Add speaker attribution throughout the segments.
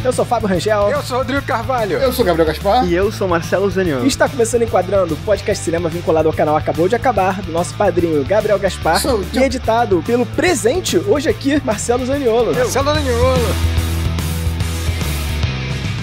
Speaker 1: Eu sou Fábio Rangel.
Speaker 2: Eu sou Rodrigo Carvalho.
Speaker 3: Eu sou Gabriel Gaspar.
Speaker 4: E eu sou Marcelo Zaniolo.
Speaker 1: E está começando Enquadrando, o podcast cinema vinculado ao canal Acabou de Acabar, do nosso padrinho Gabriel Gaspar, e editado pelo presente, hoje aqui, Marcelo Zaniolo.
Speaker 2: Marcelo Zaniolo.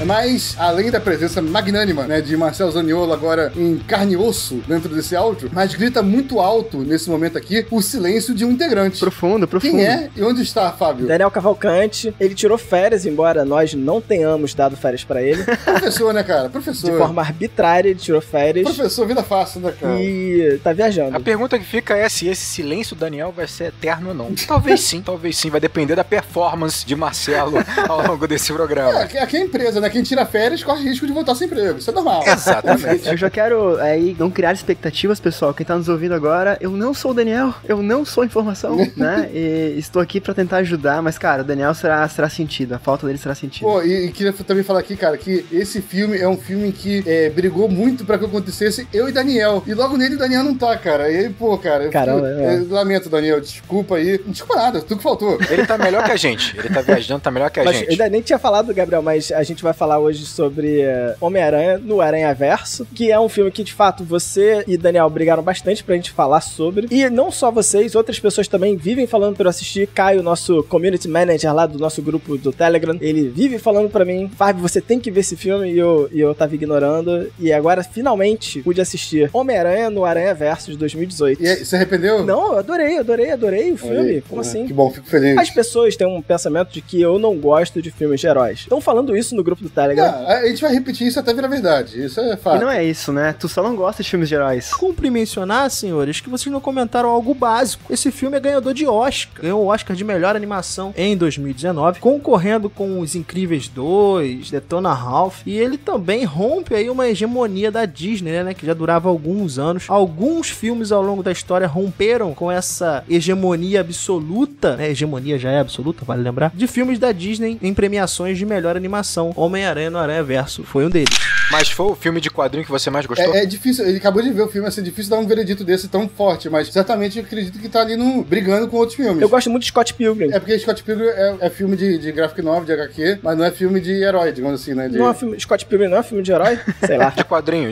Speaker 3: Mas, além da presença magnânima, né, de Marcelo Zaniolo agora em carne e osso dentro desse áudio, mas grita muito alto nesse momento aqui o silêncio de um integrante.
Speaker 4: Profundo.
Speaker 3: Quem é e onde está, Fábio?
Speaker 1: Daniel Cavalcante. Ele tirou férias, embora nós não tenhamos dado férias pra ele.
Speaker 3: Professor, né, cara? Professor.
Speaker 1: De forma arbitrária, ele tirou férias.
Speaker 3: Professor, vida fácil, né, cara?
Speaker 1: E tá viajando.
Speaker 2: A pergunta que fica é se esse silêncio do Daniel vai ser eterno ou não. Talvez sim. Vai depender da performance de Marcelo ao longo desse programa.
Speaker 3: Aqui é a empresa, né? Quem tira férias corre risco de voltar sem emprego. Isso é normal.
Speaker 2: Exatamente.
Speaker 4: Eu já quero aí não criar expectativas, pessoal. Quem tá nos ouvindo agora, eu não sou o Daniel, eu não sou informação, né? E estou aqui pra tentar ajudar, mas, cara, o Daniel será sentido, a falta dele será sentida.
Speaker 3: Pô, e queria também falar aqui, cara, que esse filme é um filme que brigou muito pra que acontecesse eu e Daniel. E logo nele o Daniel não tá, cara. E aí, pô, cara,
Speaker 1: caramba,
Speaker 3: eu lamento, Daniel, desculpa aí. Não desculpa nada, tu que faltou.
Speaker 2: Ele tá melhor que a gente. Ele tá viajando, tá melhor que a gente.
Speaker 1: Eu ainda nem tinha falado, Gabriel, mas a gente vai falar hoje sobre Homem-Aranha no Aranhaverso, que é um filme que, de fato, você e Daniel brigaram bastante pra gente falar sobre. E não só vocês, outras pessoas também vivem falando pra eu assistir. Caio, nosso community manager lá do nosso grupo do Telegram, ele vive falando pra mim, Fábio, você tem que ver esse filme, e eu tava ignorando. E agora, finalmente, pude assistir Homem-Aranha no Aranhaverso de 2018.
Speaker 3: E aí, você arrependeu?
Speaker 1: Não, eu adorei o filme.
Speaker 3: Aí,
Speaker 1: como assim?
Speaker 3: Que bom, fico feliz.
Speaker 1: As pessoas têm um pensamento de que eu não gosto de filmes de heróis. Estão falando isso no grupo do Telegram.
Speaker 3: A gente vai repetir isso até virar verdade. Isso é fato.
Speaker 4: E não é isso, né? Tu só não gosta de filmes de heróis.
Speaker 5: Cumpre mencionar, senhores, que vocês não comentaram algo básico. Esse filme é ganhador de Oscar. Ganhou o Oscar de melhor animação em 2019, concorrendo com Os Incríveis 2, Detona Ralph. E ele também rompe aí uma hegemonia da Disney, né? Que já durava alguns anos. Alguns filmes ao longo da história romperam com essa hegemonia absoluta, né? Hegemonia já é absoluta, vale lembrar, de filmes da Disney em premiações de melhor animação. Homem-Aranha no Aranhaverso foi um deles.
Speaker 2: Mas foi o filme de quadrinho que você mais gostou?
Speaker 3: É difícil, ele acabou de ver o filme, assim, difícil dar um veredito desse tão forte, mas certamente eu acredito que tá ali brigando com outros filmes.
Speaker 1: Eu gosto muito de Scott Pilgrim.
Speaker 3: É porque Scott Pilgrim é filme de graphic novel, de HQ, mas não é filme de herói, digamos assim, né?
Speaker 1: Não é filme, Scott Pilgrim não é filme de herói? Sei lá.
Speaker 2: De quadrinho.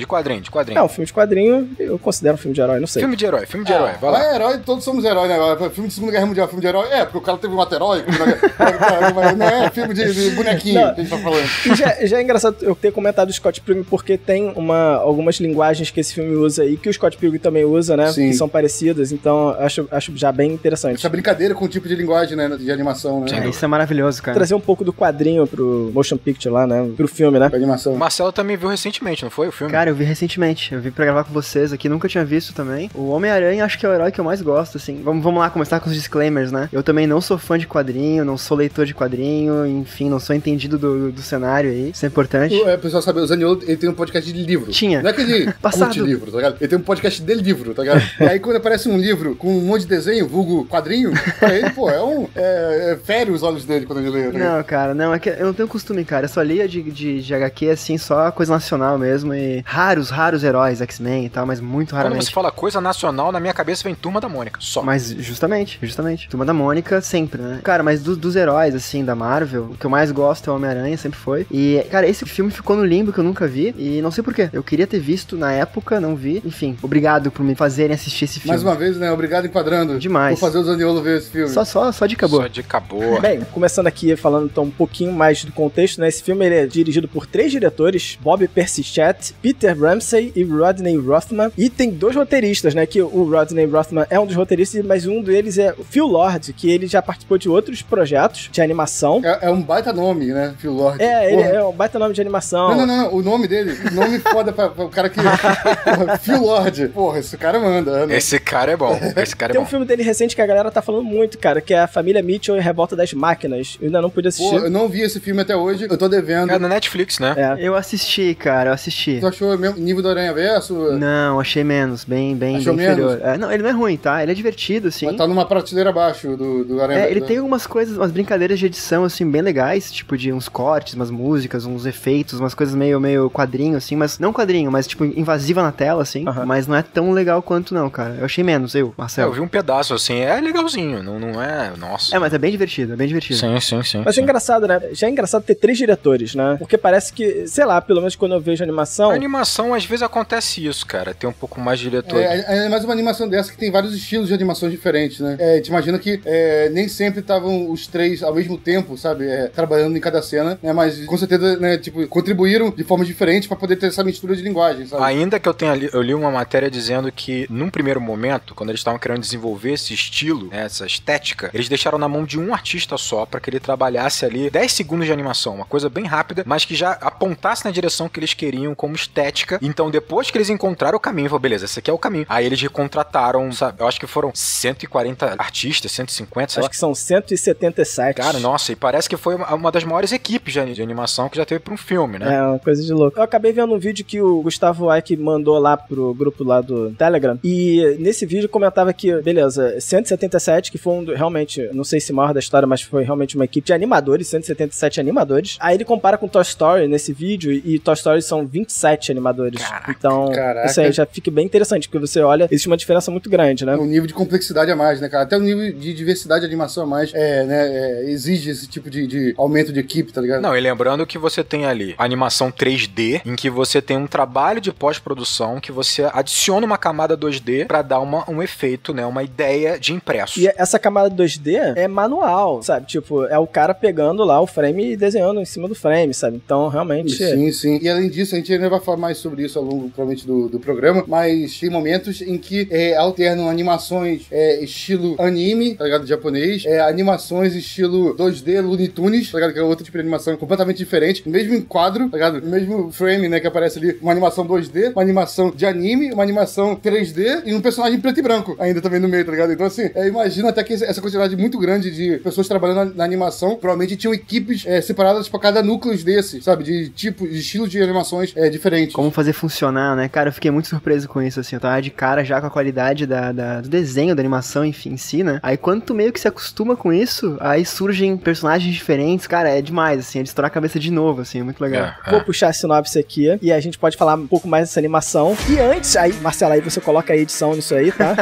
Speaker 1: É, um filme de quadrinho, eu considero um filme de herói, não sei.
Speaker 2: Filme de herói, vai lá.
Speaker 3: É herói, todos somos heróis, né? Filme de Segunda Guerra Mundial, filme de herói. É, porque o cara teve um ato heróico, não é filme de bonequinho que a gente tá falando.
Speaker 1: E já é engraçado eu ter comentado o Scott Pilgrim, porque tem algumas linguagens que esse filme usa e que o Scott Pilgrim também usa, né?
Speaker 3: Sim.
Speaker 1: Que são parecidas, então acho já bem interessante.
Speaker 3: Essa brincadeira com o tipo de linguagem, né? De animação, né?
Speaker 4: Isso é maravilhoso, cara.
Speaker 1: Trazer um pouco do quadrinho pro motion picture lá, né? Pro filme, né?
Speaker 3: Pra animação.
Speaker 2: O Marcelo também viu recentemente, não foi o filme?
Speaker 4: Cara, eu vi recentemente. Eu vi pra gravar com vocês aqui, nunca tinha visto também. O Homem-Aranha acho que é o herói que eu mais gosto, assim. Vamos lá, começar com os disclaimers, né? Eu também não sou fã de quadrinho, não sou leitor de quadrinho, enfim, não sou entendido do cenário aí. Isso é importante.
Speaker 3: O pessoal sabe, o Zaniolo, ele tem um podcast de livro.
Speaker 4: Tinha.
Speaker 3: Não é que ele curte livro, tá ligado? Ele tem um podcast de livro, tá ligado? E aí quando aparece um livro com um monte de desenho, vulgo quadrinho, pra ele, pô, fere os olhos dele quando ele lê. Tá
Speaker 4: não, cara, não, é que eu não tenho costume, cara. Eu só lia de HQ, assim, só coisa nacional mesmo. E raros heróis, X-Men e tal, mas muito raramente.
Speaker 2: Quando você fala coisa nacional, na minha cabeça vem Turma da Mônica, só.
Speaker 4: Mas justamente. Turma da Mônica sempre, né? Cara, mas dos heróis, assim, da Marvel, o que eu mais gosto é o Homem-Aranha, sempre foi. E, cara, esse filme ficou no limbo que eu nunca vi. E não sei porquê. Eu queria ter visto na época, não vi. Enfim, obrigado por me fazerem assistir esse filme.
Speaker 3: Mais uma vez, né? Obrigado Enquadrando.
Speaker 4: Demais.
Speaker 3: Por fazer o Zaniolo ver esse filme.
Speaker 4: Só dica boa.
Speaker 2: Só dica boa.
Speaker 1: Bem, começando aqui falando então um pouquinho mais do contexto, né? Esse filme ele é dirigido por 3 diretores, Bob Persichette, Peter Ramsey e Rodney Rothman. E tem 2 roteiristas, né? Que o Rodney Rothman é um dos roteiristas, mas um deles é o Phil Lord, que ele já participou de outros projetos de animação.
Speaker 3: É um baita nome, né? Phil Lord.
Speaker 1: Ele é um baita nome de animação.
Speaker 3: Não. O nome dele, nome foda pra o cara que... Porra, Phil Lord. Porra, esse cara manda, né?
Speaker 2: Esse cara é bom.
Speaker 1: Tem um filme dele recente que a galera tá falando muito, cara, que é A Família Mitchell e Revolta das Máquinas. Eu ainda não pude assistir.
Speaker 3: Pô, eu não vi esse filme até hoje, eu tô devendo.
Speaker 2: É na Netflix, né?
Speaker 4: Eu assisti, cara, eu assisti.
Speaker 3: Tu achou mesmo nível do Aranhaverso?
Speaker 4: Não, achei menos, bem inferior. Não, ele não é ruim, tá? Ele é divertido, assim.
Speaker 3: Mas tá numa prateleira abaixo do Aranhaverso.
Speaker 4: Ele tem algumas coisas, umas brincadeiras de edição, assim, bem legais, tipo de uns cortes, umas músicas, uns efeitos, umas coisas meio meio quadrinho, assim, mas não quadrinho, mas tipo invasiva na tela, assim, mas não é tão legal quanto não, cara. Eu achei menos, Marcelo.
Speaker 2: Eu vi um pedaço, assim, é legalzinho, não é, nossa.
Speaker 4: É, mas é bem divertido, é bem divertido.
Speaker 2: Sim.
Speaker 1: Mas é engraçado, né? Já é engraçado ter 3 diretores, né? Porque parece que, sei lá, pelo menos quando eu vejo animação...
Speaker 2: A animação, às vezes acontece isso, cara, tem um pouco mais de diretores.
Speaker 3: É mais uma animação dessa que tem vários estilos de animações diferentes, né? Te imagina que nem sempre estavam os 3 ao mesmo tempo, sabe? Trabalhando em cada cena, né? Mas com certeza, né? Tipo, contribuíram de forma diferente pra poder ter essa mistura de linguagem, sabe?
Speaker 2: Ainda que eu li uma matéria dizendo que, num primeiro momento, quando eles estavam querendo desenvolver esse estilo, né, essa estética, eles deixaram na mão de um artista só pra que ele trabalhasse ali 10 segundos de animação, uma coisa bem rápida, mas que já apontasse na direção que eles queriam como estética. Então, depois que eles encontraram o caminho, falaram, beleza, esse aqui é o caminho. Aí eles recontrataram, sabe? Eu acho que foram 140 artistas, 150, sei lá.
Speaker 1: Acho que são 177.
Speaker 2: Cara, nossa, e parece que foi uma das maiores equipes de animação que já teve pra um filme, né?
Speaker 1: É, uma coisa de louco. Eu acabei vendo um vídeo que o Gustavo Eck mandou lá pro grupo lá do Telegram, e nesse vídeo comentava que, beleza, 177, que foi realmente, não sei se maior da história, mas foi realmente uma equipe de animadores, 177 animadores. Aí ele compara com Toy Story nesse vídeo, e Toy Story são 27 animadores.
Speaker 2: Caraca,
Speaker 1: então, isso aí já fica bem interessante, porque você olha, existe uma diferença muito grande, né?
Speaker 3: Um nível de complexidade a mais, né, cara? Até o nível de diversidade de animação a mais, exige esse tipo de aumento de equipe, tá ligado?
Speaker 2: Não, e lembrando que você tem ali a animação 3D, em que você tem um trabalho de pós-produção, que você adiciona uma camada 2D pra dar um efeito, né, uma ideia de impresso.
Speaker 1: E essa camada 2D é manual, sabe? Tipo, é o cara pegando lá o frame e desenhando em cima do frame, sabe? Então, realmente...
Speaker 3: Sim. E além disso, a gente ainda vai falar mais sobre isso ao longo, provavelmente, do programa, mas tem momentos em que alternam animações estilo anime, tá ligado? Japonês, animações estilo 2D, Looney Tunes, tá ligado? Que é outro tipo de animação completamente diferente, mesmo enquadro, tá ligado? Mesmo frame, né, que aparece ali, uma animação 2D, uma animação de anime, uma animação 3D e um personagem preto e branco ainda também no meio, tá ligado? Então, assim, imagina até que essa quantidade muito grande de pessoas trabalhando na animação, provavelmente tinham equipes separadas pra cada núcleo desses, sabe? De tipo, de estilo de animações diferentes.
Speaker 4: Como fazer funcionar, né? Cara, eu fiquei muito surpreso com isso, assim. Eu tava de cara já com a qualidade do desenho, da animação, enfim, em si, né? Aí quando tu meio que se acostuma com isso, aí surgem personagens diferentes, cara, é demais, assim, é de estourar a cabeça de novo, assim, é muito legal.
Speaker 1: Vou puxar a sinopse aqui e a gente pode falar um pouco mais dessa animação. E antes, aí, Marcelo, aí você coloca a edição nisso aí, tá?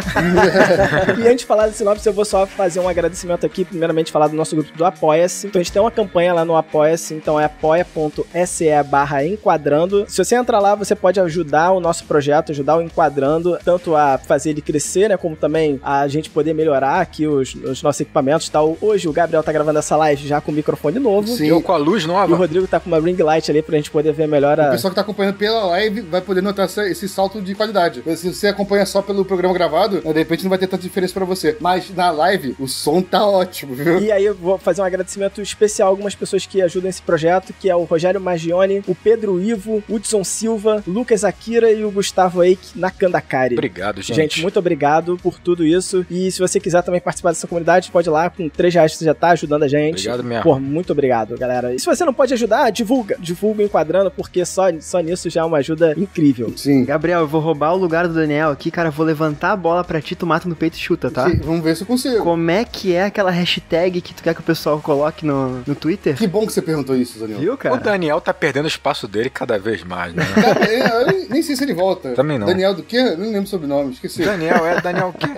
Speaker 1: E antes de falar da sinopse, eu vou só fazer um agradecimento aqui, primeiramente falar do nosso grupo do Apoia-se. Então a gente tem uma campanha lá no Apoia-se, então é apoia.se/enquadrando. Se você entrar lá, você pode ajudar o nosso projeto, ajudar o Enquadrando, tanto a fazer ele crescer, né, como também a gente poder melhorar aqui os nossos equipamentos, tá? Hoje o Gabriel tá gravando essa live já com o microfone novo.
Speaker 3: Sim.
Speaker 2: Eu com a luz nova.
Speaker 1: E o Rodrigo tá com uma ring light ali pra gente poder ver melhor
Speaker 3: O pessoal que tá acompanhando pela live vai poder notar esse salto de qualidade. Se você acompanha só pelo programa gravado, de repente não vai ter tanta diferença pra você. Mas na live, o som tá ótimo, viu?
Speaker 1: E aí eu vou fazer um agradecimento especial a algumas pessoas que ajudam esse projeto, que é o Rogério Magione, o Pedro Ivo, o Hudson Silva, Lucas Akira e o Gustavo Eik Nakandakari.
Speaker 2: Obrigado, gente.
Speaker 1: Gente, muito obrigado por tudo isso. E se você quiser também participar dessa comunidade, pode ir lá, com R$3 você já tá ajudando a gente.
Speaker 2: Obrigado mesmo.
Speaker 1: Pô, muito obrigado, galera. E se você não pode ajudar, divulga o Enquadrando, porque só nisso já é uma ajuda incrível.
Speaker 3: Sim.
Speaker 4: Gabriel, eu vou roubar o lugar do Daniel aqui, cara, eu vou levantar a bola pra ti, tu mata no peito e chuta, tá?
Speaker 3: Sim, vamos ver se eu consigo.
Speaker 4: Como é que é aquela hashtag que tu quer que o pessoal coloque no Twitter?
Speaker 3: Que bom que você perguntou isso, Daniel.
Speaker 4: Viu, cara?
Speaker 2: O Daniel tá perdendo o espaço dele cada vez mais, né?
Speaker 3: Cara, eu nem sei se ele volta.
Speaker 2: Também não.
Speaker 3: Daniel do quê? Eu nem lembro o sobrenome, esqueci.
Speaker 2: Daniel o quê?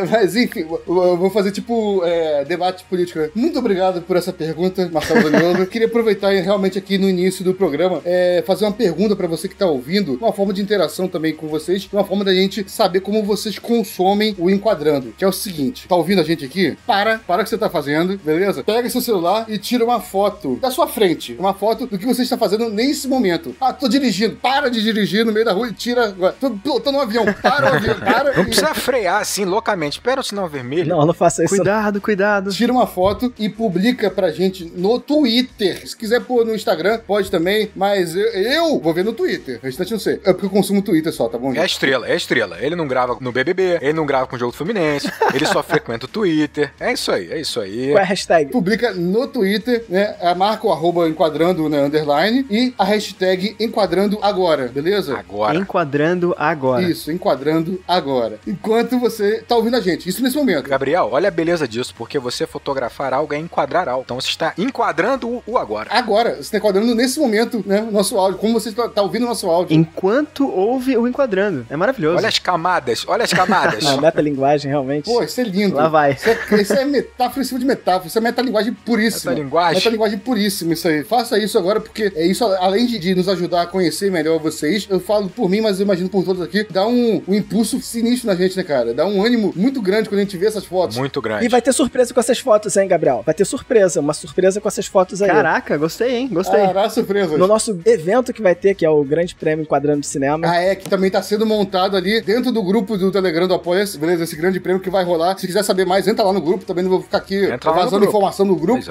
Speaker 3: Mas enfim, eu vou fazer tipo debate político. Muito obrigado por essa pergunta, Marcelo Daniolo. Queria aproveitar realmente aqui no início do programa, fazer uma pergunta pra você que tá ouvindo, uma forma de interação também com vocês, uma forma da gente saber como vocês consomem o Enquadrando, que é o seguinte, tá ouvindo a gente aqui? Para o que você tá fazendo, beleza? Pega seu celular e tira uma foto da sua frente, uma foto do que você está fazendo nesse momento. Ah, tô dirigindo, para de dirigir no meio da rua e tira, tô pilotando um avião, para o avião, para.
Speaker 2: Não precisa frear assim loucamente, espera o sinal vermelho.
Speaker 1: Não faça isso.
Speaker 4: Cuidado.
Speaker 3: Tira uma foto e publica pra gente no Twitter. Se quiser pôr no Instagram, pode também, mas eu vou ver no Twitter. O restante não sei. É porque eu consumo Twitter só, tá bom, gente?
Speaker 2: É estrela. Ele não grava no BBB, ele não grava com o Jogo do Fluminense, ele só frequenta o Twitter. É isso aí.
Speaker 1: Qual é a hashtag?
Speaker 3: Publica no Twitter, né? Marca o @enquadrando, né, underline, e a hashtag enquadrando agora, beleza?
Speaker 2: Agora.
Speaker 4: Enquadrando agora.
Speaker 3: Isso, enquadrando agora. Enquanto você tá ouvindo a gente. Isso nesse momento.
Speaker 2: Gabriel, olha a beleza disso, porque você fotografar algo é enquadrar algo. Então você está enquadrando o agora.
Speaker 3: Agora, você tá enquadrando nesse momento, né? nosso áudio, como você tá ouvindo o nosso áudio.
Speaker 4: Enquanto ouve o Enquadrando. É maravilhoso.
Speaker 2: Olha as camadas, olha as camadas.
Speaker 1: A metalinguagem, realmente.
Speaker 3: Pô, isso é lindo.
Speaker 4: Lá vai.
Speaker 3: Isso é metáfora em cima de metáfora. Isso é metalinguagem puríssima. Metalinguagem puríssima, isso aí. Faça isso agora, porque isso, além de nos ajudar a conhecer melhor vocês, eu falo por mim, mas eu imagino por todos aqui, dá um impulso sinistro na gente, né, cara? Dá um ânimo muito grande quando a gente vê essas fotos.
Speaker 2: Muito grande.
Speaker 1: E vai ter surpresa com essas fotos, hein, Gabriel? Vai ter surpresa, uma surpresa com essas fotos aí.
Speaker 4: Caraca, gostei, hein? Gostei.
Speaker 3: Caraca, surpresa.
Speaker 1: No nosso evento que vai ter, que é o Grande Prêmio Enquadrando de Cinema.
Speaker 3: Ah, é, que também tá sendo montado ali dentro do grupo do Telegram do Apoia-se, beleza? Esse grande prêmio que vai rolar. Se quiser saber mais, entra lá no grupo. Também não vou ficar aqui vazando informação no grupo.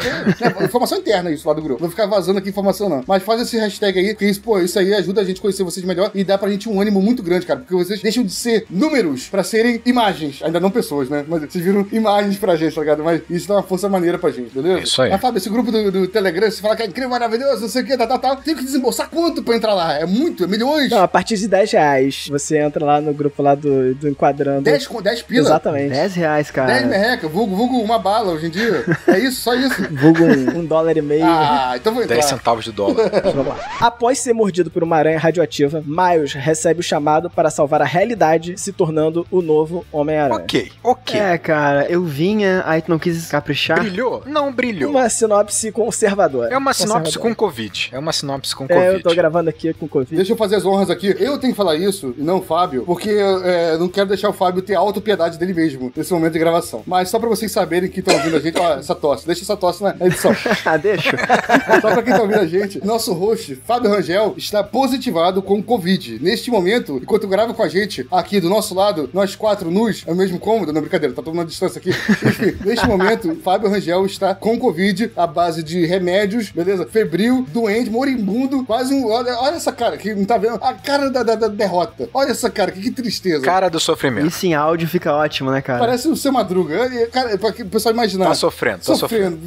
Speaker 3: Informação interna isso lá do grupo. Não vou ficar vazando aqui informação, não. Mas faz esse hashtag aí, que isso, pô, isso aí ajuda a gente a conhecer vocês melhor e dá pra gente um ânimo muito grande, cara. Porque vocês deixam de ser números pra serem imagens. Ainda não pessoas, né? Mas vocês viram imagens pra gente, tá ligado? Mas isso dá uma força maneira pra gente, beleza?
Speaker 2: Isso aí.
Speaker 3: Mas, Fábio, esse grupo do Telegram, você fala que é incrível, maravilhoso, não sei o que, tal. Tem que desembolsar quanto pra entrar lá? É muito? É milhões?
Speaker 1: Não, a partir de R$10. Você entra lá no grupo lá do Enquadrando.
Speaker 3: 10 pila?
Speaker 1: Exatamente.
Speaker 4: R$10, cara.
Speaker 3: 10 merreca, vulgo uma bala hoje em dia. É isso, só isso.
Speaker 1: Vulgo $1,50.
Speaker 3: Ah, então vou entrar.
Speaker 2: 10 centavos de dólar.
Speaker 1: Vamos lá. Após ser mordido por uma aranha radioativa, Miles recebe o chamado para salvar a realidade, se tornando o novo Homem-Aranha.
Speaker 2: Ok.
Speaker 4: É, cara, eu vinha, aí tu não quis caprichar.
Speaker 2: Brilhou? Não brilhou.
Speaker 1: Uma sinopse conservadora.
Speaker 2: É uma sinopse com Covid.
Speaker 1: Eu tô gravando aqui com Covid.
Speaker 3: Deixa eu fazer as honras aqui. Eu tenho que falar isso, e não o Fábio, porque eu não quero deixar o Fábio ter a autopiedade dele mesmo nesse momento de gravação. Mas só pra vocês saberem que estão ouvindo a gente, ó, essa tosse. Deixa essa tosse na edição.
Speaker 4: Deixa.
Speaker 3: Só pra quem tá ouvindo a gente, nosso host, Fábio Rangel, está positivado com Covid. Neste momento, enquanto grava com a gente, aqui do nosso lado, nós 4 nus, é o mesmo cômodo, não, brincadeira, tá tomando distância aqui. Enfim, neste momento, Fábio Rangel está com Covid, à base de remédios, beleza? Febril, doente, moribundo, quase um... Olha essa cara, que não tá vendo? A cara da derrota. Olha essa cara, que tristeza.
Speaker 2: Cara do sofrimento.
Speaker 4: Isso em áudio fica ótimo, né, cara?
Speaker 3: Parece o Seu Madruga. Cara, pra que o pessoal imaginar.
Speaker 2: Tá sofrendo.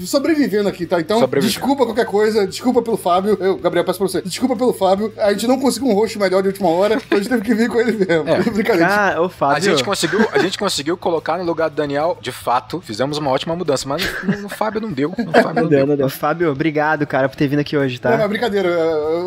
Speaker 3: Sobrevivendo aqui, tá? Então, desculpa qualquer coisa, desculpa pelo Fábio. Gabriel, peço pra você. Desculpa pelo Fábio. A gente não conseguiu um host melhor de última hora, a gente teve que vir com ele mesmo. Brincadeira.
Speaker 4: Cara, ô Fábio.
Speaker 2: A gente conseguiu colocar no lugar do Daniel, de fato, fizemos uma ótima mudança, mas no Fábio não deu.
Speaker 1: Não deu.
Speaker 4: Ô, Fábio, obrigado, cara, por ter vindo aqui hoje, tá?
Speaker 3: Não, mas brincadeira.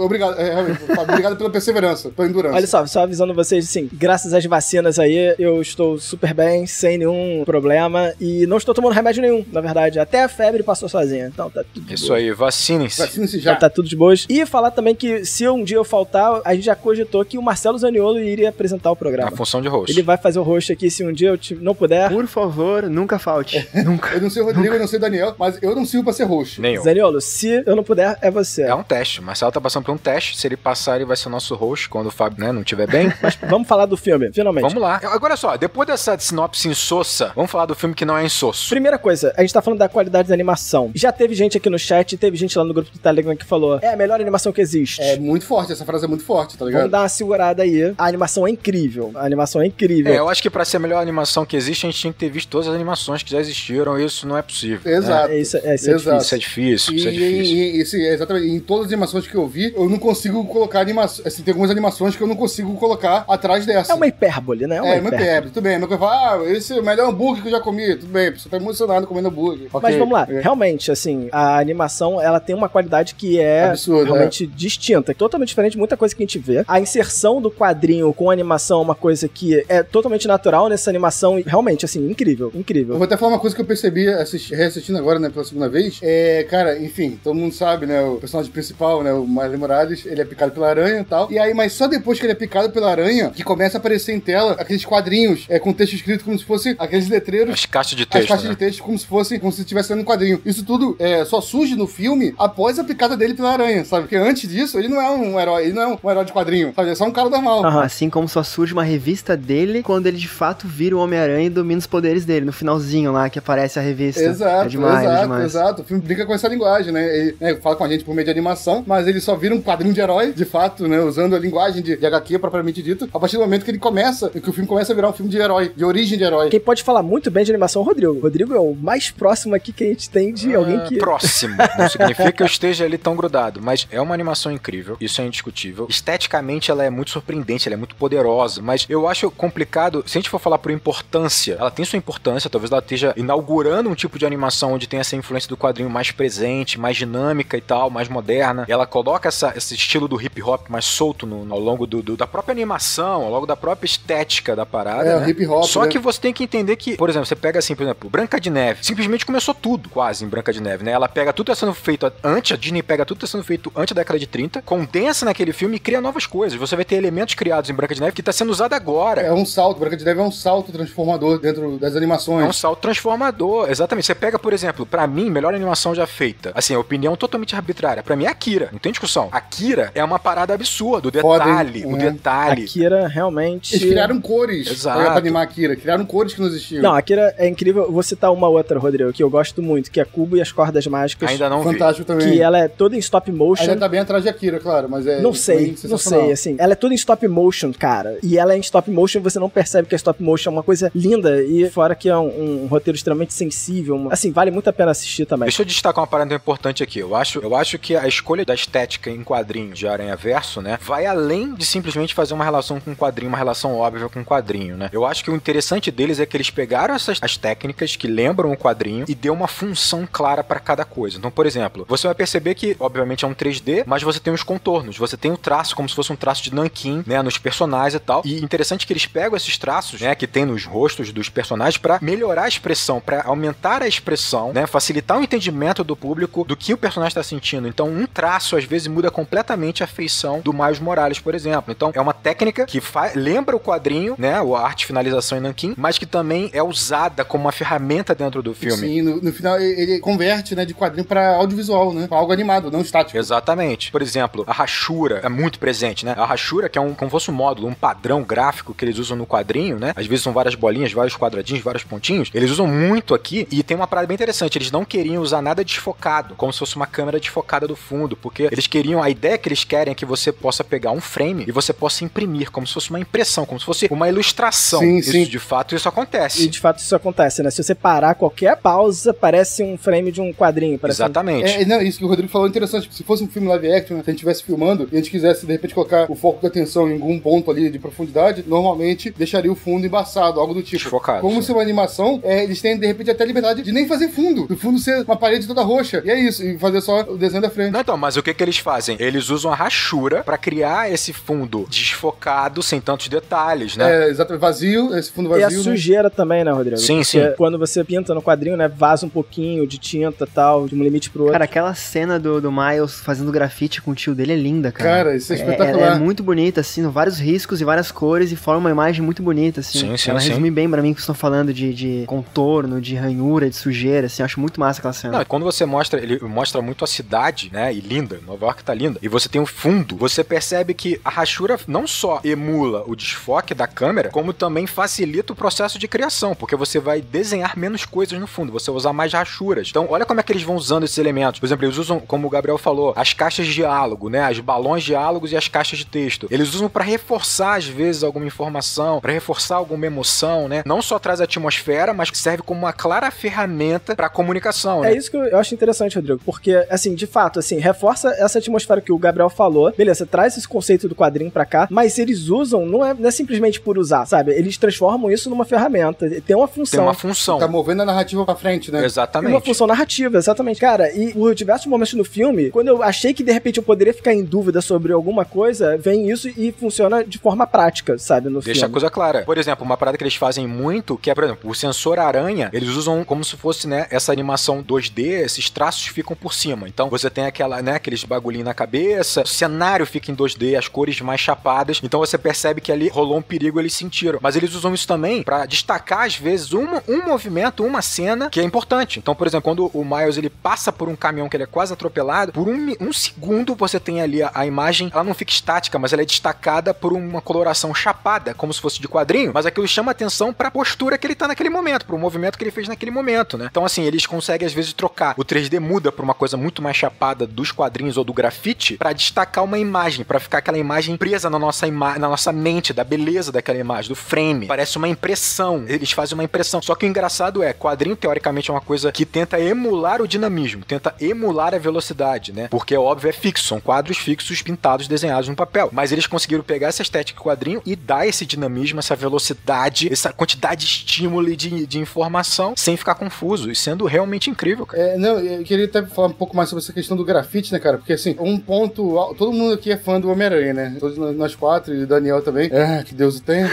Speaker 3: Obrigado. Fábio, obrigado pela perseverança, pela endurance.
Speaker 1: Olha só avisando vocês, assim, graças às vacinas aí, eu estou super bem, sem nenhum problema, e não estou tomando remédio nenhum, na verdade. Até a febre passou sozinha, então tá tudo de
Speaker 2: Isso
Speaker 1: boa.
Speaker 2: aí, vacinem-se.
Speaker 3: Vacine-se já.
Speaker 1: Tá tudo de boas. E falar também que se um dia eu faltar, a gente já cogitou que o Marcelo Zaniolo iria apresentar o programa.
Speaker 2: Na função de host.
Speaker 1: Ele vai fazer o host aqui se um dia eu não puder.
Speaker 4: Por favor, nunca falte. Nunca.
Speaker 3: Eu não sei o Rodrigo, eu não sei o Daniel, mas eu não sirvo pra ser host.
Speaker 2: Nem eu.
Speaker 1: Zaniolo, se eu não puder, é você.
Speaker 2: É um teste. O Marcelo tá passando por um teste. Se ele passar, ele vai ser o nosso host quando o Fábio, né, não estiver bem.
Speaker 1: Mas vamos falar do filme, finalmente.
Speaker 2: Vamos lá. Agora só, depois dessa sinopse insossa, vamos falar do filme que não é insosso.
Speaker 1: Primeira coisa, a gente tá falando da qualidade da animação. Já teve gente aqui no chat, teve gente lá no grupo do Telegram que falou: é a melhor animação que existe.
Speaker 3: É muito forte, essa frase é muito forte, tá ligado?
Speaker 1: Vamos dar uma segurada aí. A animação é incrível.
Speaker 2: Eu acho que pra ser a melhor animação que existe, a gente tinha que ter visto todas as animações que já existiram, e isso não é possível.
Speaker 3: Exato.
Speaker 1: Isso é
Speaker 3: Exato.
Speaker 2: Difícil. Isso é difícil.
Speaker 3: Exatamente. Em todas as animações que eu vi, eu não consigo colocar animações. Assim, tem algumas animações que eu não consigo colocar atrás dessa.
Speaker 1: É uma hipérbole, né?
Speaker 3: É uma hipérbole. Tudo bem. Meu pai fala, esse é o melhor hambúrguer que eu já comi. Tudo bem, você tá emocionado comendo hambúrguer.
Speaker 1: Mas
Speaker 3: Okay.
Speaker 1: vamos lá. Realmente, assim, a animação, ela tem uma qualidade que é
Speaker 3: absurdo,
Speaker 1: realmente distinta. Totalmente diferente de muita coisa que a gente vê. A inserção do quadrinho com animação é uma coisa que é totalmente natural nessa animação. E realmente, assim, incrível.
Speaker 3: Eu vou até falar uma coisa que eu percebi reassistindo agora, né, pela segunda vez. Cara, enfim, todo mundo sabe, né, o personagem principal, né, o Miles Morales, ele é picado pela aranha e tal. E aí, mas só depois que ele é picado pela aranha, que começa a aparecer em tela aqueles quadrinhos com texto escrito como se fosse aqueles letreiros.
Speaker 2: As caixas de texto.
Speaker 3: As caixas de texto como se estivesse lendo um quadrinho. Isso tudo só surge no filme após a picada dele pela aranha, sabe? Porque antes disso, ele não é um herói, ele não é um herói de quadrinho, sabe? Ele é só um cara normal.
Speaker 4: Assim como só surge uma revista dele quando ele de fato vira o Homem-Aranha e domina os poderes dele, no finalzinho lá que aparece a revista.
Speaker 3: Exato,
Speaker 4: é demais.
Speaker 3: exato. O filme brinca com essa linguagem, né? Ele fala com a gente por meio de animação, mas ele só vira um quadrinho de herói, de fato, né? Usando a linguagem de HQ propriamente dito, a partir do momento que o filme começa a virar um filme de herói, de origem de herói.
Speaker 1: Quem pode falar muito bem de animação é o Rodrigo. O Rodrigo é o mais próximo aqui que a gente tem de alguém que...
Speaker 2: Próximo. Não significa que eu esteja ali tão grudado, mas é uma animação incrível, isso é indiscutível. Esteticamente ela é muito surpreendente, ela é muito poderosa, mas eu acho complicado, se a gente for falar por importância, ela tem sua importância, talvez ela esteja inaugurando um tipo de animação onde tem essa influência do quadrinho mais presente, mais dinâmica e tal, mais moderna. Ela coloca coloca esse estilo do hip hop mais solto ao longo da própria animação, ao longo da própria estética da parada, né?
Speaker 3: O hip hop.
Speaker 2: Só
Speaker 3: né?
Speaker 2: que você tem que entender que, por exemplo, você pega assim, por exemplo, Branca de Neve. Simplesmente começou tudo, quase, em Branca de Neve, né? Ela pega tudo que tá sendo feito antes, a Disney pega tudo que tá sendo feito antes da década de 30, condensa naquele filme e cria novas coisas. Você vai ter elementos criados em Branca de Neve que tá sendo usado agora.
Speaker 3: É um salto, Branca de Neve é um salto transformador dentro das animações.
Speaker 2: É um salto transformador, exatamente. Você pega, por exemplo, pra mim, melhor animação já feita. Assim, a opinião totalmente arbitrária. Pra mim é Akira, não tem discussão. Akira é uma parada absurda, o detalhe, o detalhe.
Speaker 1: Akira realmente...
Speaker 3: Eles criaram cores.
Speaker 2: Exato.
Speaker 3: Pra animar Akira, criaram cores que não existiam.
Speaker 1: Não, Akira é incrível. Vou citar uma outra, Rodrigo, que eu gosto muito, que é Cubo e as Cordas Mágicas.
Speaker 2: Ainda não
Speaker 3: Fantástico
Speaker 2: vi.
Speaker 3: também.
Speaker 1: Que ela é toda em stop motion.
Speaker 3: Ainda tá bem atrás de Akira, claro, mas é...
Speaker 1: Não sei, assim. Ela é toda em stop motion, cara. E ela é em stop motion e você não percebe que é stop motion. É uma coisa linda. E fora que é um roteiro extremamente sensível. Assim, vale muito a pena assistir também.
Speaker 2: Deixa eu destacar uma parada importante aqui. Eu acho que a escolha da estética em quadrinhos de Aranha Verso, né, vai além de simplesmente fazer uma relação com o quadrinho, uma relação óbvia com o quadrinho, né? Eu acho que o interessante deles é que eles pegaram as técnicas que lembram o quadrinho e deu uma função clara pra cada coisa. Então, por exemplo, você vai perceber que, obviamente, é um 3D, mas você tem os contornos, você tem o traço como se fosse um traço de nanquim, né, nos personagens e tal. E interessante que eles pegam esses traços, né, que tem nos rostos dos personagens pra melhorar a expressão, pra aumentar a expressão, né, facilitar o entendimento do público do que o personagem está sentindo. Então, um traço, às vezes, muda completamente a feição do Miles Morales, por exemplo. Então, é uma técnica que lembra o quadrinho, né, a arte finalização em nanquim, mas que também é usada como uma ferramenta dentro do filme.
Speaker 3: Sim, no final ele converte, né, de quadrinho pra audiovisual, né, pra algo animado, não estático.
Speaker 2: Exatamente. Por exemplo, a rachura é muito presente, né? A rachura, que é como fosse um módulo, um padrão gráfico que eles usam no quadrinho, né? Às vezes são várias bolinhas, vários quadradinhos, vários pontinhos. Eles usam muito aqui e tem uma parada bem interessante. Eles não queriam usar nada desfocado, como se fosse uma câmera desfocada do fundo, porque eles queriam, a ideia que eles querem é que você possa pegar um frame e você possa imprimir, como se fosse uma impressão, como se fosse uma ilustração.
Speaker 3: Sim,
Speaker 2: isso,
Speaker 3: sim.
Speaker 2: de fato, isso acontece.
Speaker 1: E de fato isso acontece, né? Se você parar qualquer pausa, parece um frame de um quadrinho.
Speaker 2: Exatamente.
Speaker 3: Não, isso que o Rodrigo falou é interessante. Se fosse um filme live action, se a gente estivesse filmando e a gente quisesse, de repente, colocar o foco da atenção em algum ponto ali de profundidade, normalmente deixaria o fundo embaçado, algo do tipo.
Speaker 2: Desfocado.
Speaker 3: Como se uma animação, eles têm, de repente, até a liberdade de nem fazer fundo. O fundo ser uma parede toda roxa. E é isso. E fazer só o desenho da frente.
Speaker 2: Não, então, mas o que eles fazem? Eles usam a rachura pra criar esse fundo desfocado, sem tantos detalhes, né?
Speaker 3: Exatamente. Vazio, esse fundo vazio.
Speaker 1: E a sujeira também, né, Rodrigo?
Speaker 2: Sim,
Speaker 1: porque
Speaker 2: sim.
Speaker 1: quando você pinta no quadrinho, né, vaza um pouquinho de tinta e tal, de um limite pro outro.
Speaker 4: Cara, aquela cena do Miles fazendo grafite com o tio dele é linda, cara.
Speaker 3: Cara, isso é espetacular.
Speaker 4: É muito bonita, assim, vários riscos e várias cores e forma uma imagem muito bonita, assim.
Speaker 2: Sim,
Speaker 4: Ela
Speaker 2: sim.
Speaker 4: resume bem pra mim o que vocês estão falando de contorno, de ranhura, de sujeira, assim, eu acho muito massa aquela cena.
Speaker 2: Não, quando você mostra, ele mostra muito a cidade, né, e linda, Nova York tá linda, e você tem o fundo, você percebe que a rachura não só emula o desfoque da câmera, como também facilita o processo de criação, porque você vai desenhar menos coisas no fundo, você vai usar mais rachuras. Então, olha como é que eles vão usando esses elementos. Por exemplo, eles usam, como o Gabriel falou, as caixas de diálogo, né, as balões de diálogos e as caixas de texto. Eles usam pra reforçar, às vezes, alguma informação, pra reforçar alguma emoção, né, não só traz a atmosfera, mas serve como uma clara ferramenta pra comunicação, né?
Speaker 1: É isso que eu acho interessante, Rodrigo, porque, assim, de fato, assim, reforça essa atmosfera que o Gabriel falou, beleza, traz esse conceito do quadrinho pra cá, mas eles usam, não é simplesmente por usar, sabe? Eles transformam isso numa ferramenta, tem uma função.
Speaker 2: Tem uma função.
Speaker 3: Tá movendo a narrativa pra frente, né?
Speaker 2: Exatamente.
Speaker 1: Tem uma função narrativa, exatamente. Cara, e por diversos momentos no filme, quando eu achei que de repente eu poderia ficar em dúvida sobre alguma coisa, vem isso e funciona de forma prática, sabe, no filme.
Speaker 2: Deixa a coisa clara. Por exemplo, uma parada que eles fazem muito, que é, por exemplo, o sensor aranha, eles usam como se fosse, né, essa animação 2D, esses traços ficam por cima. Então, você tem aquela, né, aqueles bagulhinhos na cabeça, o cenário fica em 2D, as cores mais chapadas, então você percebe que ali rolou um perigo, eles sentiram. Mas eles usam isso também pra destacar, às vezes, um movimento, uma cena que é importante. Então, por exemplo, quando o Miles, ele passa por um caminhão que ele é quase atropelado, por um segundo você tem ali a imagem, ela não fica estática, mas ela é destacada por uma coloração chapada, como se fosse de quadrinho, mas aquilo chama atenção pra postura que ele tá naquele momento, pro movimento que ele fez naquele momento, né? Então, assim, eles conseguem, às vezes, trocar. O 3D muda pra uma coisa muito mais chapada dos quadrinhos ou do grafite pra destacar uma imagem, pra ficar aquela imagem presa na nossa mente, da beleza daquela imagem, do frame. Parece uma impressão. Eles fazem uma impressão. Só que o engraçado é, quadrinho, teoricamente, é uma coisa que tenta emular o dinamismo, tenta emular a velocidade, né? Porque, óbvio, é fixo. São quadros fixos, pintados, desenhados no papel. Mas eles conseguiram pegar essa estética do quadrinho e dar esse dinamismo, essa velocidade, essa quantidade de estímulo e de informação, sem ficar confuso, e sendo realmente incrível, cara.
Speaker 3: Eu queria até falar um pouco mais sobre essa questão do grafite, né, cara? Porque assim, um ponto... Todo mundo aqui é fã do Homem-Aranha, né? Todos nós quatro, e o Daniel também. Que Deus o tenha.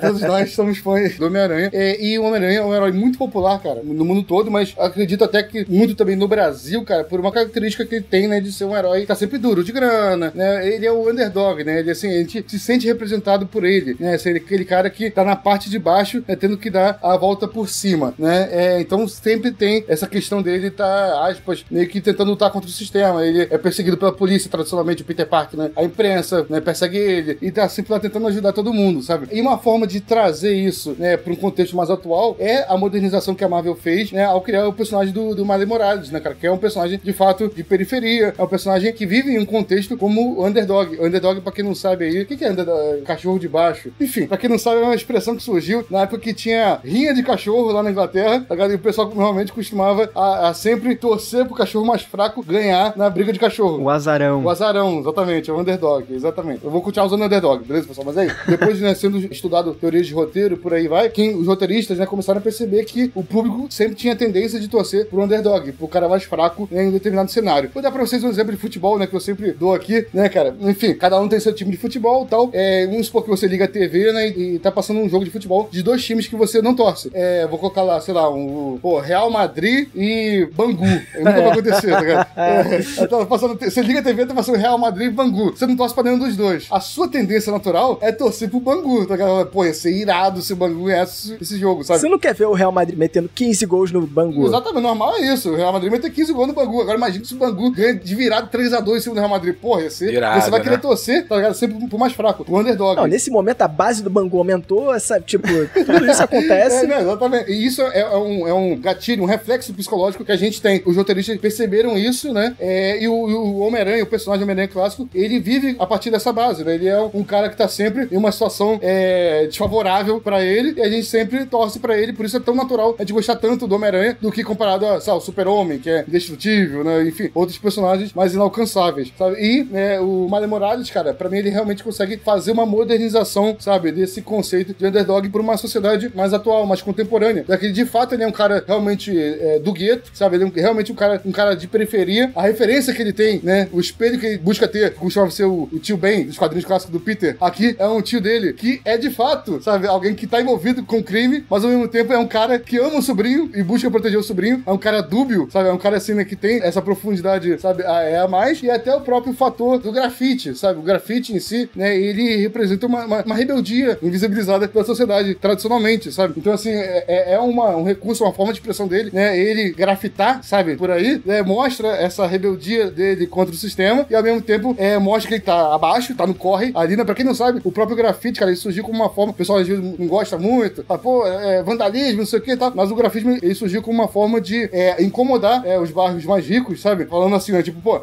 Speaker 3: Todos nós somos fãs do Homem-Aranha. E o Homem-Aranha é um herói muito popular, cara, no mundo todo, mas acredito até que muito também no Brasil, cara, por uma característica que ele tem, né, de ser um herói que tá sempre duro de grana, né? Ele é o underdog, né? Ele, assim, a gente se sente representado por ele, né? Assim, aquele cara que tá na parte de baixo, né, tendo que dar a volta por cima, né? Então sempre tem essa questão dele tá, aspas, meio que tentando lutar contra o sistema. Ele é perseguido pela polícia, tradicionalmente o Peter Parker, né? A imprensa, né, persegue ele e tá sempre lá tentando ajudar todo mundo, sabe? E uma forma de trazer isso, né, pra um contexto mais atual é a modernização que a Marvel fez, né, ao criar o personagem do Miles Morales, né, cara? Que é um personagem, de fato, de periferia. É um personagem que vive em um contexto como o underdog. O underdog, pra quem não sabe aí, o que é underdog? Cachorro de baixo. Enfim, pra quem não sabe, é uma expressão que surgiu na época que tinha rinha de cachorro lá na Inglaterra, tá ligado? E o pessoal normalmente costumava a sempre torcer pro cachorro mais fraco ganhar na briga de cachorro.
Speaker 4: O azarão.
Speaker 3: O azarão, exatamente. É o underdog, exatamente. Eu vou continuar usando o underdog, beleza, pessoal? Mas aí, depois, né, sendo estudado teorias de roteiro, por aí vai, os roteiristas, né, começaram a perceber que o público sempre tinha tendência de torcer pro underdog, pro cara mais fraco, né, em um determinado cenário. Vou dar pra vocês um exemplo de futebol, né, que eu sempre dou aqui, né, cara? Enfim, cada um tem seu time de futebol e tal. Vamos supor que você liga a TV, né, e tá passando um jogo de futebol de dois times que você não torce. Vou colocar lá, sei lá, Real Madrid e Bangu. Nunca vai acontecer, tá ligado? Você liga a TV, tá passando Real Madrid e Bangu. Você não torce pra nenhum dos dois. A sua tendência natural é torcer pro Bangu, tá ligado? Pô, ia ser irado se o Bangu ganhasse esse jogo, sabe?
Speaker 1: Você não quer ver o Real Madrid metendo 15 gols no Bangu?
Speaker 3: Exatamente, normal é isso. O Real Madrid meter 15 gols no Bangu. Agora imagina se o Bangu ganha de virada 3-2 em cima do Real Madrid. Porra, ia ser...
Speaker 2: Irado,
Speaker 3: você vai querer
Speaker 2: né?
Speaker 3: torcer, tá ligado? Sempre pro mais fraco, pro underdog.
Speaker 1: Não, nesse momento a base do Bangu aumentou, tudo isso acontece.
Speaker 3: Exatamente. E isso é um gatilho, um reflexo psicológico que a gente tem. Os roteiristas perceberam isso, né? E o Homem-Aranha, o personagem Homem-Aranha clássico, ele vive a partir dessa base, né? Ele é um cara que tá sempre em uma situação desfavorável pra ele, e a gente sempre torce pra ele, por isso é tão natural a gente gostar tanto do Homem-Aranha do que comparado a, sabe, o Super-Homem, que é indestrutível, né? Enfim, outros personagens mais inalcançáveis, sabe? E o Miles Morales, cara, pra mim ele realmente consegue fazer uma modernização, sabe, desse conceito de underdog por uma sociedade mais atual, mais contemporânea. Daquele, de fato, ele é um cara realmente do gueto, sabe? Ele é realmente um cara de periferia. A referência que ele tem, né? O espelho que ele busca ter, costuma ser o tio Ben, dos quadrinhos clássicos do Peter, aqui é um tio dele, que é de fato, sabe? Alguém que tá envolvido com crime, mas ao mesmo tempo é um cara que ama o sobrinho e busca proteger o sobrinho. É um cara dúbio, sabe? É um cara assim, né, que tem essa profundidade, sabe? A mais. E até o próprio fator do grafite, sabe? O grafite em si, né? Ele representa uma rebeldia invisibilizada pela sociedade, tradicionalmente, sabe? Então, assim, um recurso, uma forma de expressão dele, né? Ele grafitar, sabe? Por aí, né? Mostra essa rebeldia dele contra o sistema e, ao mesmo tempo, mostra que ele tá abaixo, tá no corre ali, né? Pra quem não sabe, o próprio grafite, cara, ele surgiu como uma forma, o pessoal às vezes não gosta muito, fala, pô, vandalismo, não sei o que e tal, mas o grafismo, ele surgiu como uma forma de incomodar os bairros mais ricos, sabe? Falando assim, né? Tipo, pô,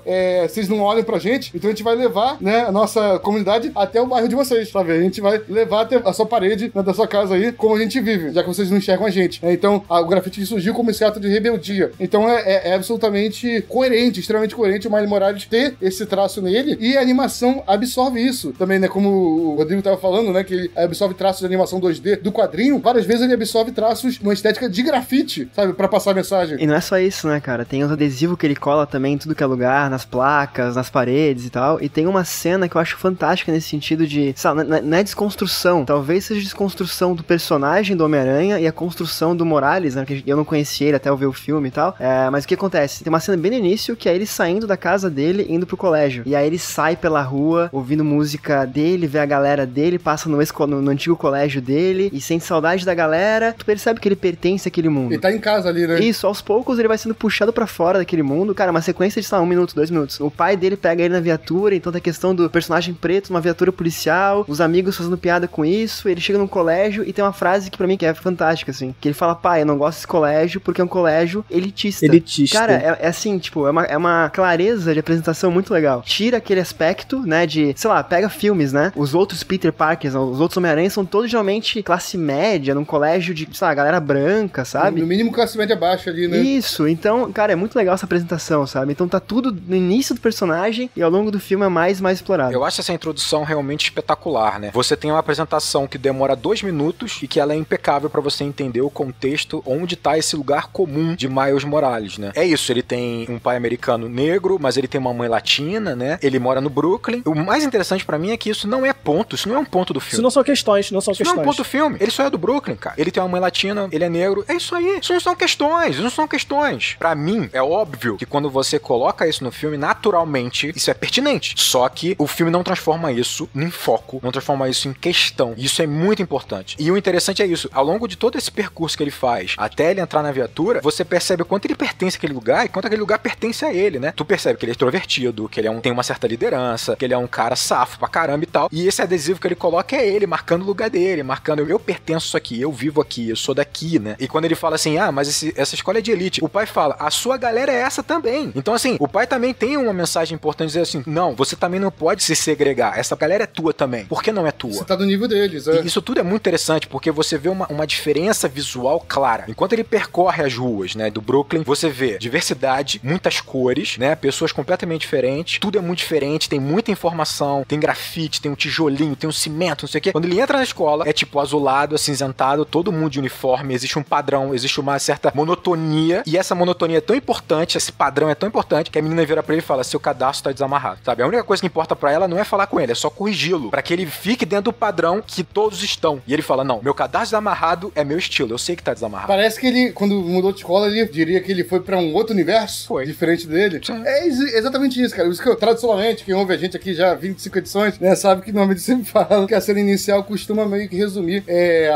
Speaker 3: vocês não olham pra gente, então a gente vai levar, né, a nossa comunidade até o bairro de vocês, sabe? A gente vai levar até a sua parede, né, da sua casa aí, como a gente vive, já que vocês não enxergam a gente. Então, o grafite surgiu como esse ato de rebeldia. Então, é absolutamente coerente, extremamente coerente o Miles Morales ter esse traço nele, e a animação absorve isso também, né? Como o Rodrigo tava falando, né? Que ele absorve traços de animação 2D do quadrinho, várias vezes ele absorve traços, uma estética de grafite, sabe? Pra passar a mensagem.
Speaker 4: E não é só isso, né, cara? Tem os adesivos que ele cola também em tudo que é lugar, nas placas, nas paredes e tal. E tem uma cena que eu acho fantástica nesse sentido de, sabe, não é desconstrução. Talvez seja desconstrução do personagem do Homem-Aranha e a construção do Morales, né? Que eu não conhecia ele até eu ver o filme e tal. Mas o que acontece? Tem uma cena bem no início que é ele saindo da casa dele, indo pro colégio. E aí ele sai pela rua, ouvindo música dele, vê a galera dele, passa no antigo colégio dele e sente saudade da galera. Tu percebe que ele pertence àquele mundo.
Speaker 3: Ele tá em casa ali, né?
Speaker 4: Isso, aos poucos ele vai sendo puxado pra fora daquele mundo. Cara, uma sequência de, 1 minuto, 2 minutos. O pai dele pega ele na viatura, então tem a questão do personagem preto numa viatura policial, os amigos fazendo piada com isso, ele chega num colégio e tem uma frase que pra mim que é fantástica, assim, que ele fala, pai, eu não gosto desse colégio porque é um colégio elitista. Cara, é assim, tipo, é uma clareza de apresentação muito legal. Tira aquele aspecto, né, de, sei lá, pega filmes, né, os outros Peter Parkers, os outros Homem-Aranha são todos geralmente classe média, num colégio de, sei lá, galera branca, sabe?
Speaker 3: No mínimo classe média baixa ali, né?
Speaker 4: Isso, então, cara, é muito legal essa apresentação, sabe? Então tá tudo no início do personagem e ao longo do filme é mais explorado.
Speaker 2: Eu acho essa introdução realmente espetacular, né? Você tem uma apresentação que demora 2 minutos e que ela é impecável pra você entender o contexto onde tá esse lugar comum de Miles Morales, né? É isso, ele tem um pai americano negro, negro, mas ele tem uma mãe latina, né? Ele mora no Brooklyn. O mais interessante pra mim é que isso não é ponto, isso não é um ponto do filme.
Speaker 1: Isso não são questões, não
Speaker 2: é um ponto do filme. Ele só é do Brooklyn, cara. Ele tem uma mãe latina, ele é negro. É isso aí. Isso não são questões, isso não são questões. Pra mim, é óbvio que quando você coloca isso no filme, naturalmente, isso é pertinente. Só que o filme não transforma isso em foco, não transforma isso em questão. E isso é muito importante. E o interessante é isso. Ao longo de todo esse percurso que ele faz, até ele entrar na viatura, você percebe o quanto ele pertence àquele lugar e quanto aquele lugar pertence a ele, né? Tu percebe que ele é extrovertido, que ele tem uma certa liderança, que ele é um cara safo pra caramba e tal. E esse adesivo que ele coloca é ele, marcando o lugar dele, marcando eu pertenço aqui, eu vivo aqui, eu sou daqui, né? E quando ele fala assim, mas essa escola é de elite, o pai fala, a sua galera é essa também. Então assim, o pai também tem uma mensagem importante, dizer assim, não, você também não pode se segregar, essa galera é tua também. Por que não é tua?
Speaker 3: Você tá no nível deles,
Speaker 2: E isso tudo é muito interessante, porque você vê uma diferença visual clara. Enquanto ele percorre as ruas, né, do Brooklyn, você vê diversidade, muitas cores, né, pessoas completamente diferentes, tudo é muito diferente, tem muita informação, tem grafite, tem um tijolinho, tem um cimento, não sei o quê. Quando ele entra na escola, é tipo azulado, acinzentado, todo mundo de uniforme, existe um padrão, existe uma certa monotonia, e essa monotonia é tão importante, esse padrão é tão importante, que a menina vira pra ele e fala, seu cadastro tá desamarrado, sabe? A única coisa que importa pra ela não é falar com ele, é só corrigi-lo, pra que ele fique dentro do padrão que todos estão. E ele fala, não, meu cadastro desamarrado é meu estilo, eu sei que tá desamarrado.
Speaker 3: Parece que ele, quando mudou de escola, ele diria que ele foi pra um outro universo, diferente dele. Sim. É exatamente isso, cara. Isso que eu, tradicionalmente, quem ouve a gente aqui já há 25 edições, né, sabe que normalmente sempre fala que a cena inicial costuma meio que resumir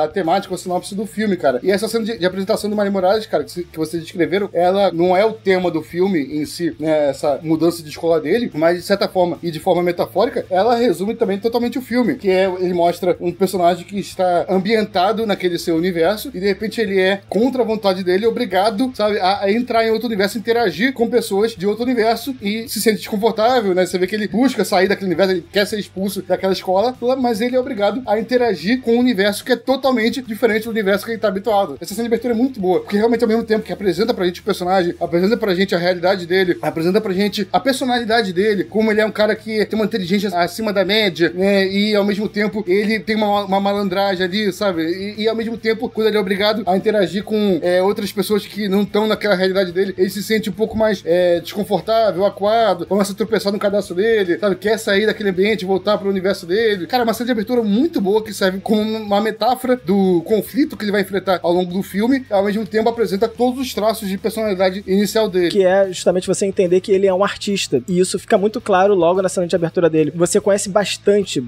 Speaker 3: a temática, a sinopse do filme, cara. E essa cena de apresentação do Miles Morales, cara, que vocês descreveram, ela não é o tema do filme em si, né, essa mudança de escola dele, mas de certa forma e de forma metafórica, ela resume também totalmente o filme, que ele mostra um personagem que está ambientado naquele seu universo e de repente ele é, contra a vontade dele, obrigado, sabe, a entrar em outro universo, interagir com pessoas de outro universo e se sente desconfortável, né? Você vê que ele busca sair daquele universo, ele quer ser expulso daquela escola, mas ele é obrigado a interagir com um universo que é totalmente diferente do universo que ele tá habituado. Essa cena de abertura é muito boa, porque realmente ao mesmo tempo que apresenta pra gente o personagem, apresenta pra gente a realidade dele, apresenta pra gente a personalidade dele, como ele é um cara que tem uma inteligência acima da média, né? E ao mesmo tempo ele tem uma malandragem ali, sabe? E ao mesmo tempo, quando ele é obrigado a interagir com outras pessoas que não estão naquela realidade dele, ele se sente um pouco mais desconfortável, acuado, começa a tropeçar no cadastro dele, sabe? Quer sair daquele ambiente, voltar pro universo dele. Cara, uma cena de abertura muito boa que serve como uma metáfora do conflito que ele vai enfrentar ao longo do filme, ao mesmo tempo apresenta todos os traços de personalidade inicial dele.
Speaker 1: Que é justamente você entender que ele é um artista. E isso fica muito claro logo na cena de abertura dele. Você conhece bastante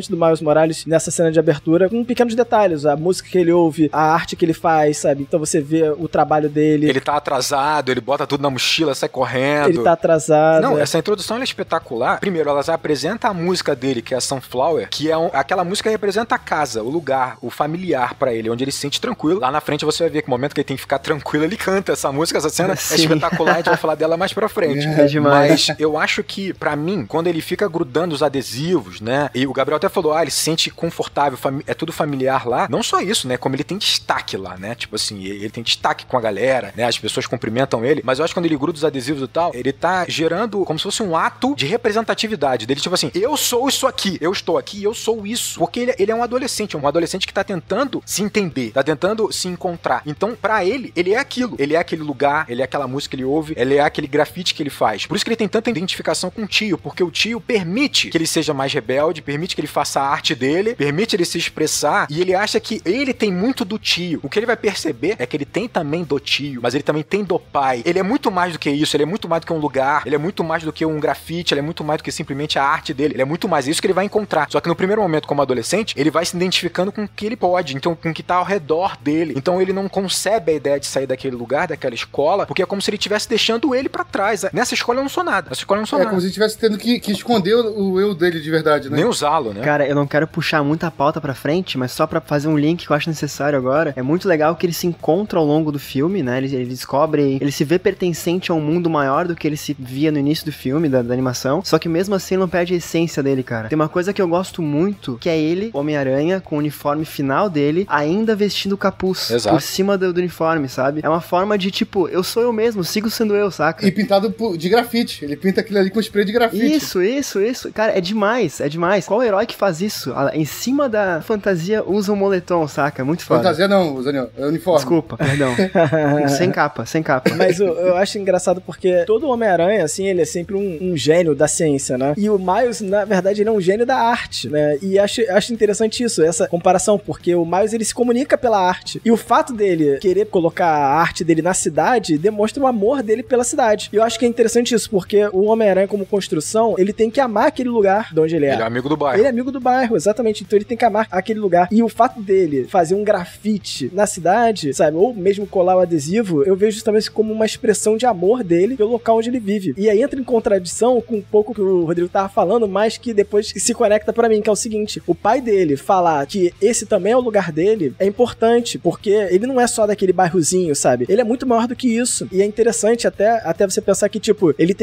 Speaker 1: do Miles Morales nessa cena de abertura, com pequenos detalhes. A música que ele ouve, a arte que ele faz, sabe? Então você vê o trabalho dele.
Speaker 2: Ele tá atrasado, ele bota tudo na mochila, sai correndo.
Speaker 1: Ele tá atrasado.
Speaker 2: Não, essa introdução ela é espetacular. Primeiro, ela apresenta a música dele, que é a Sunflower, que é aquela música que representa a casa, o lugar, o familiar pra ele, onde ele se sente tranquilo. Lá na frente você vai ver que no momento que ele tem que ficar tranquilo, ele canta essa música, essa cena é espetacular, a gente vai falar dela mais pra frente.
Speaker 4: É demais.
Speaker 2: Mas eu acho que, pra mim, quando ele fica grudando os adesivos, né, e o Gabriel até falou, ele se sente confortável, é tudo familiar lá, não só isso, né, como ele tem destaque lá, né, tipo assim, ele tem destaque com a galera, né, as pessoas cumprimentam ele, mas eu acho que quando ele gruda os adesivos e tal, ele tá gerando como se fosse um ato de representatividade dele, tipo assim, eu sou isso aqui, eu estou aqui, eu sou isso, porque ele é um adolescente que tá tentando se entender, tá tentando se encontrar, então pra ele é aquilo, ele é aquele lugar, ele é aquela música que ele ouve, ele é aquele grafite que ele faz, por isso que ele tem tanta identificação com o tio, porque o tio permite que ele seja mais rebelde, permite que ele faça a arte dele, permite ele se expressar, e ele acha que ele tem muito do tio, o que ele vai perceber é que ele tem também do tio, mas ele também tem do pai, ele é muito mais do que isso, ele é muito mais do que um lugar, ele é muito mais do que um grafite, ele é muito mais do que simplesmente a arte dele, ele é muito mais isso que ele vai encontrar, só que no primeiro momento como adolescente, ele vai se identificando com o que ele pode, então com o que tá ao redor dele, então ele não concebe a ideia de sair daquele lugar, daquela escola, porque é como se ele estivesse deixando ele pra trás, nessa escola eu não sou nada, nessa escola eu não sou nada.
Speaker 3: É como se ele estivesse tendo que esconder o eu dele de verdade, né?
Speaker 2: Nem usá-lo, né?
Speaker 4: Cara, eu não quero puxar muita pauta pra frente, mas só pra fazer um link que eu acho necessário agora, é muito legal que ele se encontra ao longo do filme, né, ele descobre, ele se vê pertencente a um mundo maior do que ele se via no início do filme, da animação, só que mesmo assim ele não perde a essência dele, cara. Tem uma coisa que eu gosto muito, que é ele, Homem-Aranha, com o uniforme final dele, ainda vestindo o capuz.
Speaker 2: Exato.
Speaker 4: Por cima do uniforme, sabe? É uma forma de, tipo, eu sou eu mesmo, sigo sendo eu, saca?
Speaker 3: E pintado de grafite, ele pinta aquilo ali com spray de grafite.
Speaker 4: Isso. Cara, é demais. Qual herói que faz isso? Em cima da fantasia usa um moletom, saca? Muito foda.
Speaker 3: Fantasia não, Zaniel, é uniforme.
Speaker 4: Desculpa, perdão. sem capa.
Speaker 1: Mas eu acho engraçado porque todo Homem-Aranha Homem-Aranha, assim, ele é sempre um gênio da ciência, né? E o Miles, na verdade, ele é um gênio da arte, né? E acho interessante isso, essa comparação, porque o Miles, ele se comunica pela arte. E o fato dele querer colocar a arte dele na cidade demonstra o amor dele pela cidade. E eu acho que é interessante isso, porque o Homem-Aranha, como construção, ele tem que amar aquele lugar de onde ele é.
Speaker 2: Ele é amigo do bairro.
Speaker 1: Ele é amigo do bairro, exatamente. Então ele tem que amar aquele lugar. E o fato dele fazer um grafite na cidade, sabe? Ou mesmo colar o adesivo, eu vejo também isso como uma expressão de amor dele pelo local onde ele vive. E aí entra em contradição com um pouco que o Rodrigo tava falando, mas que depois se conecta pra mim, que é o seguinte: o pai dele falar que esse também é o lugar dele é importante, porque ele não é só daquele bairrozinho, sabe? Ele é muito maior do que isso. E é interessante até você pensar que, tipo, ele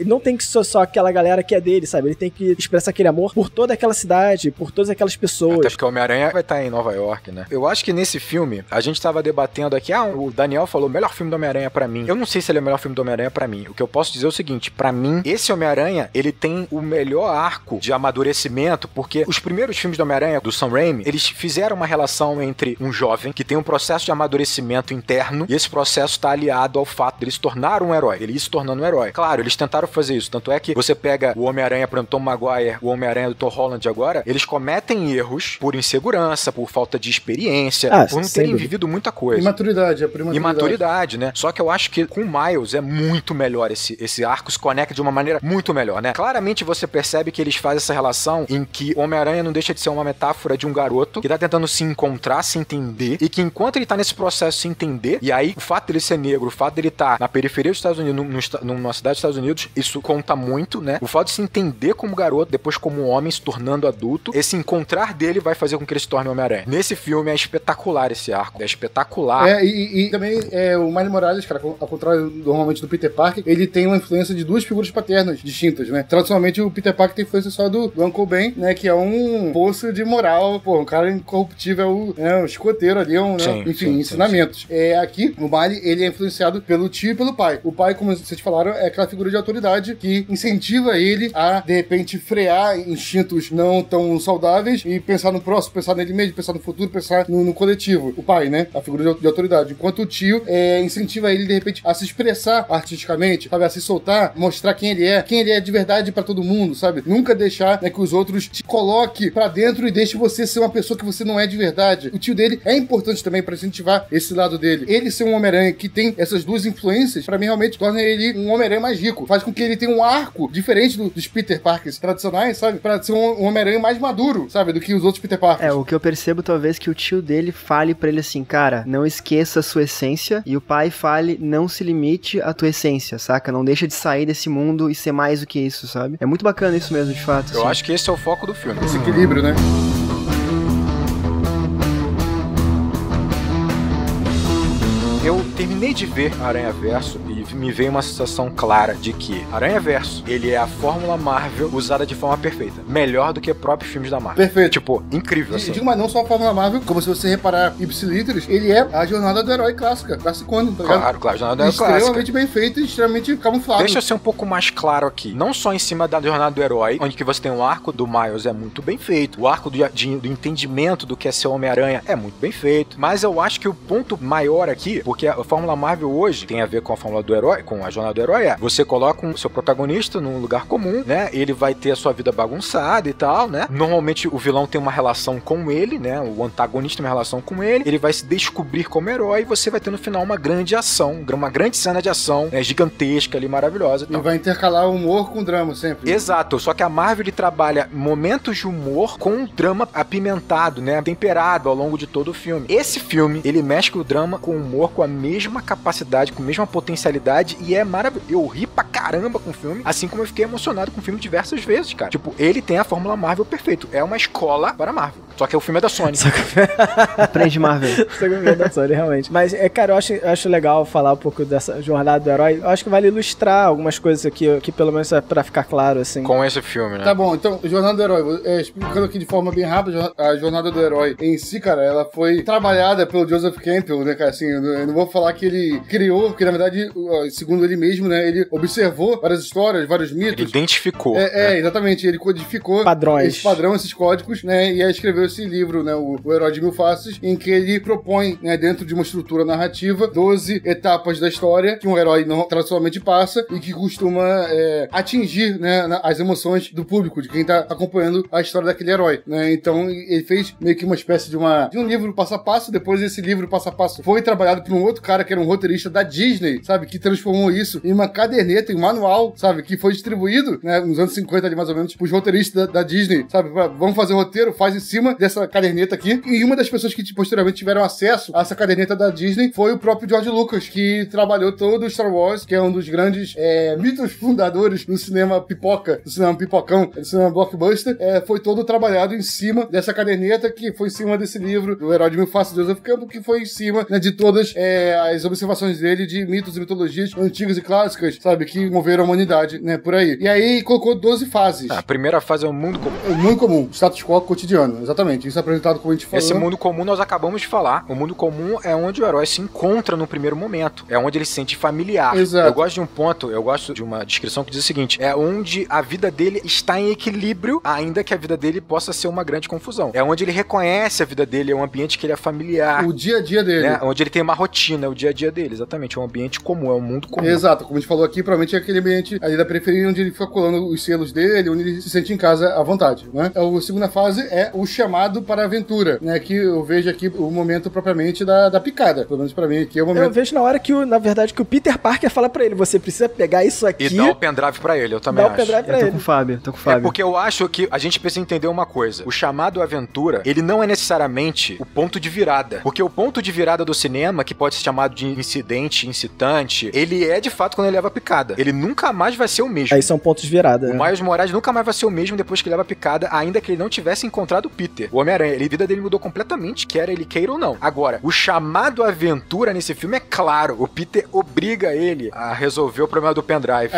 Speaker 1: não tem que ser só aquela galera que é dele, sabe? Ele tem que expressar aquele amor por toda aquela cidade, por todas aquelas pessoas.
Speaker 2: Até porque o Homem-Aranha vai estar em Nova York, né? Eu acho que nesse filme, a gente tava debatendo aqui, o Daniel falou, melhor filme do Homem-Aranha pra mim. Eu não sei se ele é o melhor filme do Homem-Aranha pra mim. O que eu posso dizer é o seguinte, pra mim, esse Homem-Aranha, ele tem o melhor arco de amadurecimento, porque os primeiros filmes do Homem-Aranha, do Sam Raimi, eles fizeram uma relação entre um jovem que tem um processo de amadurecimento interno, e esse processo tá aliado ao fato dele se tornar um herói, ele ir se tornando um herói. Claro, eles tentaram fazer isso, tanto é que você pega o Homem-Aranha, por exemplo, Tom Maguire, o Homem-Aranha do Tom Holland agora, eles cometem erros por insegurança, por falta de experiência, por não terem vivido muita coisa.
Speaker 3: Imaturidade, a primaturidade.
Speaker 2: Imaturidade, né? Só que eu acho que com o Miles é muito melhor esse arco, se conecta de uma maneira muito melhor, né? Claramente você percebe que eles fazem essa relação em que o Homem-Aranha não deixa de ser uma metáfora de um garoto que tá tentando se encontrar, se entender, e que enquanto ele tá nesse processo de se entender, e aí o fato dele ser negro, o fato dele tá na periferia dos Estados Unidos, numa cidade dos Estados Unidos, isso conta muito, né? O fato de se entender como garoto, depois como homem, se tornando adulto, esse encontrar dele vai fazer com que ele se torne Homem-Aranha. Nesse filme é espetacular esse arco, é espetacular.
Speaker 3: E também o Miles Morales, cara, ao contrário normalmente do Peter Parker, ele tem uma influência de duas figuras paternas distintas, né? Tradicionalmente o Peter Parker tem influência só do Uncle Ben, né? Que é um poço de moral, pô, um cara incorruptível, um escoteiro ali, ensinamentos. Aqui, o Miles, ele é influenciado pelo tio e pelo pai. O pai, como vocês falaram, é aquela figura de autoridade que incentiva ele a, de repente, frear instintos não tão saudáveis e pensar no próximo, pensar nele mesmo, pensar no futuro, pensar no coletivo. O pai, né? A figura de autoridade. Enquanto o tio incentiva ele, de repente, a se expressar artisticamente, sabe? A se soltar, mostrar quem ele é de verdade pra todo mundo, sabe? Nunca deixar, né, que os outros te coloquem pra dentro e deixe você ser uma pessoa que você não é de verdade. O tio dele é importante também pra incentivar esse lado dele. Ele ser um Homem-Aranha que tem essas duas influências, pra mim, realmente torna ele um Homem-Aranha mais rico. Faz com que ele tenha um arco diferente dos Peter Parkers tradicionais, sabe? Pra ser um Homem-Aranha mais maduro, sabe? Do que os outros Peter Parkers.
Speaker 4: O que eu percebo, talvez, que o tio dele fale pra ele assim, cara, não esqueça a sua essência, e o pai fale, não se limite à tua essência, saca? Não deixa de sair desse mundo e ser mais do que isso, sabe? É muito bacana isso mesmo, de fato.
Speaker 2: Eu acho que esse é o foco do filme.
Speaker 3: Esse equilíbrio, né?
Speaker 2: Eu terminei de ver Aranhaverso e me veio uma sensação clara de que Aranhaverso, ele é a fórmula Marvel usada de forma perfeita. Melhor do que próprios filmes da Marvel.
Speaker 3: Perfeito.
Speaker 2: Tipo, incrível, assim.
Speaker 3: Digo, mas não só a fórmula Marvel, como se você reparar Ipsiliteris, ele é a jornada do herói clássica, classicona, tá ligado?
Speaker 2: Claro, a jornada do herói clássica.
Speaker 3: Extremamente bem feito e extremamente camuflado.
Speaker 2: Deixa eu ser um pouco mais claro aqui. Não só em cima da jornada do herói, onde que você tem o arco do Miles é muito bem feito, o arco do entendimento do que é ser Homem-Aranha é muito bem feito, mas eu acho que o ponto maior aqui, porque a fórmula Marvel hoje tem a ver com a fórmula do herói, com a jornada do herói, você coloca o seu protagonista num lugar comum, né? Ele vai ter a sua vida bagunçada e tal, né? Normalmente o vilão tem uma relação com ele, né? O antagonista tem uma relação com ele, ele vai se descobrir como herói e você vai ter no final uma grande ação, uma grande cena de ação, né? Gigantesca ali, maravilhosa.
Speaker 3: E vai intercalar o humor com o drama sempre.
Speaker 2: Exato, só que a Marvel ele trabalha momentos de humor com um drama apimentado, né? Temperado ao longo de todo o filme. Esse filme, ele mexe o drama com o humor com a mesma capacidade, com a mesma potencialidade e é maravilhoso. Eu ri pra caramba com o filme, assim como eu fiquei emocionado com o filme diversas vezes, cara. Tipo, ele tem a fórmula Marvel perfeito. É uma escola para Marvel. Só que o filme é da Sony.
Speaker 4: Aprende Marvel.
Speaker 1: Só que o filme é da Sony, realmente. Mas, cara, eu acho legal falar um pouco dessa jornada do herói. Eu acho que vale ilustrar algumas coisas aqui, que pelo menos é pra ficar claro, assim.
Speaker 2: Com esse filme, né?
Speaker 3: Tá bom, então, jornada do herói. Explicando aqui de forma bem rápida, a jornada do herói em si, cara, ela foi trabalhada pelo Joseph Campbell, né, cara? Assim, eu não vou falar que ele ele criou, que na verdade, segundo ele mesmo, né, ele observou várias histórias, vários mitos.
Speaker 2: Ele identificou.
Speaker 3: Exatamente, ele codificou
Speaker 1: Padrões.
Speaker 3: esse padrão, esses códigos, né, e aí escreveu esse livro, né, o Herói de Mil Faces, em que ele propõe, né, dentro de uma estrutura narrativa, 12 etapas da história que um herói tradicionalmente passa e que costuma atingir, né, as emoções do público, de quem tá acompanhando a história daquele herói, né, então ele fez meio que uma espécie de um livro passo a passo. Depois esse livro passo a passo foi trabalhado por um outro cara que era um roteirista da Disney, sabe, que transformou isso em uma caderneta, em um manual, sabe, que foi distribuído, né, nos anos 50 ali mais ou menos, pros roteiristas da Disney, sabe, vamos fazer o roteiro, faz em cima dessa caderneta aqui. E uma das pessoas que posteriormente tiveram acesso a essa caderneta da Disney foi o próprio George Lucas, que trabalhou todo o Star Wars, que é um dos grandes mitos fundadores do cinema pipoca, do cinema pipocão, do cinema blockbuster. Foi todo trabalhado em cima dessa caderneta, que foi em cima desse livro do Herói de Mil Faces, Joseph Campbell, que foi em cima, né, de todas as observações dele de mitos e mitologias antigas e clássicas, sabe, que moveram a humanidade, né, por aí. E aí colocou 12 fases.
Speaker 2: A primeira fase é o mundo comum.
Speaker 3: O mundo comum, status quo cotidiano, exatamente. Isso é apresentado como a gente falou.
Speaker 2: Esse mundo comum nós acabamos de falar. O mundo comum é onde o herói se encontra no primeiro momento. É onde ele se sente familiar.
Speaker 3: Exato.
Speaker 2: Eu gosto de uma descrição que diz o seguinte: é onde a vida dele está em equilíbrio, ainda que a vida dele possa ser uma grande confusão. É onde ele reconhece a vida dele, é um ambiente que ele é familiar.
Speaker 3: O dia a dia dele.
Speaker 2: Né? Onde ele tem uma rotina, é o dia a dia dele, exatamente. É um ambiente comum, é um mundo comum.
Speaker 3: Exato, como a gente falou aqui, provavelmente é aquele ambiente ali da periferia onde ele fica colando os selos dele, onde ele se sente em casa à vontade, né? A segunda fase é o chamado para a aventura, né? Que eu vejo aqui o momento propriamente da picada. Pelo menos pra mim aqui é o momento.
Speaker 1: Eu vejo na hora que, na verdade, que o Peter Parker fala pra ele, você precisa pegar isso aqui...
Speaker 2: E dar o pendrive pra ele, eu também acho.
Speaker 1: Dá o pendrive pra ele.
Speaker 4: Tô com o Fábio.
Speaker 2: É porque eu acho que a gente precisa entender uma coisa. O chamado aventura, ele não é necessariamente o ponto de virada. Porque o ponto de virada do cinema, que pode ser chamado de incidente, incitante, ele é de fato quando ele leva a picada. Ele nunca mais vai ser o mesmo.
Speaker 1: Aí são pontos de virada.
Speaker 2: O Miles Morales nunca mais vai ser o mesmo depois que ele leva a picada, ainda que ele não tivesse encontrado o Peter. O Homem-Aranha, a vida dele mudou completamente, quer ele queira ou não. Agora, o chamado aventura nesse filme é claro. O Peter obriga ele a resolver o problema do pendrive.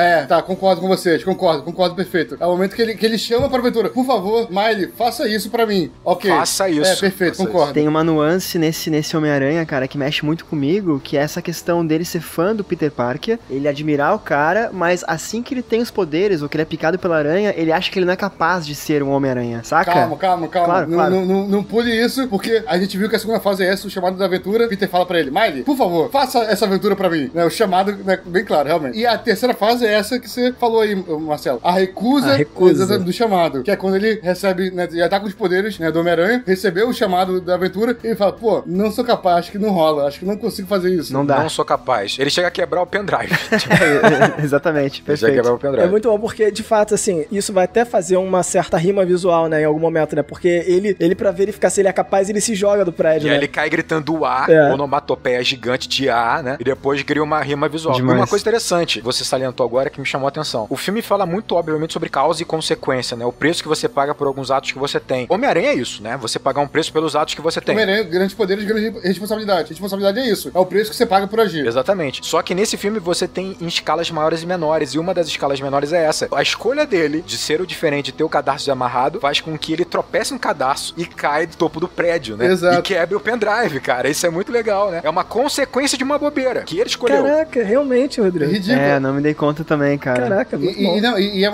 Speaker 3: Concordo com vocês, concordo perfeito. É o momento que ele chama pra aventura. Por favor, Miley, faça isso pra mim. Ok.
Speaker 2: Faça isso.
Speaker 3: Perfeito,
Speaker 2: faça
Speaker 3: concordo.
Speaker 2: Isso.
Speaker 4: Tem uma nuance nesse Homem-Aranha, cara, que mexe muito comigo, que é essa questão dele ser fã do Peter Parker, ele admirar o cara, mas assim que ele tem os poderes, ou que ele é picado pela aranha, ele acha que ele não é capaz de ser um Homem-Aranha, saca?
Speaker 3: Calma.
Speaker 4: Claro.
Speaker 3: Não pule isso, porque a gente viu que a segunda fase é essa, o chamado da aventura. Peter fala pra ele, Miley, por favor, faça essa aventura pra mim. Né, o chamado, né, bem claro, realmente. E a terceira fase é essa que você falou aí, Marcelo. A recusa. Do chamado. Que é quando ele recebe, né, já tá com os poderes, né, do Homem-Aranha, recebeu o chamado da aventura, e ele fala, pô, não sou capaz, acho que não rola, acho que não consigo fazer isso.
Speaker 4: Não dá.
Speaker 2: Não sou capaz. Ele chega a quebrar o pendrive.
Speaker 4: Exatamente,
Speaker 2: Ele chega a
Speaker 4: perfeito.
Speaker 2: quebrar o pendrive.
Speaker 1: É muito bom porque, de fato, assim, isso vai até fazer uma certa rima visual, né, em algum momento, né, porque ele pra verificar se ele é capaz, ele se joga do prédio,
Speaker 2: E
Speaker 1: né.
Speaker 2: aí ele cai gritando A, onomatopeia gigante de A, né? E depois cria uma rima visual.
Speaker 4: Demais.
Speaker 2: E uma coisa interessante, você salientou agora que me chamou a atenção. O filme fala muito, obviamente, sobre causa e consequência, né? O preço que você paga por alguns atos que você tem. Homem-Aranha é isso, né? Você pagar um preço pelos atos que você tem.
Speaker 3: Homem-Aranha, grandes poderes, grande responsabilidade. Responsabilidade é isso. É o preço que você paga por agir.
Speaker 2: Exatamente. Só que nesse filme você tem em escalas maiores e menores, e uma das escalas menores é essa. A escolha dele de ser o diferente, de ter o cadarço amarrado, faz com que ele tropece um cadarço e cai do topo do prédio, né?
Speaker 3: Exato.
Speaker 2: E quebre o pendrive, cara. Isso é muito legal, né? É uma consequência de uma bobeira que ele escolheu.
Speaker 1: Caraca, realmente,
Speaker 3: É
Speaker 1: Rodrigo.
Speaker 3: ridículo.
Speaker 4: Não me dei conta também, cara.
Speaker 1: Caraca, muito bom.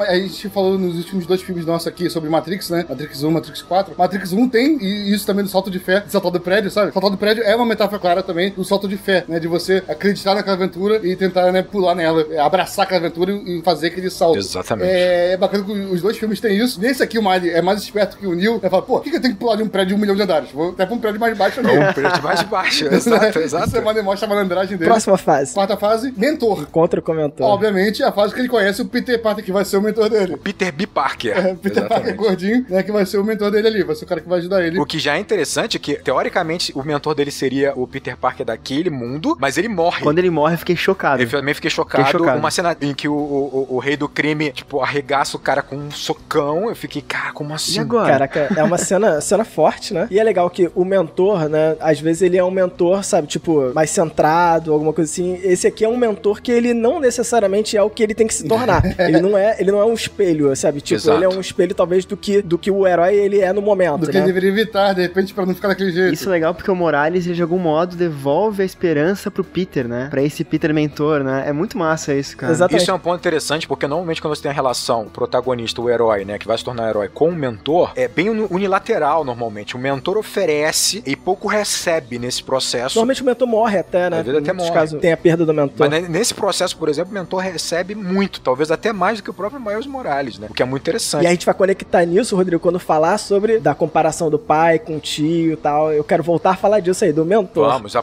Speaker 3: A gente falou nos últimos 2 filmes nossos aqui sobre Matrix, né? Matrix 1, Matrix 4. Matrix 1 tem isso também do salto de fé, de saltar do prédio, sabe? Saltar do prédio é uma metáfora clara também do salto de fé, né? De você acreditar naquela aventura e tentar, né, pular nela, abraçar aquela aventura e fazer aquele salto.
Speaker 2: Exatamente.
Speaker 3: É bacana que os 2 filmes têm isso. Nesse aqui, o Miley é mais esperto que o Neo. Ele fala, pô, por que eu tenho que pular de um prédio de 1 milhão de andares? Vou até pra um prédio mais baixo ali.
Speaker 2: Um prédio mais baixo. Exato.
Speaker 3: Isso é mostra a malandragem dele.
Speaker 1: Próxima fase.
Speaker 3: Quarta fase, mentor.
Speaker 1: Contra o comentário.
Speaker 3: Obviamente, a fase que ele conhece o Peter Parker, que vai ser o mentor dele.
Speaker 2: Peter B. Parker.
Speaker 3: Peter Parker gordinho, né, que vai ser o mentor dele ali, vai ser o cara que vai ajudar ele.
Speaker 2: O que já é interessante é que, teoricamente, o mentor dele seria o Peter Parker daquele mundo, mas ele morre.
Speaker 4: Quando ele morre, eu fiquei chocado.
Speaker 2: Eu também fiquei chocado. Uma cena em que o rei do crime, tipo, arregaça o cara com um socão. Eu fiquei, cara, como assim?
Speaker 4: E agora?
Speaker 1: Caraca, é uma cena forte, né? E é legal que o mentor, né, às vezes ele é um mentor, sabe, tipo, mais centrado, alguma coisa assim. Esse aqui é um mentor que ele não necessariamente é o que ele tem que se tornar. Ele não é um espelho, sabe? Tipo,
Speaker 2: Exato.
Speaker 1: ele é um espelho talvez do que o herói ele é no momento,
Speaker 3: Do que
Speaker 1: né?
Speaker 3: ele deveria evitar, de repente, pra não ficar daquele jeito.
Speaker 4: Isso é legal porque o Morales, ele, de algum modo, devolve a esperança segurança pro Peter, né? Pra esse Peter mentor, né? É muito massa isso, cara.
Speaker 1: Exatamente.
Speaker 2: Isso é um ponto interessante, porque normalmente quando você tem a relação, o protagonista, o herói, né, que vai se tornar herói com o mentor, é bem unilateral normalmente. O mentor oferece e pouco recebe nesse processo.
Speaker 1: Normalmente o mentor morre até, né?
Speaker 2: Às vezes até morre.
Speaker 1: Caso tem a perda do mentor.
Speaker 2: Mas nesse processo, por exemplo, o mentor recebe muito, talvez até mais do que o próprio Miles Morales, né? O que é muito interessante.
Speaker 1: E a gente vai conectar nisso, Rodrigo, quando falar sobre da comparação do pai com o tio e tal. Eu quero voltar a falar disso aí, do mentor.
Speaker 2: Vamos,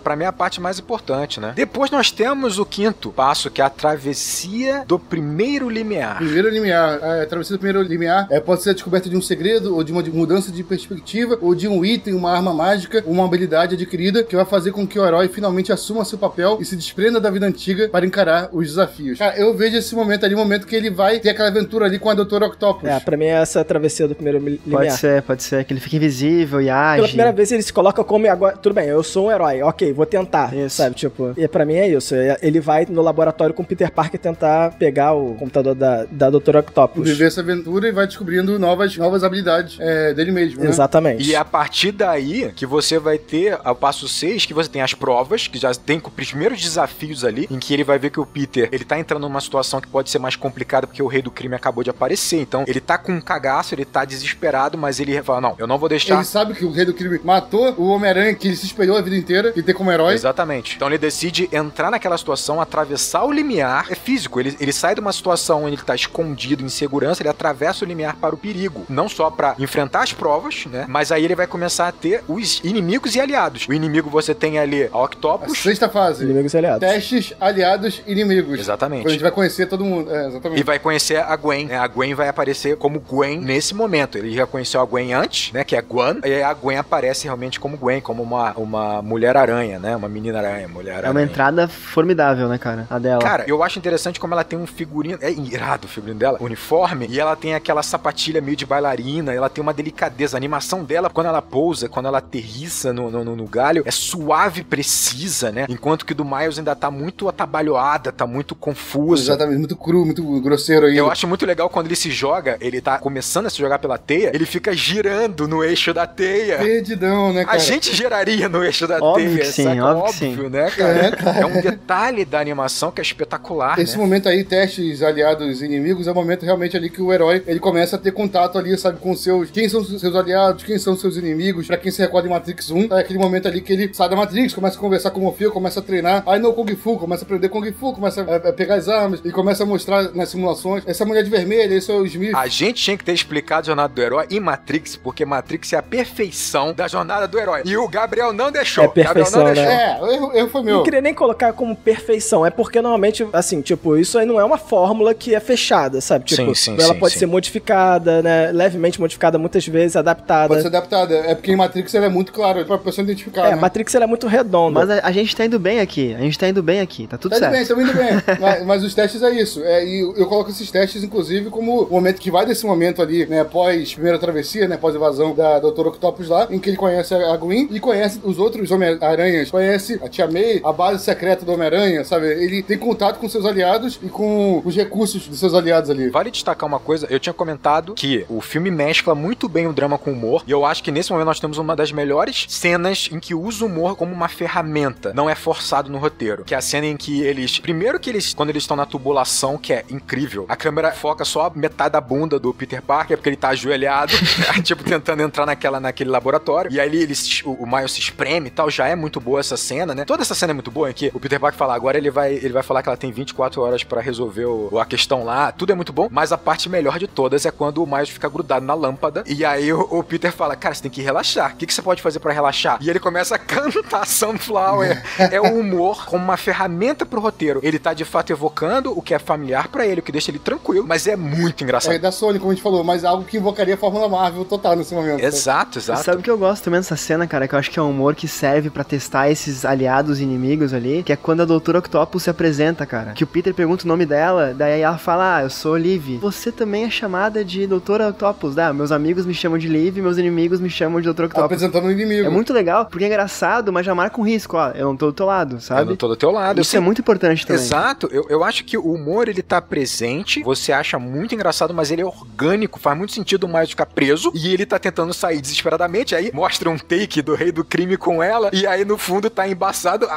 Speaker 2: pra mim é a parte mais importante, né? Depois nós temos o quinto passo, que é a travessia do primeiro limiar.
Speaker 3: Primeiro limiar. A travessia do primeiro limiar pode ser a descoberta de um segredo, ou de uma mudança de perspectiva, ou de um item, uma arma mágica, uma habilidade adquirida, que vai fazer com que o herói finalmente assuma seu papel e se desprenda da vida antiga para encarar os desafios. Cara, eu vejo esse momento ali, o momento que ele vai ter aquela aventura ali com a Dra. Octopus.
Speaker 1: Pra mim é essa travessia do primeiro limiar.
Speaker 4: Pode ser, que ele fica invisível e age.
Speaker 1: Pela primeira vez ele se coloca como agora, tudo bem, eu sou um herói, ok, vou tentar,
Speaker 4: isso.
Speaker 1: Sabe, tipo, e pra mim é isso, ele vai no laboratório com o Peter Parker tentar pegar o computador da Dra. Octopus.
Speaker 3: Viver essa aventura e vai descobrindo novas habilidades dele mesmo, né?
Speaker 1: Exatamente.
Speaker 2: E é a partir daí que você vai ter, ao passo 6, que você tem as provas, que já tem os primeiros desafios ali, em que ele vai ver que o Peter, ele tá entrando numa situação que pode ser mais complicada, porque o rei do crime acabou de aparecer, então ele tá com um cagaço, ele tá desesperado, mas ele fala, não, eu não vou deixar...
Speaker 3: Ele sabe que o rei do crime matou o Homem-Aranha, que ele se espelhou a vida inteira, que tem como herói.
Speaker 2: Exatamente. Então ele decide entrar naquela situação, atravessar o limiar, é físico, ele sai de uma situação onde ele tá escondido, em segurança, ele atravessa o limiar para o perigo, não só pra enfrentar as provas, né, mas aí ele vai começar a ter os inimigos e aliados. O inimigo você tem ali a Octopus.
Speaker 3: A sexta fase.
Speaker 1: Inimigos e aliados.
Speaker 3: Testes, aliados, inimigos.
Speaker 2: Exatamente.
Speaker 3: A gente vai conhecer todo mundo. Exatamente.
Speaker 2: E vai conhecer a Gwen, né? A Gwen vai aparecer como Gwen nesse momento. Ele já conheceu a Gwen antes, né? Que é Gwen. E a Gwen aparece realmente como Gwen, como uma mulher-aranha, né? Uma menina-aranha, mulher-aranha.
Speaker 4: É uma entrada formidável, né, cara? A dela.
Speaker 2: Cara, eu acho interessante como ela tem um figurino... É irado o figurino dela. Uniforme. E ela tem aquela sapatilha meio de bailarina. Ela tem uma delicadeza. A animação dela, quando ela pousa, quando ela aterrissa no galho, é suave, precisa, né? Enquanto que do Miles ainda tá muito atabalhoada, tá muito confusa.
Speaker 3: Exatamente. Muito cru, muito grosseiro aí.
Speaker 2: Eu acho muito legal quando ele se joga, ele tá começando a se jogar pela teia, ele fica girando no eixo da teia.
Speaker 3: Perdidão, né, cara?
Speaker 2: A gente geraria no eixo da
Speaker 4: Óbvio
Speaker 2: teia,
Speaker 4: que sim,
Speaker 2: saca?
Speaker 4: óbvio que
Speaker 2: Óbvio,
Speaker 4: sim.
Speaker 2: né, cara? É um detalhe da animação que é espetacular,
Speaker 3: Esse
Speaker 2: né?
Speaker 3: momento aí, testes, aliados, inimigos, é o momento realmente ali que o herói, ele começa a ter contato ali, sabe, com quem são os seus aliados, quem são os seus inimigos. Pra quem se recorda em Matrix 1, é aquele momento ali que ele sai da Matrix, começa a conversar com o Morfeu, começa a treinar, aí no Kung Fu, começa a aprender Kung Fu, começa a pegar as armas e começa a mostrar nas simulações, essa mulher de vermelho, esse é o Smith.
Speaker 2: A gente tinha que ter explicado a jornada do herói em Matrix, porque Matrix é a perfeição da jornada do herói. E o Gabriel não deixou.
Speaker 1: É perfeição,
Speaker 2: Gabriel não
Speaker 1: né?
Speaker 2: deixou.
Speaker 3: O erro foi meu.
Speaker 1: Não queria nem colocar como perfeição, é porque normalmente, assim, tipo, isso aí não é uma fórmula que é fechada, sabe? Tipo, ela pode ser modificada, né? Levemente modificada, muitas vezes adaptada.
Speaker 3: Pode ser adaptada. É porque em Matrix ela é muito claro, pra pessoa identificar, né?
Speaker 1: Matrix ela é muito redonda.
Speaker 4: Mas a gente tá indo bem aqui. Tá tudo certo.
Speaker 3: Estamos indo bem. mas os testes é isso. E eu coloco esses testes, inclusive, como o momento que vai desse momento ali, né, pós primeira travessia, né, pós invasão da Dra. Octopus lá, em que ele conhece a Gwen e conhece os outros Homem-Aranhas, conhece a Tia May, a base secreta do Homem-Aranha, sabe? Ele tem contato com seus aliados e com os recursos dos seus aliados ali.
Speaker 2: Vale destacar uma coisa, eu tinha comentado que o filme mescla muito bem o drama com o humor, e eu acho que nesse momento nós temos uma das melhores cenas em que usa o humor como uma ferramenta, não é forçado no roteiro, que é a cena em que quando eles estão na tubulação, que é incrível, a câmera foca só metade da bunda do Peter Parker, porque ele tá ajoelhado, tipo, tentando entrar naquele laboratório, e aí o Miles se espreme e tal, já é muito boa essa cena, né? Toda essa cena é muito boa, em que o Peter Parker fala, agora ele vai falar que ela tem 24 horas pra resolver a questão lá, tudo é muito bom, mas a parte melhor de todas é quando o Miles fica grudado na lâmpada, e aí o Peter fala, cara, você tem que relaxar, o que você pode fazer pra relaxar? E ele começa a cantar Sunflower, é o humor como uma ferramenta pro roteiro, ele tá de fato evocando o que é familiar pra ele, o que deixa ele tranquilo, mas é muito engraçado.
Speaker 3: É da Sony, como a gente falou, mas algo que invocaria a Fórmula Marvel total nesse momento.
Speaker 2: Exato.
Speaker 4: Sabe o que eu gosto também dessa cena, cara? Que eu acho que é um humor que serve pra testar esses aliados e inimigos ali, que é quando a Dra. Octopus se apresenta, cara. Que o Peter pergunta o nome dela, daí ela fala, eu sou Liv. Você também é chamada de Dra. Octopus. Meus amigos me chamam de Liv, meus inimigos me chamam de Dra. Octopus.
Speaker 3: Apresentando o inimigo.
Speaker 4: É muito legal, porque é engraçado, mas já marca um risco, ó. Eu não tô do teu lado, sabe?
Speaker 2: Eu não tô do teu lado.
Speaker 4: Isso é muito importante também.
Speaker 2: Exato. Eu acho que o humor, ele tá presente, você acha muito engraçado, mas ele é orgânico, faz muito sentido o Miles ficar preso, e ele tá tentando sair desesperadamente, aí mostra um take do rei do crime com ela, e aí no fundo tá embaçado,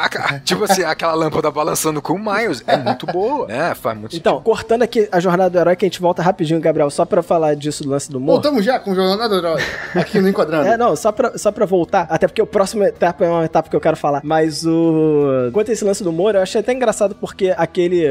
Speaker 2: tipo assim, aquela lâmpada balançando com o Miles, é muito boa, né? Faz muito
Speaker 1: Então, cortando aqui a jornada do herói, que a gente volta rapidinho, Gabriel, só pra falar disso do lance do humor.
Speaker 3: Voltamos já com o Jornada do Herói, aqui no Enquadrando.
Speaker 1: Não, só pra voltar, até porque o próximo etapa é uma etapa que eu quero falar, mas quanto a esse lance do humor, eu achei até engraçado porque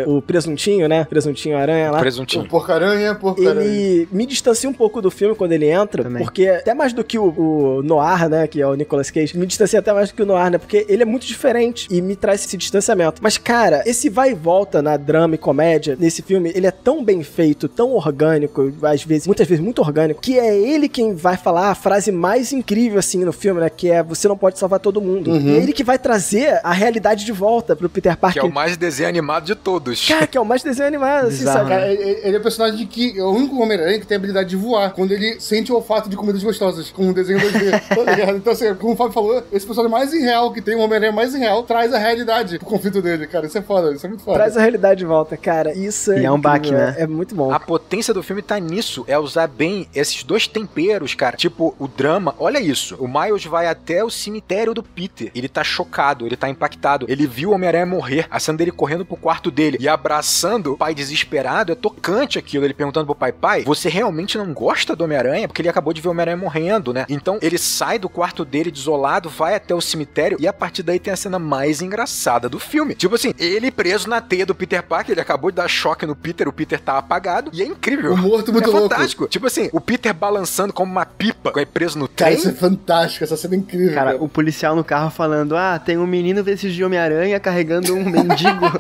Speaker 1: o presuntinho, né, presuntinho aranha lá,
Speaker 2: presuntinho.
Speaker 3: O Porcaranha.
Speaker 1: Ele me distancia um pouco do filme quando ele entra,
Speaker 4: Também.
Speaker 1: porque até mais do que o Noir, né, que é o Nicolas Cage, me distancia até mais do que o Noir, né, porque ele é muito diferente e me traz esse distanciamento. Mas, cara, esse vai e volta na drama e comédia nesse filme, ele é tão bem feito, tão orgânico, às vezes, muitas vezes muito orgânico, que é ele quem vai falar a frase mais incrível, assim, no filme, né, que é: você não pode salvar todo mundo. E é ele que vai trazer a realidade de volta pro Peter Parker.
Speaker 2: Que é o mais desenho animado de todos.
Speaker 1: Cara, que é o mais desenho animado, assim,
Speaker 4: Bizarro,
Speaker 1: sabe?
Speaker 3: Cara, ele é o personagem que é o único Homem-Aranha que tem a habilidade de voar, quando ele sente o olfato de comidas gostosas, com um desenho 2D, tá ligado? Então, assim, como o Fábio falou, esse personagem mais irreal que tem, o Homem-Aranha mais irreal, traz a realidade pro conflito dele, cara. Isso é foda, isso é muito foda.
Speaker 1: Traz a realidade de volta, cara. Isso é
Speaker 4: E é um
Speaker 1: incrível,
Speaker 4: baque, né?
Speaker 1: É muito bom.
Speaker 2: A potência do filme tá nisso, é usar bem esses dois temperos, cara. Tipo, o drama, olha isso. O Miles vai até o cemitério do Peter. Ele tá chocado, ele tá impactado. Ele viu o Homem-Aranha morrer, a cena dele correndo pro quarto dele e abraçando o pai desesperado. É tocante aquilo. Ele perguntando pro pai, você realmente não gosta do Homem-Aranha? Porque ele acabou de ver o Homem-Aranha morrendo, né? Então, ele sai do quarto dele desolado, vai até o cemitério e a partir daí tem a cena mais engraçada do filme. Tipo assim, ele preso na teia do Peter Parker, ele acabou de dar choque no Peter, o Peter tá apagado e é incrível.
Speaker 3: O morto muito
Speaker 2: é
Speaker 3: louco.
Speaker 2: fantástico. Tipo assim, o Peter balançando como uma pipa, com ele preso no
Speaker 3: Cara,
Speaker 2: trem.
Speaker 3: isso é fantástico, essa cena é incrível,
Speaker 4: Cara, o policial no carro falando: tem um menino vestido de Homem-Aranha carregando um mendigo.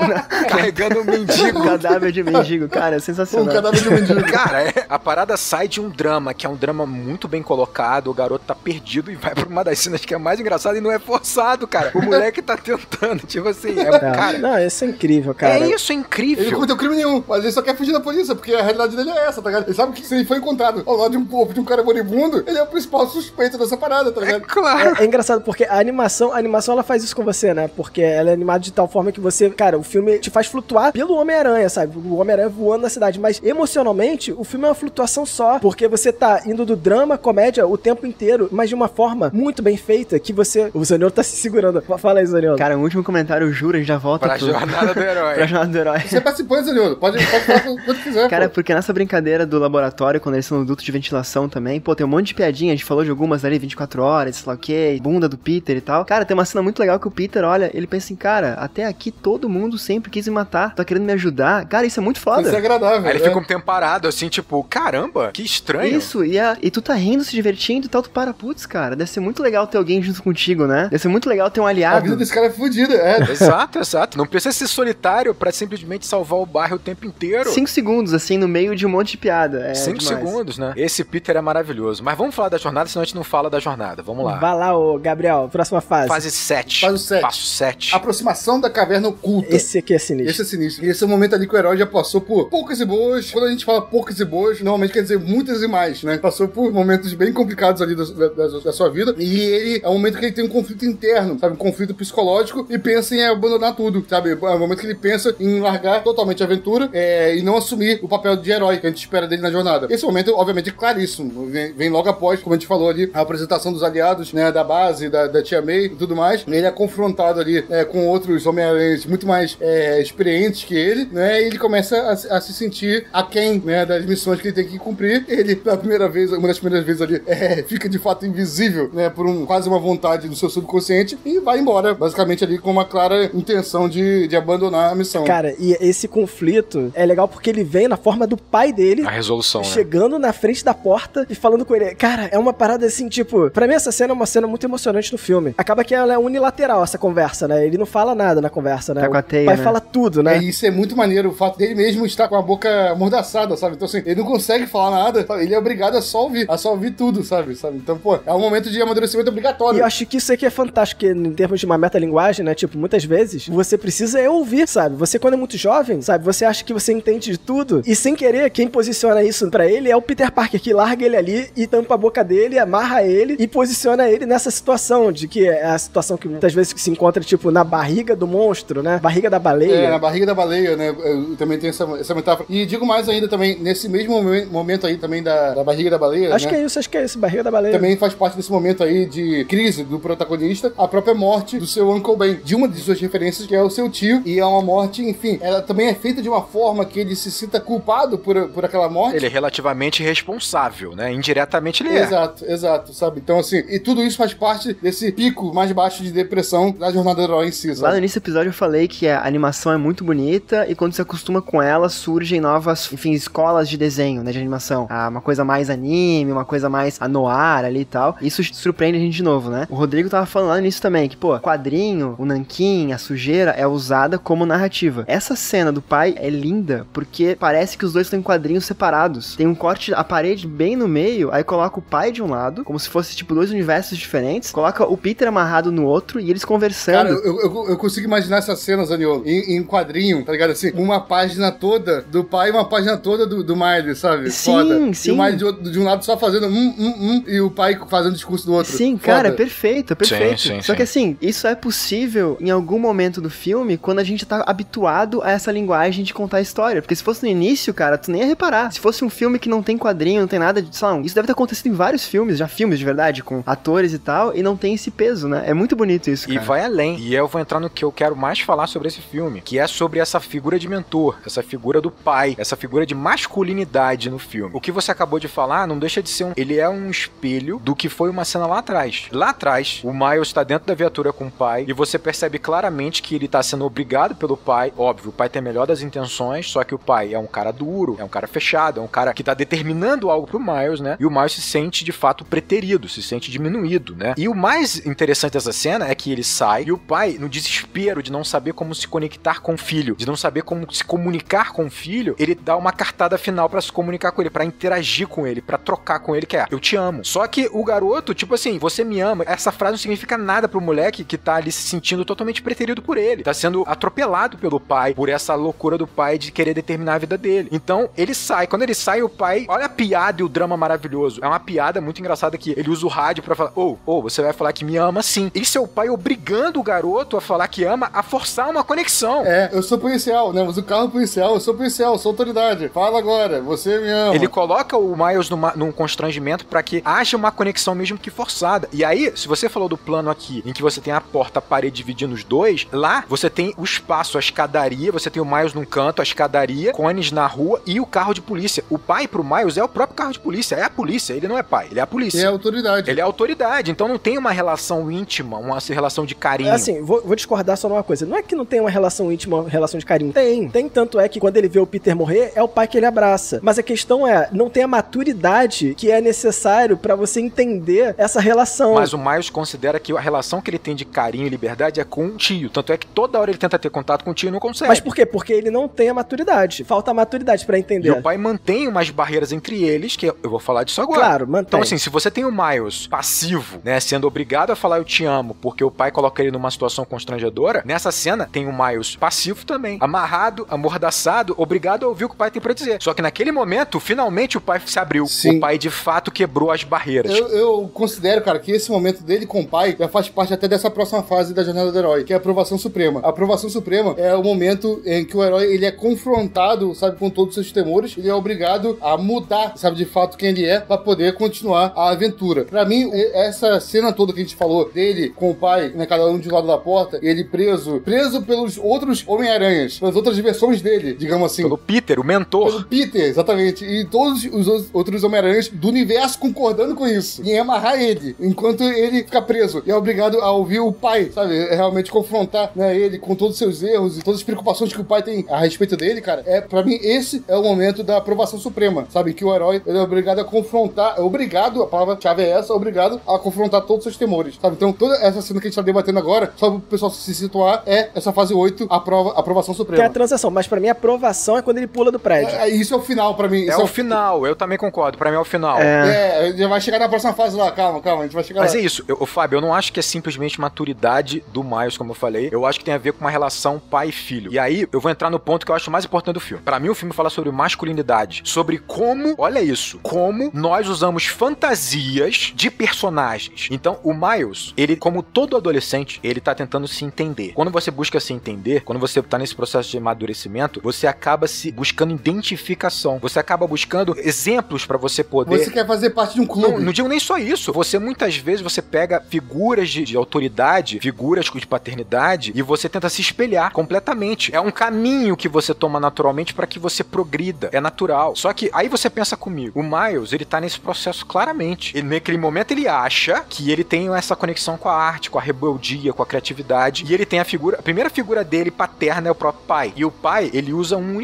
Speaker 2: Carregando um mendigo.
Speaker 4: Um cadáver de mendigo. Cara, é
Speaker 3: Um
Speaker 4: sensacional.
Speaker 3: cadáver de mendigo.
Speaker 2: Cara, a parada sai de um drama, que é um drama muito bem colocado, o garoto tá perdido e vai pra uma das cenas que é mais engraçada e não é forçado, cara. O moleque tá tentando, tipo assim, cara...
Speaker 1: Não, isso é incrível, cara.
Speaker 2: É isso, é incrível.
Speaker 3: Ele não cometeu crime nenhum, mas ele só quer fugir da polícia, porque a realidade dele é essa, tá ligado? Ele sabe que se ele foi encontrado ao lado de um corpo de um cara moribundo, ele é o principal suspeito dessa parada, tá ligado?
Speaker 2: Claro.
Speaker 1: É engraçado porque a animação ela faz isso com você, né? Porque ela é animada de tal forma que você, cara, o filme te faz flutuar pelo Homem-Aranha, sabe? O Homem-Aranha voando na cidade, mas emocionalmente o filme é uma flutuação só, porque você tá indo do drama, comédia o tempo inteiro, mas de uma forma muito bem feita que você... O Zaniolo tá se segurando. Fala aí, Zaniolo.
Speaker 4: Cara, um último comentário, juro, a gente já volta
Speaker 2: Pra jornada do herói.
Speaker 4: pra jornada do herói.
Speaker 3: Você participou, Zaniolo. Pode falar quanto quiser,
Speaker 4: Cara,
Speaker 3: pô.
Speaker 4: porque nessa brincadeira do laboratório, quando eles são no duto de ventilação também, pô, tem um monte de piadinha, a gente falou de algumas ali, 24 horas, sei lá o que, bunda do Peter e tal. Cara, tem uma cena muito legal que o Peter olha, ele pensa assim, cara, até aqui todo mundo sempre quis me matar, tá querendo me ajudar. Cara, isso é muito foda.
Speaker 3: Isso é agradável.
Speaker 2: Aí ele
Speaker 3: né?
Speaker 2: fica um tempo parado, assim, tipo, caramba, que estranho.
Speaker 4: Isso, e tu tá rindo, se divertindo e tal, tu para, putz, cara, deve ser muito legal ter alguém junto contigo, né? Deve ser muito legal ter um
Speaker 3: A
Speaker 4: aliado.
Speaker 3: vida desse cara é fodida, é.
Speaker 2: Exato, exato. Não precisa ser solitário pra simplesmente salvar o bairro o tempo inteiro.
Speaker 4: 5 segundos, assim, no meio de um monte de piada. É
Speaker 2: 5
Speaker 4: demais.
Speaker 2: segundos, né? Esse Peter é maravilhoso. Mas vamos falar da jornada, senão a gente não fala da jornada. Vamos lá.
Speaker 1: Vai lá, ô Gabriel, próxima fase.
Speaker 2: Fase 7.
Speaker 3: Fase 7.
Speaker 2: Passo 7.
Speaker 3: Aproximação da caverna oculta.
Speaker 1: Esse aqui é sinistro.
Speaker 3: Esse é sinistro. Esse é o momento ali que o herói já passou por poucas e boas. Quando a gente fala poucas e boas, normalmente quer dizer muitas e mais, né? Passou por momentos bem complicados ali da sua vida. E ele é um momento que ele tem um conflito interno, sabe? Um conflito psicológico e pensa em abandonar tudo, sabe? É um momento que ele pensa em largar totalmente a aventura e não assumir o papel de herói que a gente espera dele na jornada. Esse momento, obviamente, é claríssimo. Vem logo após, como a gente falou ali, a apresentação dos aliados, né? Da base, da Tia May e tudo mais. Ele é confrontado ali com outros Homem-Aranhas muito mais experientes que ele, né? E ele começa a se sentir aquém, né? Das missões que ele tem que cumprir. Ele, pela primeira vez, uma das primeiras vezes ali, fica de fato invisível, né? Por quase uma vontade do seu subconsciente e vai embora, basicamente ali com uma clara intenção de abandonar a missão.
Speaker 1: Cara, e esse conflito é legal porque ele vem na forma do pai dele,
Speaker 2: A resolução, né?
Speaker 1: chegando na frente da porta e falando com ele. Cara, é uma parada assim, tipo... Pra mim essa cena é uma cena muito emocionante no filme. Acaba que ela é unilateral, essa conversa, né? Ele não fala nada na conversa, né?
Speaker 4: Tá com a teia,
Speaker 1: o pai
Speaker 4: né?
Speaker 1: fala tudo, né?
Speaker 3: Isso é muito maneiro, o fato dele mesmo estar com a boca amordaçada, sabe? Então, assim, ele não consegue falar nada, sabe? Ele é obrigado a só ouvir tudo, sabe? Então, pô, é um momento de amadurecimento obrigatório.
Speaker 1: E eu acho que isso aqui é fantástico, porque em termos de uma metalinguagem, né? Tipo, muitas vezes você precisa ouvir, sabe? Você, quando é muito jovem, sabe? Você acha que você entende de tudo e, sem querer, quem posiciona isso pra ele é o Peter Parker, que larga ele ali e tampa a boca dele, amarra ele e posiciona ele nessa situação, de que é a situação que muitas vezes se encontra, tipo, na barriga do monstro, né? Barriga da baleia.
Speaker 3: Na barriga da baleia, né? Eu também tem essa metáfora. E digo mais ainda também, nesse mesmo momento aí também da barriga da baleia,
Speaker 1: Acho
Speaker 3: né?
Speaker 1: que é isso, barriga da baleia.
Speaker 3: Também faz parte desse momento aí de crise do protagonista, a própria morte morte do seu Uncle Ben, de uma de suas referências, que é o seu tio, e é uma morte, enfim, ela também é feita de uma forma que ele se sinta culpado por aquela morte.
Speaker 2: Ele é relativamente responsável, né? Indiretamente ele é.
Speaker 3: Exato, sabe? Então, assim, e tudo isso faz parte desse pico mais baixo de depressão da jornada do herói em si, sabe?
Speaker 4: Lá no início do episódio eu falei que a animação é muito bonita e quando se acostuma com ela, surgem novas, enfim, escolas de desenho, né, de animação. Uma coisa mais anime, uma coisa mais noir ali e tal. Isso surpreende a gente de novo, né? O Rodrigo tava falando nisso também, que, pô, quadrinho, o nanquim, a sujeira é usada como narrativa. Essa cena do pai é linda porque parece que os dois estão em quadrinhos separados. Tem um corte, a parede bem no meio, aí coloca o pai de um lado, como se fosse, tipo, dois universos diferentes, coloca o Peter amarrado no outro e eles conversando.
Speaker 3: Cara, eu consigo imaginar essas cenas, Zaniolo, em quadrinho, tá ligado? Assim, uma página toda do pai e uma página toda do Miley, sabe?
Speaker 4: Sim,
Speaker 3: foda.
Speaker 4: sim.
Speaker 3: E o Miley de um lado só fazendo e o pai fazendo o discurso do outro.
Speaker 4: Sim,
Speaker 3: foda.
Speaker 4: cara, é perfeito.
Speaker 2: Sim,
Speaker 4: Só que assim, isso é possível em algum momento do filme quando a gente tá habituado a essa linguagem de contar a história. Porque se fosse no início, cara, tu nem ia reparar. Se fosse um filme que não tem quadrinho, não tem nada de, sei lá, isso deve ter acontecido em vários filmes, já filmes de verdade, com atores e tal, e não tem esse peso, né? É muito bonito isso, cara.
Speaker 2: E vai além. E eu vou entrar no que eu quero mais falar sobre esse filme, que é sobre essa figura de mentor, essa figura do pai, essa figura de masculinidade no filme. O que você acabou de falar não deixa de ser ele é um espelho do que foi uma cena lá atrás. Lá atrás, o Miles está dentro da viatura com o pai e você percebe claramente que ele está sendo obrigado pelo pai. Óbvio, o pai tem a melhor das intenções, só que o pai é um cara duro, é um cara fechado, é um cara que está determinando algo pro Miles, né? E o Miles se sente de fato preterido, se sente diminuído, né? E o mais interessante dessa cena é que ele sai e o pai, no desespero de não saber como se conectar com o filho, de não saber como se comunicar com o filho, ele dá uma cartada final pra se comunicar com ele, pra interagir com ele, pra trocar com ele, que é, eu te amo. Só que o garoto, tipo assim, você me ama, essa frase não significa nada pro moleque que tá ali se sentindo totalmente preterido por ele, tá sendo atropelado pelo pai, por essa loucura do pai de querer determinar a vida dele. Então, ele sai, quando ele sai, o pai, olha a piada e o drama maravilhoso, é uma piada muito engraçada que ele usa o rádio pra falar, você vai falar que me ama sim. E seu pai obrigando o garoto a falar que ama, a forçar uma conexão.
Speaker 3: Eu sou policial, né? Mas o carro policial, eu sou policial, eu sou autoridade. Fala agora, você me ama.
Speaker 2: Ele coloca o Miles num constrangimento pra que haja uma conexão mesmo que forçada. E aí, se você falou do plano aqui, em que você tem a porta, a parede dividindo os dois, lá você tem o espaço, a escadaria, você tem o Miles num canto, a escadaria, cones na rua e o carro de polícia. O pai pro Miles é o próprio carro de polícia, é a polícia, ele não é pai, ele é a polícia.
Speaker 3: Ele é a autoridade.
Speaker 2: Ele é a autoridade, então não tem uma relação íntima, uma relação de carinho.
Speaker 1: Assim, vou discordar só numa coisa. Não é que não tem uma relação íntima, uma relação de carinho. Tem, tanto é que quando ele vê o Peter morrer, é o pai que ele abraça. Mas a questão é, não tem a maturidade que é necessário pra você entender essa relação.
Speaker 2: Mas o Miles considera que a relação que ele tem de carinho e liberdade é com o tio. Tanto é que toda hora ele tenta ter contato com o tio e não consegue.
Speaker 1: Mas por quê? Porque ele não tem a maturidade. Falta a maturidade pra entender.
Speaker 2: E o pai mantém umas barreiras entre eles, que eu vou falar disso agora.
Speaker 1: Claro, mantém.
Speaker 2: Então assim, se você tem o Miles passivo, né, sendo obrigado a falar eu te amo, porque o pai coloca ele numa situação constrangedora, nessa cena tem o Miles passivo também, amarrado, amordaçado, obrigado a ouvir o que o pai tem pra dizer. Só que naquele momento, finalmente o pai se abriu.
Speaker 3: Sim.
Speaker 2: O pai de fato quebrou as barreiras.
Speaker 3: Eu considero, cara, que esse momento dele com o pai já faz parte até dessa próxima fase da jornada do herói, que é a aprovação suprema. A aprovação suprema é o momento em que o herói ele é confrontado, sabe, com todos os seus temores, ele é obrigado a mudar, sabe, de fato quem ele é, pra poder continuar a aventura. Pra mim, essa cena toda que a gente falou dele com o pai, né, cada um de um lado da porta, ele preso pelos outros Homem-Aranhas, pelas outras versões dele, digamos assim.
Speaker 2: Pelo Peter, o mentor.
Speaker 3: Pelo Peter, exatamente. E todos os outros Homem-Aranhas do universo concordando com isso. E amarrar ele, enquanto ele fica preso. E é obrigado a ouvir o pai, sabe? É realmente confrontar, né, ele com todos os seus erros e todas as preocupações que o pai tem a respeito dele, cara. Pra mim, esse é o momento da aprovação suprema, sabe? Que o herói ele é obrigado a confrontar, a palavra-chave é essa, obrigado a confrontar todos os seus temores, sabe? Então, toda essa cena que a gente tá debatendo agora, só pro pessoal se situar, é essa fase 8, aprovação suprema.
Speaker 1: Tem a transação, mas pra mim a aprovação é quando ele pula do prédio.
Speaker 3: Isso é o final pra mim.
Speaker 2: É o final, eu também concordo, pra mim é o final.
Speaker 3: Já vai chegar na próxima fase lá, calma, a gente vai chegar lá.
Speaker 2: Mas é isso, Fábio, eu não acho que é simplesmente maturidade do Miles, como eu falei, eu acho que tem a ver com uma relação pai e filho. E aí, eu vou entrar no ponto que eu acho mais importante do filme. Pra mim, o filme fala sobre masculinidade, sobre como, olha isso, como nós usamos fantasias de personagens. Então, o Miles, ele, como todo adolescente, ele tá tentando se entender. Quando você busca se entender, quando você tá nesse processo de amadurecimento, você acaba se buscando identificação. Você acaba buscando exemplos pra você poder...
Speaker 3: Você quer fazer parte de um clube.
Speaker 2: Não digo nem só isso. Você, muitas vezes, você pega figuras de autoridade autoridade, figuras de paternidade, e você tenta se espelhar completamente. É um caminho que você toma naturalmente para que você progrida. É natural. Só que aí você pensa comigo, o Miles, ele tá nesse processo claramente. E naquele momento ele acha que ele tem essa conexão com a arte, com a rebeldia, com a criatividade, e ele tem a primeira figura dele paterna é o próprio pai. E o pai, ele usa um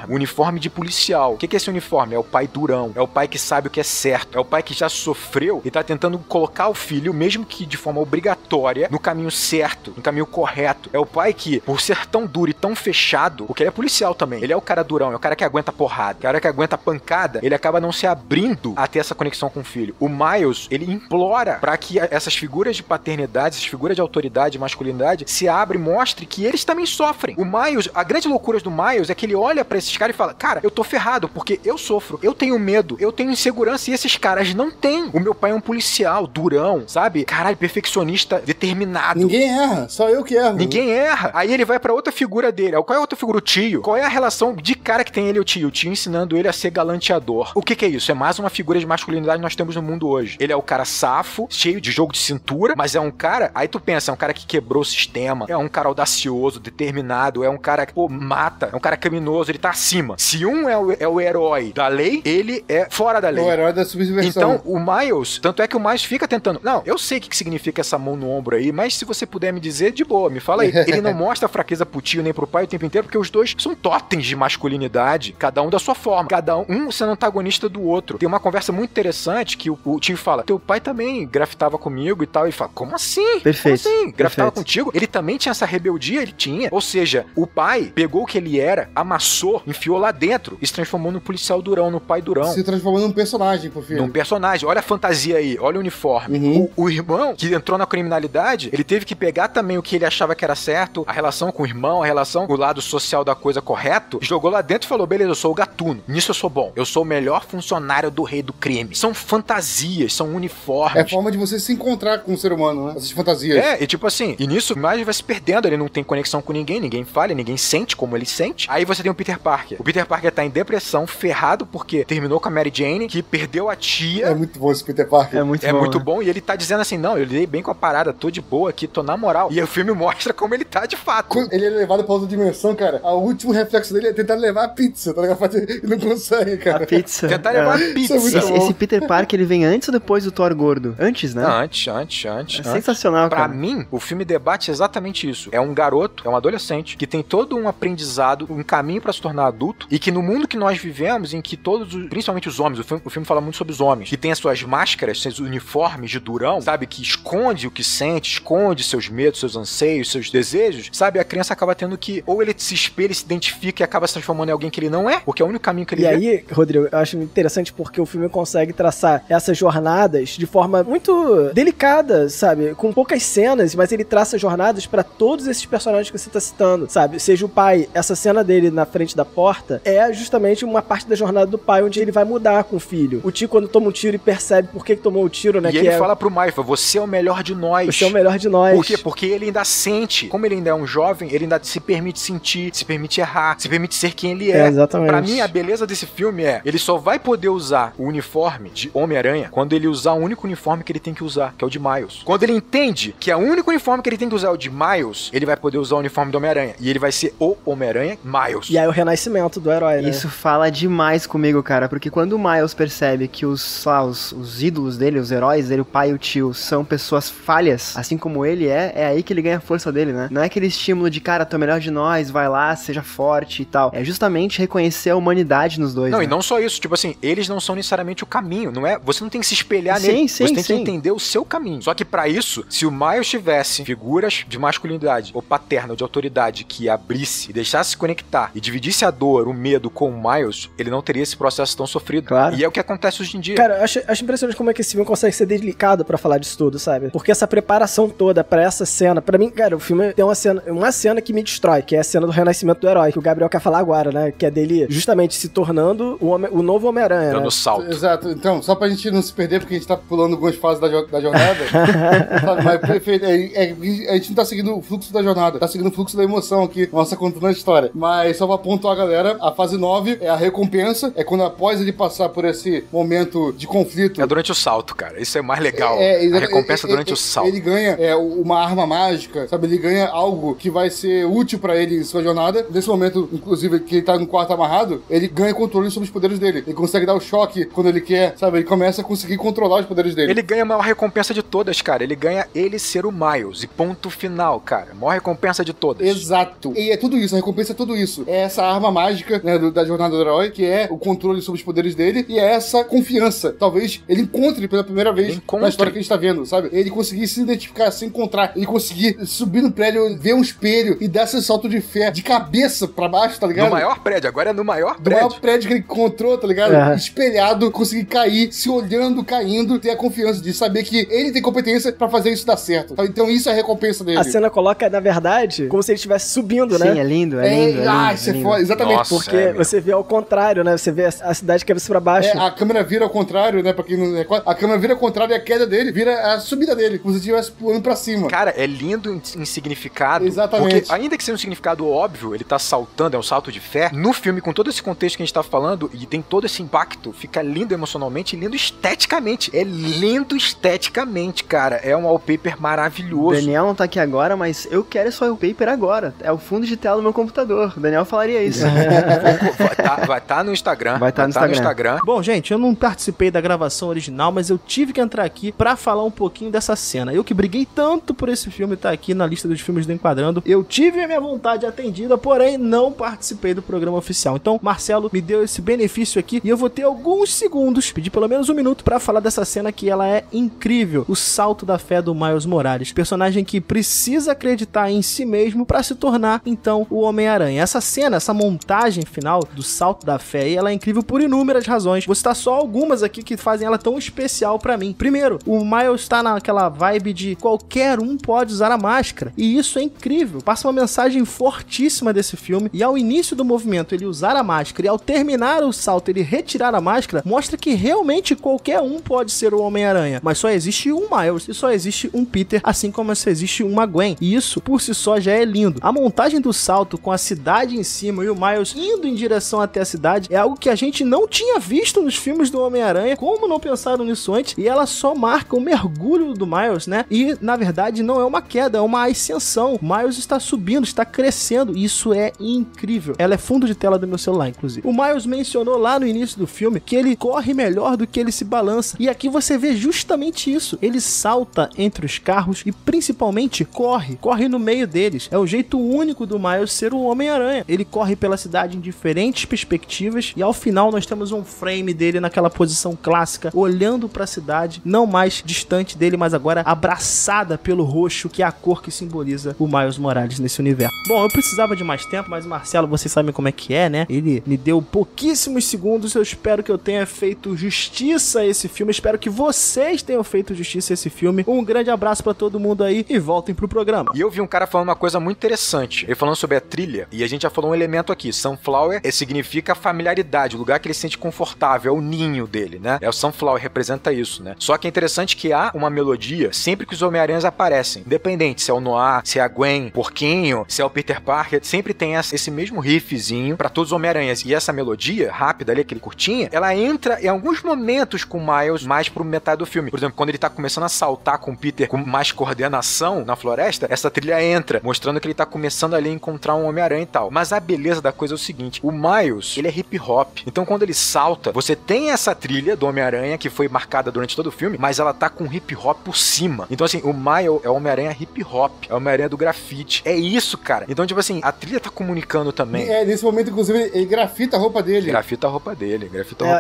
Speaker 2: uniforme de policial. O que é esse uniforme? É o pai durão, é o pai que sabe o que é certo, é o pai que já sofreu e tá tentando colocar o filho, mesmo que de forma obrigatória, no caminho certo, no caminho correto. É o pai que, por ser tão duro e tão fechado, porque ele é policial também, ele é o cara durão, é o cara que aguenta porrada, o cara que aguenta pancada, ele acaba não se abrindo a ter essa conexão com o filho. O Miles, ele implora pra que essas figuras de paternidade, essas figuras de autoridade e masculinidade se abrem e mostre que eles também sofrem. O Miles, a grande loucura do Miles é que ele olha pra esses caras e fala, cara, eu tô ferrado porque eu sofro, eu tenho medo, eu tenho insegurança e esses caras não têm. O meu pai é um policial, durão, sabe? Caralho, perfeccionista, determinado.
Speaker 3: Ninguém erra, só eu que erro.
Speaker 2: Ninguém erra. Aí ele vai pra outra figura dele. Qual é a outra figura? O tio. Qual é a relação de cara que tem ele e o tio? O tio ensinando ele a ser galanteador. O que é isso? É mais uma figura de masculinidade que nós temos no mundo hoje. Ele é o cara safo, cheio de jogo de cintura, mas é um cara, aí tu pensa, é um cara que quebrou o sistema, é um cara audacioso, determinado, é um cara que, pô, mata, é um cara criminoso, ele tá acima. Se um é o herói da lei, ele é fora da lei.
Speaker 3: É o herói da subversão.
Speaker 2: Então, o Miles, tanto é que o Miles fica tentando, não, eu sei o que significa essa mão no ombro aí, mas se você puder me dizer, de boa, me fala aí. Ele não mostra fraqueza pro tio nem pro pai o tempo inteiro, porque os dois são totens de masculinidade, cada um da sua forma, cada um sendo antagonista do outro. Tem uma conversa muito interessante que o tio fala, teu pai também grafitava comigo e tal, e fala, como assim?
Speaker 4: Perfeito.
Speaker 2: Como assim? Grafitava
Speaker 4: Perfeito.
Speaker 2: contigo? Ele também tinha essa rebeldia? Ele tinha. Ou seja, o pai pegou o que ele era, amassou, enfiou lá dentro e se transformou no policial durão, no pai durão.
Speaker 3: Se transformou num personagem pro filho.
Speaker 2: Num personagem. Olha a fantasia aí, olha o uniforme.
Speaker 3: Uhum.
Speaker 2: O irmão que entrou na criminalidade, ele teve que pegar também o que ele achava que era certo, a relação com o irmão, a relação com o lado social da coisa correto, jogou lá dentro e falou, beleza, eu sou o gatuno, nisso eu sou bom, eu sou o melhor funcionário do rei do crime. São fantasias, são uniformes.
Speaker 3: É a forma de você se encontrar com o ser humano, né? Essas fantasias.
Speaker 2: É, e tipo assim, e nisso o Miles vai se perdendo, ele não tem conexão com ninguém, ninguém fala, ninguém sente como ele sente. Aí você tem o Peter Parker. O Peter Parker tá em depressão, ferrado porque terminou com a Mary Jane, que perdeu a tia.
Speaker 3: É muito bom esse Peter Parker.
Speaker 4: É muito
Speaker 2: Muito bom, e ele tá dizendo assim, não, eu lidei bem com a parada, tô de boa aqui, tô na moral. E o filme mostra como ele tá de fato.
Speaker 3: Quando ele é levado pra outra dimensão, cara, o último reflexo dele é tentar levar a pizza, tá ligado? Ele não consegue, cara.
Speaker 4: A pizza.
Speaker 2: Tentar levar pizza.
Speaker 3: Isso é muito bom.
Speaker 4: Esse Peter Parker, ele vem antes ou depois do Thor gordo? Antes, né?
Speaker 2: Antes.
Speaker 4: É sensacional,
Speaker 2: Pra
Speaker 4: cara.
Speaker 2: mim, o filme debate exatamente isso. É um garoto, é um adolescente, que tem todo um aprendizado, um caminho pra se tornar adulto, e que no mundo que nós vivemos, em que todos, principalmente os homens, o filme fala muito sobre os homens, que tem as suas máscaras, seus uniformes de durão, sabe, que esconde o que sente, esconde seus medos, seus anseios, seus desejos, sabe, a criança acaba tendo que, ou ele se espelha, se identifica e acaba se transformando em alguém que ele não é, porque é o único caminho que ele
Speaker 1: E
Speaker 2: vê.
Speaker 1: aí, Rodrigo, eu acho interessante porque o filme consegue traçar essas jornadas de forma muito delicada, sabe? Com poucas cenas, mas ele traça jornadas pra todos esses personagens que você tá citando, sabe? Seja o pai, essa cena dele na frente da porta é justamente uma parte da jornada do pai, onde ele vai mudar com o filho. O tio, quando toma um tiro e percebe por que tomou o tiro, né?
Speaker 2: E ele fala pro Miles, você é o melhor de nós.
Speaker 1: Você é o melhor de nós.
Speaker 2: Por quê? Porque ele ainda sente, como ele ainda é um jovem, ele ainda se permite sentir, se permite errar, se permite ser quem ele é.
Speaker 1: Exatamente.
Speaker 2: Pra mim, a beleza desse filme é, ele só vai poder usar o uniforme de Homem-Aranha quando ele usar o único uniforme que ele tem que usar, que é o de Miles. Quando ele entende que é o único uniforme que ele tem que usar é o de Miles, ele vai poder usar o uniforme do Homem-Aranha. E ele vai ser o Homem-Aranha Miles.
Speaker 1: E aí o renascimento do herói, né?
Speaker 4: Isso fala demais comigo, cara, porque quando o Miles percebe que os ídolos dele, os heróis dele, o pai e o tio, são pessoas falhas, assim como ele é aí que ele ganha a força dele, né? Não é aquele estímulo de, cara, tu é o melhor de nós, vai lá, seja forte e tal. É justamente reconhecer a humanidade nos dois,
Speaker 2: Não,
Speaker 4: né?
Speaker 2: e não só isso, tipo assim, eles não são necessariamente o caminho, não é? Você não tem que se espelhar
Speaker 4: Sim,
Speaker 2: nele,
Speaker 4: sim,
Speaker 2: você tem
Speaker 4: sim.
Speaker 2: que entender o seu caminho. Só que pra isso, se o Miles tivesse figuras de masculinidade, ou paterna, ou de autoridade, que abrisse e deixasse se conectar, e dividisse a dor, o medo com o Miles, ele não teria esse processo tão sofrido.
Speaker 1: Claro.
Speaker 2: E é o que acontece hoje em dia.
Speaker 1: Cara, eu acho impressionante como é que esse filme consegue ser delicado pra falar disso tudo, sabe? Porque essa preparação toda pra essa cena, pra mim, cara, o filme tem uma cena que me destrói, que é a cena do renascimento do herói, que o Gabriel quer falar agora, né? Que é dele justamente se tornando o novo Homem-Aranha,
Speaker 2: Dando
Speaker 1: né?
Speaker 2: salto.
Speaker 3: Exato. Então, só pra gente não se perder, porque a gente tá pulando algumas fases da jornada, sabe? Mas perfeito. A gente não tá seguindo o fluxo da jornada, tá seguindo o fluxo da emoção aqui, nossa, contando a história. Mas só pra pontuar a galera, a fase 9 é a recompensa, é quando após ele passar por esse momento de conflito,
Speaker 2: É durante o salto, cara. Isso é mais legal.
Speaker 3: É,
Speaker 2: a recompensa durante o salto.
Speaker 3: Ele ganha uma arma mágica, sabe? Ele ganha algo que vai ser útil pra ele em sua jornada. Nesse momento, inclusive, que ele tá no quarto amarrado, ele ganha controle sobre os poderes dele. Ele consegue dar o choque quando ele quer, sabe? Ele começa a conseguir controlar os poderes dele.
Speaker 2: Ele ganha a maior recompensa de todas, cara. Ele ganha ele ser o Miles. E ponto final, cara. A maior recompensa de todas.
Speaker 3: Exato. E é tudo isso, a recompensa é tudo isso. É essa arma mágica, né, da jornada do herói, que é o controle sobre os poderes dele, e é essa confiança. Talvez ele encontre pela primeira vez na história que a gente tá vendo, sabe? Ele conseguir se identificar, se encontrar, ele conseguir subir no prédio, ver um espelho e dar esse salto de fé de cabeça pra baixo, tá ligado?
Speaker 2: No maior prédio, agora é no maior
Speaker 3: Do
Speaker 2: prédio.
Speaker 3: maior prédio que ele encontrou, tá ligado? Espelhado, conseguir cair, se olhando, caindo, ter a confiança de saber que ele tem competência pra fazer isso dar certo. Então isso é a recompensa dele.
Speaker 1: A cena coloca, na verdade, como se ele estivesse subindo, né?
Speaker 4: Sim, é lindo, é lindo.
Speaker 3: Isso é foda, exatamente.
Speaker 2: Nossa,
Speaker 1: Porque você vê ao contrário, né? Você vê a cidade cabeça pra baixo.
Speaker 3: A câmera vira ao contrário, né? Pra quem não recorda, a câmera vira ao contrário e a queda dele vira a subida dele, como se estivesse pulando pra cima.
Speaker 2: Cara, é lindo em significado.
Speaker 3: Exatamente.
Speaker 2: Porque, ainda que seja um significado óbvio, ele tá saltando, é um salto de fé. No filme, com todo esse contexto que a gente tá falando, e tem todo esse impacto, fica lindo emocionalmente e lindo esteticamente. É lindo esteticamente, cara. É um wallpaper maravilhoso.
Speaker 4: Daniel não tá aqui agora, mas eu quero esse wallpaper agora. É o fundo de tela do meu computador. O Daniel falaria isso.
Speaker 2: Vai tá no Instagram.
Speaker 4: Vai tá no
Speaker 2: Instagram.
Speaker 5: Bom, gente, eu não participei da gravação original, mas eu tive que entrar aqui pra falar um pouquinho dessa cena. Eu que briguei tanto por esse filme estar aqui na lista dos filmes do Enquadrando, eu tive a minha vontade atendida, porém não participei do programa oficial. Então, Marcelo me deu esse benefício aqui e eu vou ter alguns segundos, pedir pelo menos um minuto pra falar dessa cena que ela é incrível. O salto da fé do Miles Morales, personagem que precisa acreditar em si mesmo pra se tornar, então, o Homem-Aranha. Essa cena, essa montagem final do salto da fé, ela é incrível por inúmeras razões. Vou citar só algumas aqui que fazem ela tão especial pra mim. Primeiro, o Miles tá naquela vibe de qualquer um pode usar a máscara, e isso é incrível. Passa uma mensagem fortíssima desse filme, e ao início do movimento ele usar a máscara, e ao terminar o salto ele retirar a máscara, mostra que realmente qualquer um pode ser o Homem-Aranha, mas só existe um Miles e só existe um Peter, assim como só existe uma Gwen, e isso por si só já é lindo. A montagem do salto com a cidade em cima e o Miles indo em direção até a cidade é algo que a gente não tinha visto nos filmes do Homem-Aranha. Como não pensaram nisso antes? E ela só marca o mergulho do Miles, né? E na verdade não é uma queda, é uma ascensão. O Miles está subindo, está crescendo, e isso é incrível. Ela é fundo de tela do meu celular, inclusive. O Miles mencionou lá no início do filme que ele corre melhor do que ele se balança, e aqui você vê justamente isso. Ele salta entre os carros e principalmente corre no meio deles. É o jeito único do Miles ser o Homem-Aranha. Ele corre pela cidade em diferentes perspectivas, e ao final nós temos um frame dele naquela posição clássica, olhando para a cidade, não mais distante dele, mas agora abraçada pelo roxo, que é a cor que simboliza o Miles Morales nesse universo. Bom, eu precisava de mais tempo, mas Marcelo, vocês sabem como é que é, né? Ele me deu pouquíssimos segundos. Eu espero que eu tenha feito justiça a esse filme, espero que vocês tenham feito justiça a esse filme. Um grande abraço para todo mundo aí e voltem pro programa.
Speaker 2: E eu vi um cara falando uma coisa muito interessante. Ele falando sobre a trilha, e a gente já falou um elemento aqui. Sunflower significa familiaridade, o lugar que ele se sente confortável, é o ninho dele, né? É o Sunflower, representa isso, né? Só que é interessante que há uma melodia sempre que os Homem-Aranhas aparecem. Independente se é o Noir, se é a Gwen, Porquinho, se é o Peter Parker, sempre tem esse mesmo riffzinho pra todos os Homem-Aranhas. E essa melodia rápida ali, aquele curtinha, ela entra em alguns momentos com o Miles mais pro metade do filme. Por exemplo, quando ele tá começando a saltar com o Peter com mais coordenação na floresta, essa trilha entra, mostrando que ele tá começando ali a encontrar um Homem-Aranha e tal. Mas a beleza da coisa é o seguinte, o Miles, ele é hip hop. Então quando ele salta, você tem essa trilha do Homem-Aranha que foi marcada durante todo o filme, mas ela tá com hip hop por cima. Então assim, o Miles é o Homem-Aranha hip hop, é o Homem-Aranha do grafite. É isso, cara. Então tipo assim, a trilha tá comunicando também.
Speaker 3: Nesse momento, inclusive, ele grafita a roupa dele.
Speaker 2: Grafita a roupa dele.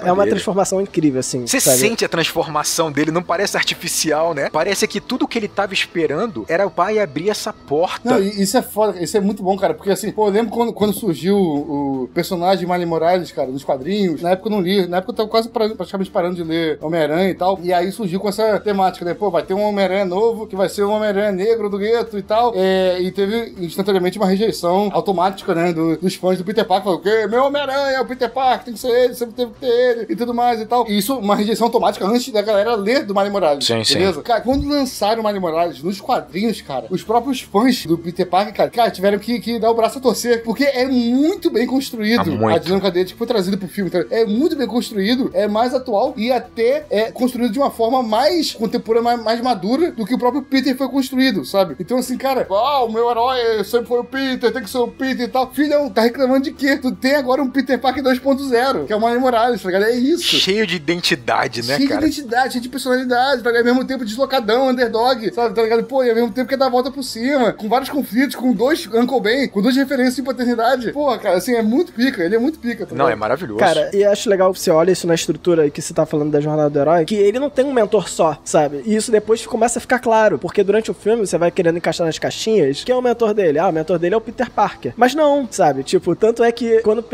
Speaker 1: É uma transformação incrível, assim.
Speaker 2: Você sente a transformação dele, não parece artificial, né? Parece que tudo que ele tava esperando era o pai abrir essa porta.
Speaker 3: Não, isso é foda, isso é muito bom, cara, porque assim, pô, eu lembro quando surgiu o personagem Miles Morales, cara, nos quadrinhos, na época eu não li, na época eu tava quase praticamente parando de ler Homem-Aranha e tal, e aí surgiu com essa temática, né, pô, vai ter um Homem-Aranha novo, que vai ser um Homem-Aranha negro do gueto e tal, e teve instantaneamente uma rejeição automática, né, dos fãs do Peter Parker, falou, que meu Homem-Aranha é o Peter Parker, tem que ser ele, sempre teve que ter ele, e tudo mais e tal, e isso, uma rejeição automática antes da galera ler do Miles Morales, beleza? Sim. Cara, quando lançaram o Miles Morales nos quadrinhos, cara, os próprios fãs do Peter Parker, cara, tiveram que dar o braço a torcer, porque é muito bem construído a dinâmica dele, que foi trazida pro filme, então, é muito bem construído, é mais atual e até é construído de uma forma mais contemporânea, mais madura do que o próprio Peter foi construído, sabe? Então assim, cara, o meu herói sempre foi o Peter, tem que ser o Peter e tal. Filhão, tá reclamando de quê? Tu tem agora um Peter Parker 2.0, que é o Miles Morales, tá ligado? É isso.
Speaker 2: Cheio de identidade, né,
Speaker 3: cheio
Speaker 2: cara?
Speaker 3: Cheio de identidade, cheio de personalidade, tá ligado? Ao mesmo tempo deslocadão, underdog, sabe? Tá ligado? Pô, e ao mesmo tempo quer dar a volta por cima, com vários conflitos, com 2 Uncle Ben, com 2 referências de paternidade. Pô, cara, assim, é muito pica, ele é muito pica. Tá
Speaker 2: não, é maravilhoso.
Speaker 1: Cara, e acho legal que você olha isso na estrutura que você tá falando da jornada do herói, que ele não tem um mentor só, sabe? E isso depois começa a ficar claro, porque durante o filme você vai querendo encaixar nas caixinhas, quem é o mentor dele? Ah, o mentor dele é o Peter Parker. Mas não, sabe? Tipo, tanto é que quando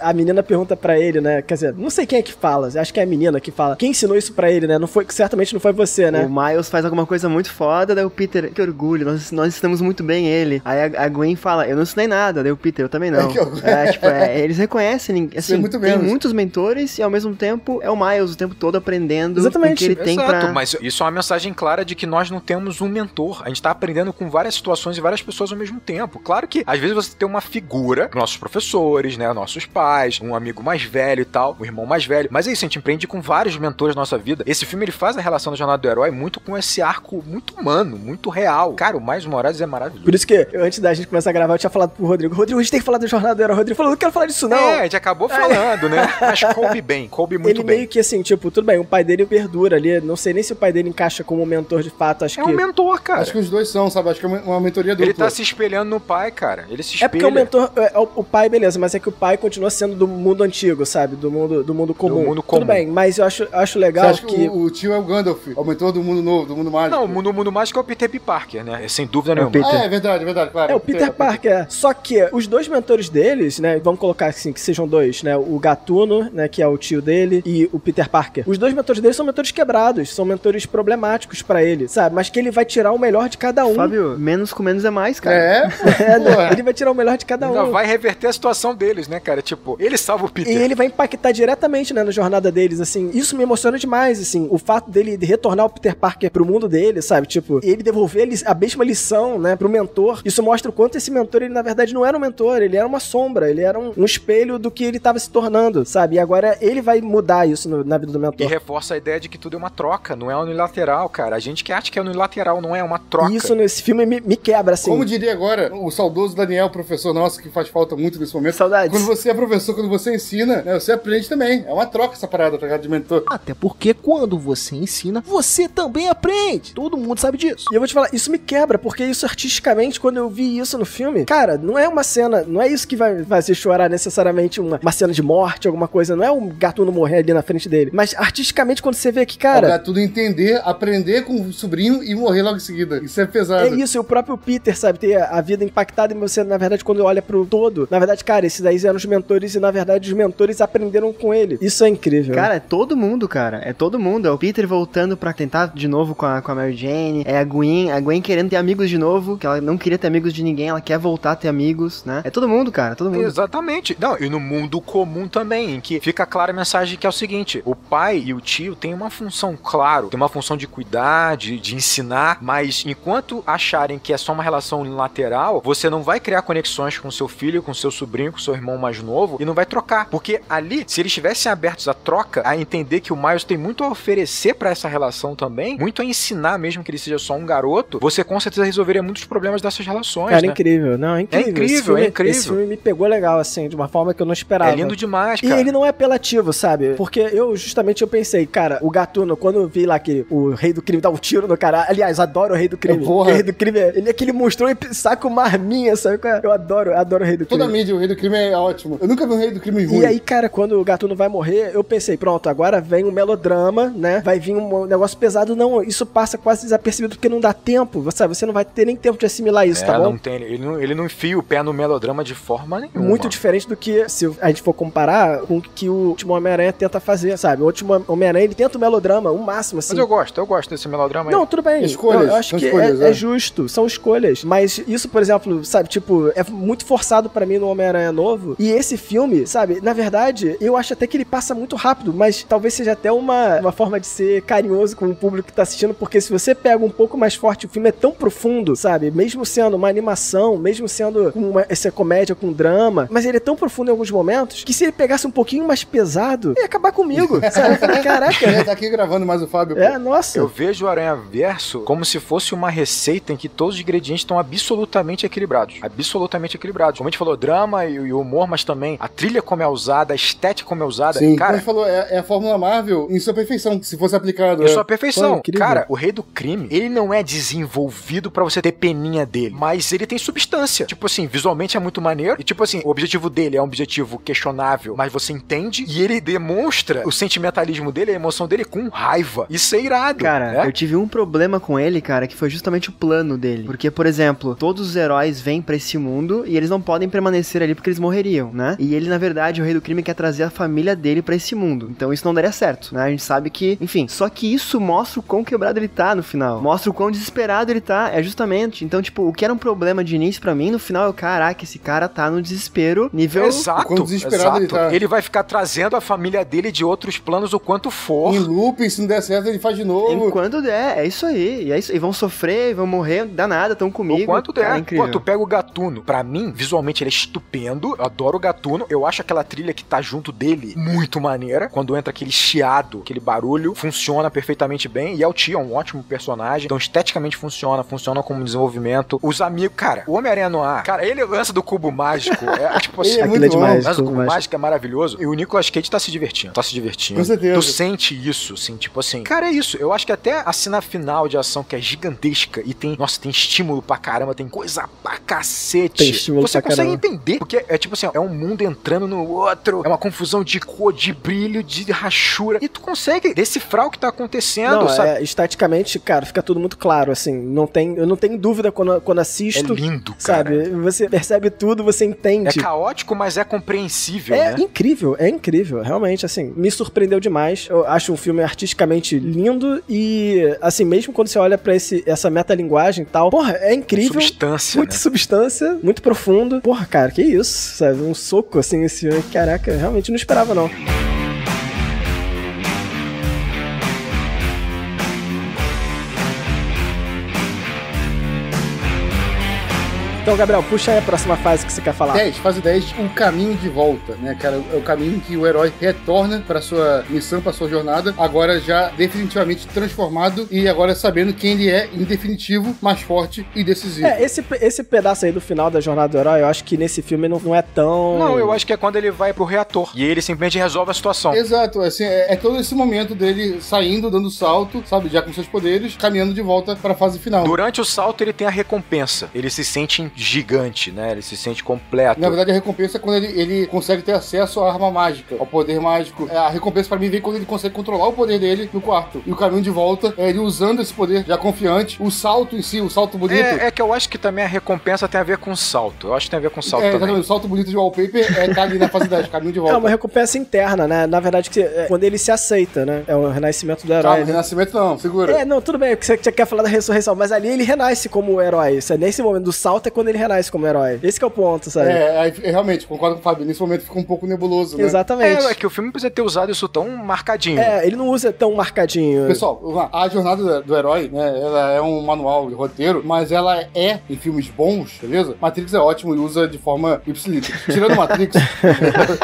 Speaker 1: a menina pergunta pra ele, né? Quer dizer, não sei quem é que fala, acho que é a menina que fala. Quem ensinou isso pra ele, né? Não foi, certamente não foi você, né?
Speaker 4: O Miles faz alguma coisa muito foda, daí o Peter, que orgulho, nós ensinamos muito bem ele. Aí a Gwen fala, eu não ensinei nada, daí o Peter, eu também não. Eles reconhecem, assim, tem muitos mentores e ao mesmo tempo é o Miles o tempo todo aprendendo
Speaker 1: exatamente,
Speaker 4: o que ele tem pra...
Speaker 2: Mas isso é uma mensagem clara de que nós não temos um mentor. A gente tá aprendendo com várias situações e várias pessoas ao mesmo tempo. Claro que, às vezes, você tem uma figura, nossos professores, né, nossos pais, um amigo mais velho e tal, um irmão mais velho. Mas é isso, a gente aprende com vários mentores na nossa vida. Esse filme, ele faz a relação da jornada do herói muito com esse arco muito humano, muito real. Cara, o Miles Morales é maravilhoso.
Speaker 1: Por isso que, antes da gente começar a gravar, eu tinha falado pro Rodrigo, a gente tem que falar da jornada do herói. O Rodrigo falou, não quero falar disso não.
Speaker 2: A gente acabou falando, né? Mas coube muito bem.
Speaker 1: Ele meio que assim, tipo, tudo bem, o pai dele perdura ali, não sei nem se o pai dele encaixa como mentor de fato, acho que...
Speaker 2: É um mentor, cara.
Speaker 3: Acho que os dois são, sabe? Acho que é uma mentoria dupla.
Speaker 2: Ele tá se espelhando no pai, cara. Ele se espelha.
Speaker 1: É porque o mentor, o pai, beleza, mas é que o pai continua sendo do mundo antigo, sabe? Do mundo comum.
Speaker 2: Do mundo comum.
Speaker 1: Tudo bem, mas eu acho legal.
Speaker 3: Você acha que o tio é o Gandalf, é o mentor do mundo novo, do mundo mágico?
Speaker 2: Não, o mundo mágico é o Peter Parker, né? Sem dúvida nenhuma.
Speaker 3: É verdade, claro.
Speaker 1: É o Peter Parker. Só que os dois mentores deles, né? Vamos colocar assim, que sejam dois, né? O Gatuno, né? Que é o tio dele, e o Peter Parker. Os dois mentores dele são mentores quebrados, são mentores problemáticos pra ele, sabe? Mas que ele vai tirar o melhor de cada um.
Speaker 4: Fábio, menos com menos é mais, cara.
Speaker 1: Ele vai tirar o melhor de cada um.
Speaker 2: Ainda vai reverter a situação deles, né, cara? Tipo, ele salva o Peter.
Speaker 1: E ele vai impactar diretamente, né, na jornada deles, assim. Isso me emociona demais, assim. O fato dele retornar o Peter Parker pro mundo dele, sabe? Tipo, ele devolver a mesma lição, né, pro mentor. Isso mostra o quanto esse mentor, ele na verdade não era um mentor, ele era uma sombra, ele era um espelho do que ele tava se tornando, sabe? E agora ele vai mudar isso na vida do mentor.
Speaker 2: E reforça a ideia de que tudo é uma troca, não é unilateral, cara. A gente que acha que é unilateral, não é uma troca.
Speaker 1: E isso nesse filme me quebra, assim.
Speaker 3: Como diria agora o saudoso Daniel, professor nosso, que faz falta muito nesse momento.
Speaker 1: Saudades.
Speaker 3: Quando você é professor, quando você ensina, né, você aprende também. É uma troca essa parada, tá ligado? De mentor.
Speaker 5: Até porque quando você ensina, você também aprende. Todo mundo sabe disso.
Speaker 1: E eu vou te falar, isso me quebra, porque isso artisticamente, quando eu vi isso no filme, cara, não é uma cena, não é isso que vai fazer chorar necessariamente uma cena de morte, alguma coisa, não é um Gatuno morrer ali na frente dele. Mas artisticamente, quando você vê que, cara...
Speaker 3: O Gatuno entender, aprender com o sobrinho e morrer logo em seguida. Isso é pesado.
Speaker 1: É isso, e o próprio Peter, sabe, ter a vida impactada em você, na verdade, quando olha pro todo, na verdade, cara, esses aí eram os mentores e, na verdade, os mentores aprenderam com ele. Isso é incrível.
Speaker 4: Cara, é todo mundo, cara. É todo mundo. É o Peter voltando pra tentar de novo com a Mary Jane. É a Gwen querendo ter amigos de novo, que ela não queria ter amigos de ninguém, ela quer voltar a ter amigos, né? É todo mundo, cara, todo mundo.
Speaker 2: Exatamente. Não, e no mundo comum também, em que fica clara a mensagem que é o seguinte, o pai e o tio têm uma função, claro, tem uma função de cuidar, de ensinar, mas enquanto acharem que é só uma relação unilateral, você não vai criar conexões com seu filho, com seu sobrinho, com seu irmão mais novo, e não vai trocar. Porque ali, se eles estivessem abertos à troca, a entender que o Miles tem muito a oferecer pra essa relação também, muito a ensinar, mesmo que ele seja só um garoto, você com certeza resolveria muitos problemas dessas relações,
Speaker 1: cara,
Speaker 2: né?
Speaker 1: incrível. Não, é incrível.
Speaker 2: É incrível.
Speaker 1: Esse filme me pegou legal, assim, de uma forma que eu não esperava.
Speaker 2: É lindo demais, cara.
Speaker 1: E ele não é apelativo, sabe? Porque eu pensei, cara, o Gatuno, quando eu vi lá que o Rei do Crime dá um tiro no cara, aliás, adoro o Rei do Crime. O Rei do Crime, ele é aquele monstro e saca uma arminha, sabe? Eu adoro o Rei do Crime.
Speaker 3: Toda a mídia, o Rei do Crime é ótimo. Eu nunca vi um Rei do Crime ruim.
Speaker 1: E aí, cara, quando o Gatuno vai morrer, eu pensei, pronto, agora vem um melodrama, né? Vai vir um negócio pesado. Não, isso passa quase desapercebido porque não dá tempo, sabe? Você não vai ter nem tempo de assimilar isso, tá bom?
Speaker 2: Não tem, ele não enfia o pé no melodrama de forma nenhuma.
Speaker 1: Muito diferente do que, se a gente for comparar com o que o último Homem-Aranha tenta fazer, sabe? O último Homem-Aranha, ele tenta o melodrama, o máximo, assim.
Speaker 2: Mas eu gosto desse melodrama aí.
Speaker 1: Não, tudo bem.
Speaker 3: Escolhas.
Speaker 1: Eu acho que é justo, são escolhas. Mas isso, por exemplo, sabe, tipo, é muito forçado pra mim no Homem-Aranha novo. E esse filme, sabe, na verdade, eu acho até que ele passa muito rápido, mas talvez seja até uma forma de ser carinhoso com o público que tá assistindo, porque se você pega um pouco mais forte, o filme é tão profundo, sabe? Mesmo sendo uma animação, mesmo sendo essa comédia com drama, mas ele é tão profundo em alguns momentos, que se ele pegasse um pouquinho mais pesado, ia acabar comigo, sabe? Eu falei, caraca.
Speaker 3: Ele tá aqui gravando mais o Fábio.
Speaker 1: Nossa.
Speaker 2: Eu vejo o Aranha Aranha-Verso como se fosse uma receita em que todos os ingredientes estão absolutamente equilibrados. Absolutamente equilibrados. Como a gente falou, drama e humor, mas também a trilha como é usada, a estética como é usada.
Speaker 3: Sim,
Speaker 2: cara,
Speaker 3: como a gente falou, é a Fórmula Marvel em sua perfeição, se fosse aplicado.
Speaker 2: Em sua perfeição.
Speaker 1: Pô,
Speaker 2: cara, o Rei do Crime, ele não é desenvolvido pra você ter peninha dele, mas ele tem substância. Tipo assim, visualmente é muito maneiro e tipo assim, o objetivo dele é um objetivo questionável, mas você entende e ele demonstra o sentimentalismo dele, a emoção dele com raiva. Isso é irado.
Speaker 4: Cara,
Speaker 2: né?
Speaker 4: eu tive um problema com ele, cara, que foi justamente o plano dele. Porque, por exemplo, todos os heróis vêm pra esse mundo e eles não podem permanecer ali porque eles morreriam, né? E ele, na verdade, o Rei do Crime quer trazer a família dele pra esse mundo. Então isso não daria certo, né? A gente sabe que, enfim, só que isso mostra o quão quebrado ele tá no final. Mostra o quão desesperado ele tá, é justamente. Então, tipo, o que era um problema de início pra mim, no final eu, caraca, esse cara tá no desespero, nível...
Speaker 2: Exato,
Speaker 3: Quando desesperado ele tá.
Speaker 2: Ele vai ficar trazendo a família dele de outros planos o quanto for.
Speaker 3: Em looping, se não der certo, ele faz de novo.
Speaker 4: Enquanto der, é isso aí. E é isso. E vão sofrer, vão morrer, dá nada, tão comigo.
Speaker 2: O quanto der.
Speaker 4: Cara, é incrível.
Speaker 2: Pô, tu pega o Gatuno. Pra mim, visualmente ele é estupendo. Eu adoro o Gatuno. Eu acho aquela trilha que tá junto dele muito maneira. Quando entra aquele chiado, aquele barulho, funciona perfeitamente bem. E é o Tio, é um ótimo personagem. Então, esteticamente funciona como desenvolvimento. Os amigos, cara, o Homem-Aranha Noir, cara, ele lança do cubo mágico. É tipo assim,
Speaker 3: Ele é
Speaker 1: Aquilo é
Speaker 3: muito bom.
Speaker 1: demais.
Speaker 2: lança do cubo
Speaker 1: Mas-
Speaker 2: mágico é maravilhoso. E o Nicolas Cage tá se divertindo.
Speaker 3: Com certeza.
Speaker 2: Tu sente isso, assim, tipo assim. Cara, é isso. Eu acho que até a cena final de ação, que é gigantesca e tem, nossa, tem estímulo pra caramba, tem coisa pra cacete.
Speaker 1: Tem estímulo
Speaker 2: Você
Speaker 1: pra
Speaker 2: consegue
Speaker 1: caramba.
Speaker 2: entender. Porque é tipo assim, ó, é um mundo entrando no outro, é uma confusão de cor, de brilho, de rachura. E tu consegue decifrar o que tá acontecendo,
Speaker 1: Não,
Speaker 2: sabe?
Speaker 1: estaticamente, cara, fica tudo muito claro, assim, eu não tenho dúvida quando
Speaker 2: É
Speaker 1: assisto,
Speaker 2: lindo, cara.
Speaker 1: sabe, você percebe tudo, você
Speaker 2: É
Speaker 1: entende.
Speaker 2: caótico, mas é compreensível,
Speaker 1: É
Speaker 2: né?
Speaker 1: incrível, realmente, assim, me surpreendeu demais. Eu acho um filme artisticamente lindo e, assim, mesmo quando você olha pra essa metalinguagem e tal, porra, é incrível.
Speaker 2: Substância,
Speaker 1: Muita
Speaker 2: né?
Speaker 1: substância, muito profundo. Porra, cara, que isso, sabe? Um soco, assim, esse filme. Caraca, realmente não esperava, não. Então, Gabriel, puxa aí a próxima fase que você quer falar.
Speaker 3: 10, fase 10, o caminho de volta, né, cara? É o caminho em que o herói retorna pra sua missão, pra sua jornada, agora já definitivamente transformado e agora sabendo quem ele é, em definitivo, mais forte e decisivo.
Speaker 1: Esse pedaço aí do final da jornada do herói, eu acho que nesse filme não é tão...
Speaker 2: Não, eu acho que é quando ele vai pro reator e ele simplesmente resolve a situação.
Speaker 3: Exato, assim, é todo esse momento dele saindo, dando salto, sabe, já com seus poderes, caminhando de volta pra fase final.
Speaker 2: Durante o salto, ele tem a recompensa. Ele se sente gigante, né? Ele se sente completo.
Speaker 3: Na verdade, a recompensa é quando ele consegue ter acesso à arma mágica, ao poder mágico. A recompensa pra mim vem quando ele consegue controlar o poder dele no quarto. E o caminho de volta é ele usando esse poder já confiante. O salto em si, o salto bonito.
Speaker 2: É que eu acho que também a recompensa tem a ver com o salto. Eu acho que tem a ver com o salto também.
Speaker 3: Exatamente. O salto bonito de wallpaper tá ali na fase 10, caminho de volta.
Speaker 1: É uma recompensa interna, né? Na verdade, quando ele se aceita, né? É o renascimento do herói.
Speaker 3: Calma, renascimento não, segura.
Speaker 1: Não, tudo bem, porque você quer falar da ressurreição, mas ali ele renasce como o herói. Nesse momento do salto é quando ele renasce como herói. Esse que é o ponto, sabe?
Speaker 3: Realmente, concordo com o Fábio. Nesse momento fica um pouco nebuloso, né?
Speaker 1: Exatamente.
Speaker 2: É que o filme não precisa ter usado isso tão marcadinho.
Speaker 1: Ele não usa tão marcadinho.
Speaker 3: Pessoal, a jornada do herói, né, ela é um manual de roteiro, mas ela é, em filmes bons, beleza? Matrix é ótimo e usa de forma ipsilítica. Tirando Matrix,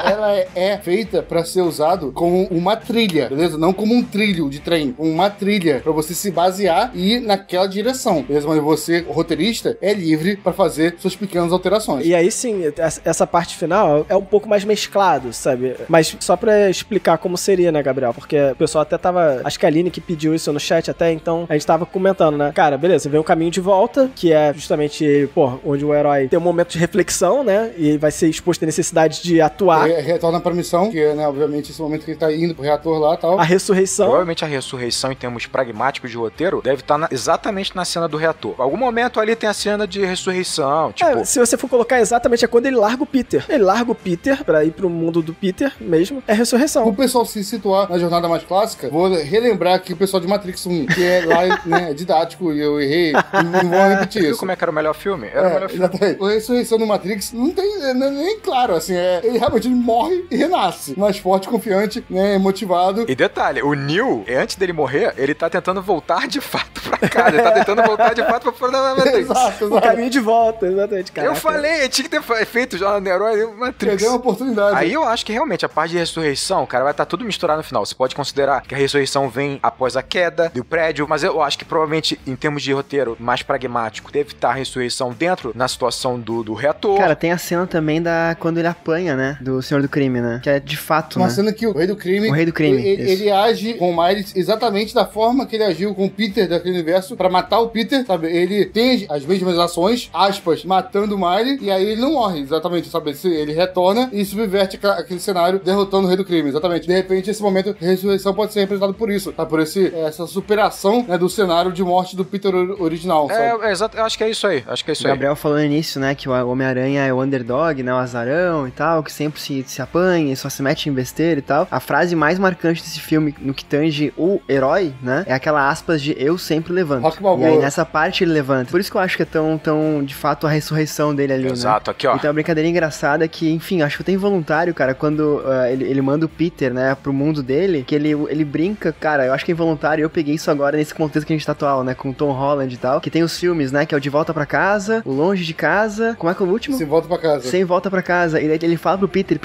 Speaker 3: ela é feita pra ser usado como uma trilha, beleza? Não como um trilho de trem, uma trilha pra você se basear e ir naquela direção, beleza? Mas você, o roteirista, é livre pra fazer suas pequenas alterações.
Speaker 1: E aí sim, essa parte final é um pouco mais mesclado, sabe? Mas só pra explicar como seria, né, Gabriel? Porque o pessoal até tava... Acho que a Aline que pediu isso no chat até, então a gente tava comentando, né? Cara, beleza, vem o caminho de volta, que é justamente, onde o herói tem um momento de reflexão, né? E vai ser exposto à necessidade de atuar.
Speaker 3: Retorna pra missão, que é, né, obviamente, esse momento que ele tá indo pro reator lá e tal.
Speaker 1: A ressurreição.
Speaker 2: Provavelmente a ressurreição, em termos pragmáticos de roteiro, deve estar exatamente na cena do reator. Em algum momento ali tem a cena de ressurreição, tipo...
Speaker 1: Se você for colocar exatamente, é quando ele larga o Peter. Ele larga o Peter pra ir pro mundo do Peter mesmo, é ressurreição.
Speaker 3: O pessoal se situar na jornada mais clássica, vou relembrar que o pessoal de Matrix 1, que é lá, né, didático, e eu errei, não vou repetir
Speaker 2: Viu
Speaker 3: isso.
Speaker 2: como é que era o melhor filme? Era o melhor filme.
Speaker 3: Exatamente. A ressurreição do Matrix não tem nem claro, assim, ele realmente morre e renasce. Mais forte, confiante, né, motivado.
Speaker 2: E detalhe, o Neo, antes dele morrer, ele tá tentando voltar de fato pra pra casa. Ele tá tentando voltar de fato pra fora da Matrix.
Speaker 3: Exato,
Speaker 1: O
Speaker 3: exato.
Speaker 1: caminho de volta, exatamente, cara.
Speaker 2: Eu falei, tinha que ter feito já no herói Matrix.
Speaker 3: Perdeu uma oportunidade.
Speaker 2: Aí eu acho que realmente a parte de ressurreição, cara, vai estar tudo misturado no final. Você pode considerar que a ressurreição vem após a queda do prédio, mas eu acho que provavelmente, em termos de roteiro mais pragmático, deve estar a ressurreição dentro na situação do reator.
Speaker 4: Cara, tem a cena também quando ele apanha, né? Do Senhor do Crime, né? Que é de fato,
Speaker 3: Uma
Speaker 4: né?
Speaker 3: cena que o Rei do Crime...
Speaker 4: O Rei do Crime, isso.
Speaker 3: Ele age com o Miles exatamente da forma que ele agiu com o Peter daquele universo pra matar o Peter, sabe? Ele tem as mesmas ações, aspas, matando o Miles, e aí ele não morre, exatamente, sabe? Ele retorna e subverte aquele cenário, derrotando o Rei do Crime, exatamente. De repente, esse momento, a ressurreição pode ser representado por isso, tá? Por essa superação, né, do cenário de morte do Peter original, sabe?
Speaker 2: Exato, eu acho que é isso aí.
Speaker 4: O Gabriel falou no início, né, que o Homem-Aranha é o underdog, né, o azarão e tal, que sempre se apanha, só se mete em besteira e tal. A frase mais marcante desse filme, no que tange o herói, né, é aquela aspas de eu sempre levanto.
Speaker 3: Rock Balboa.
Speaker 4: E aí nessa parte ele levanta. Por isso que eu acho que é tão de fato, a ressurreição dele ali,
Speaker 2: Exato,
Speaker 4: né?
Speaker 2: aqui, ó.
Speaker 4: Então a brincadeira engraçada que, enfim, acho que tem involuntário, cara, quando ele manda o Peter, né, pro mundo dele, que ele brinca, cara, eu acho que é involuntário, eu peguei isso agora nesse contexto que a gente tá atual, né, com o Tom Holland e tal, que tem os filmes, né, que é o De Volta Pra Casa, o Longe de Casa, como é que é o último?
Speaker 3: Sem volta pra casa.
Speaker 4: Sem volta pra casa. E daí ele fala pro Peter,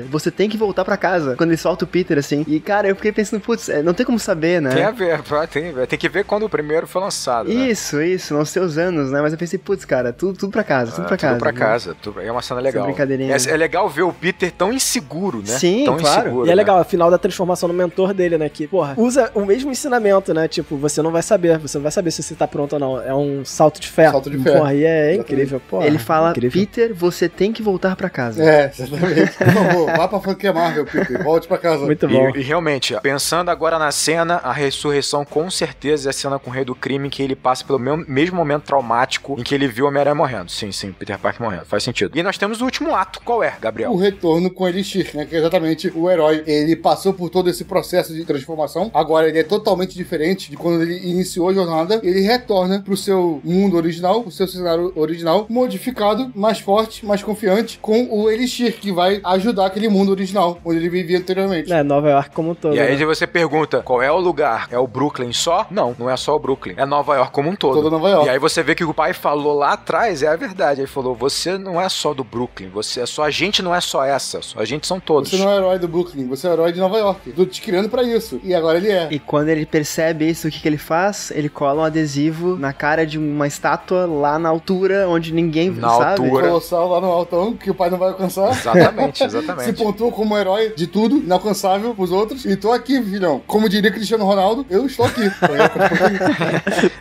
Speaker 4: você tem que voltar pra casa. Quando ele solta o Peter, assim. E, cara, eu fiquei pensando, putz, não tem como saber, né?
Speaker 2: Tem a ver, tem que ver quando o primeiro foi lançado, né?
Speaker 4: Isso, não sei os anos, né? Mas eu pensei, putz, cara, tudo pra casa, tudo pra casa.
Speaker 2: Tudo pra
Speaker 4: né?
Speaker 2: casa, é uma cena legal.
Speaker 4: brincadeirinha.
Speaker 2: É legal ver o Peter tão inseguro, né?
Speaker 4: Sim,
Speaker 2: tão
Speaker 4: claro.
Speaker 2: inseguro,
Speaker 1: E é
Speaker 2: né?
Speaker 1: legal, afinal da transformação no mentor dele, né? Que, porra, usa o mesmo ensinamento, né? Tipo, você não vai saber se você tá pronto ou não. É um salto de fé.
Speaker 3: Salto de fé.
Speaker 1: Porra, e é incrível, porra.
Speaker 4: Ele fala,
Speaker 1: incrível.
Speaker 4: Peter, você tem que voltar pra casa.
Speaker 3: Exatamente. Por favor, vá pra franquia Marvel, Peter. Volte pra casa.
Speaker 1: Muito bom.
Speaker 2: E realmente, pensando agora na cena, a ressurreição com certeza é a cena com o Rei do Crime, que ele passa pelo mesmo momento traumático em que ele viu o Homem-Aranha morrendo. Sim, Peter Parker morrendo. Faz sentido. E nós temos o último ato. Qual é, Gabriel?
Speaker 3: O retorno com Elixir, né? Que é exatamente o herói. Ele passou por todo esse processo de transformação. Agora ele é totalmente diferente de quando ele iniciou a jornada. Ele retorna pro seu mundo original, pro seu cenário original, modificado, mais forte, mais confiante, com o Elixir, que vai ajudar aquele mundo original, onde ele vivia anteriormente.
Speaker 1: Nova York como um todo.
Speaker 2: E aí
Speaker 1: né?
Speaker 2: você pergunta, qual é o lugar? É o Brooklyn só? Não é só o Brooklyn. É Nova York como um todo.
Speaker 3: Toda Nova York.
Speaker 2: E aí você vê que o pai falou lá atrás, é a verdade. Ele falou, você não é só do Brooklyn, a gente não é só essa, a gente são todos.
Speaker 3: Você não é herói do Brooklyn, você é herói de Nova York. Tô te criando pra isso. E agora ele é.
Speaker 4: E quando ele percebe isso, o que ele faz? Ele cola um adesivo na cara de uma estátua lá na altura, onde ninguém sabe.
Speaker 2: altura.
Speaker 3: Colossal lá no altão, que o pai não vai alcançar.
Speaker 2: Exatamente.
Speaker 3: Se pontua como um herói de tudo, inalcançável pros outros. E tô aqui, filhão. Como diria Cristiano Ronaldo, eu estou aqui.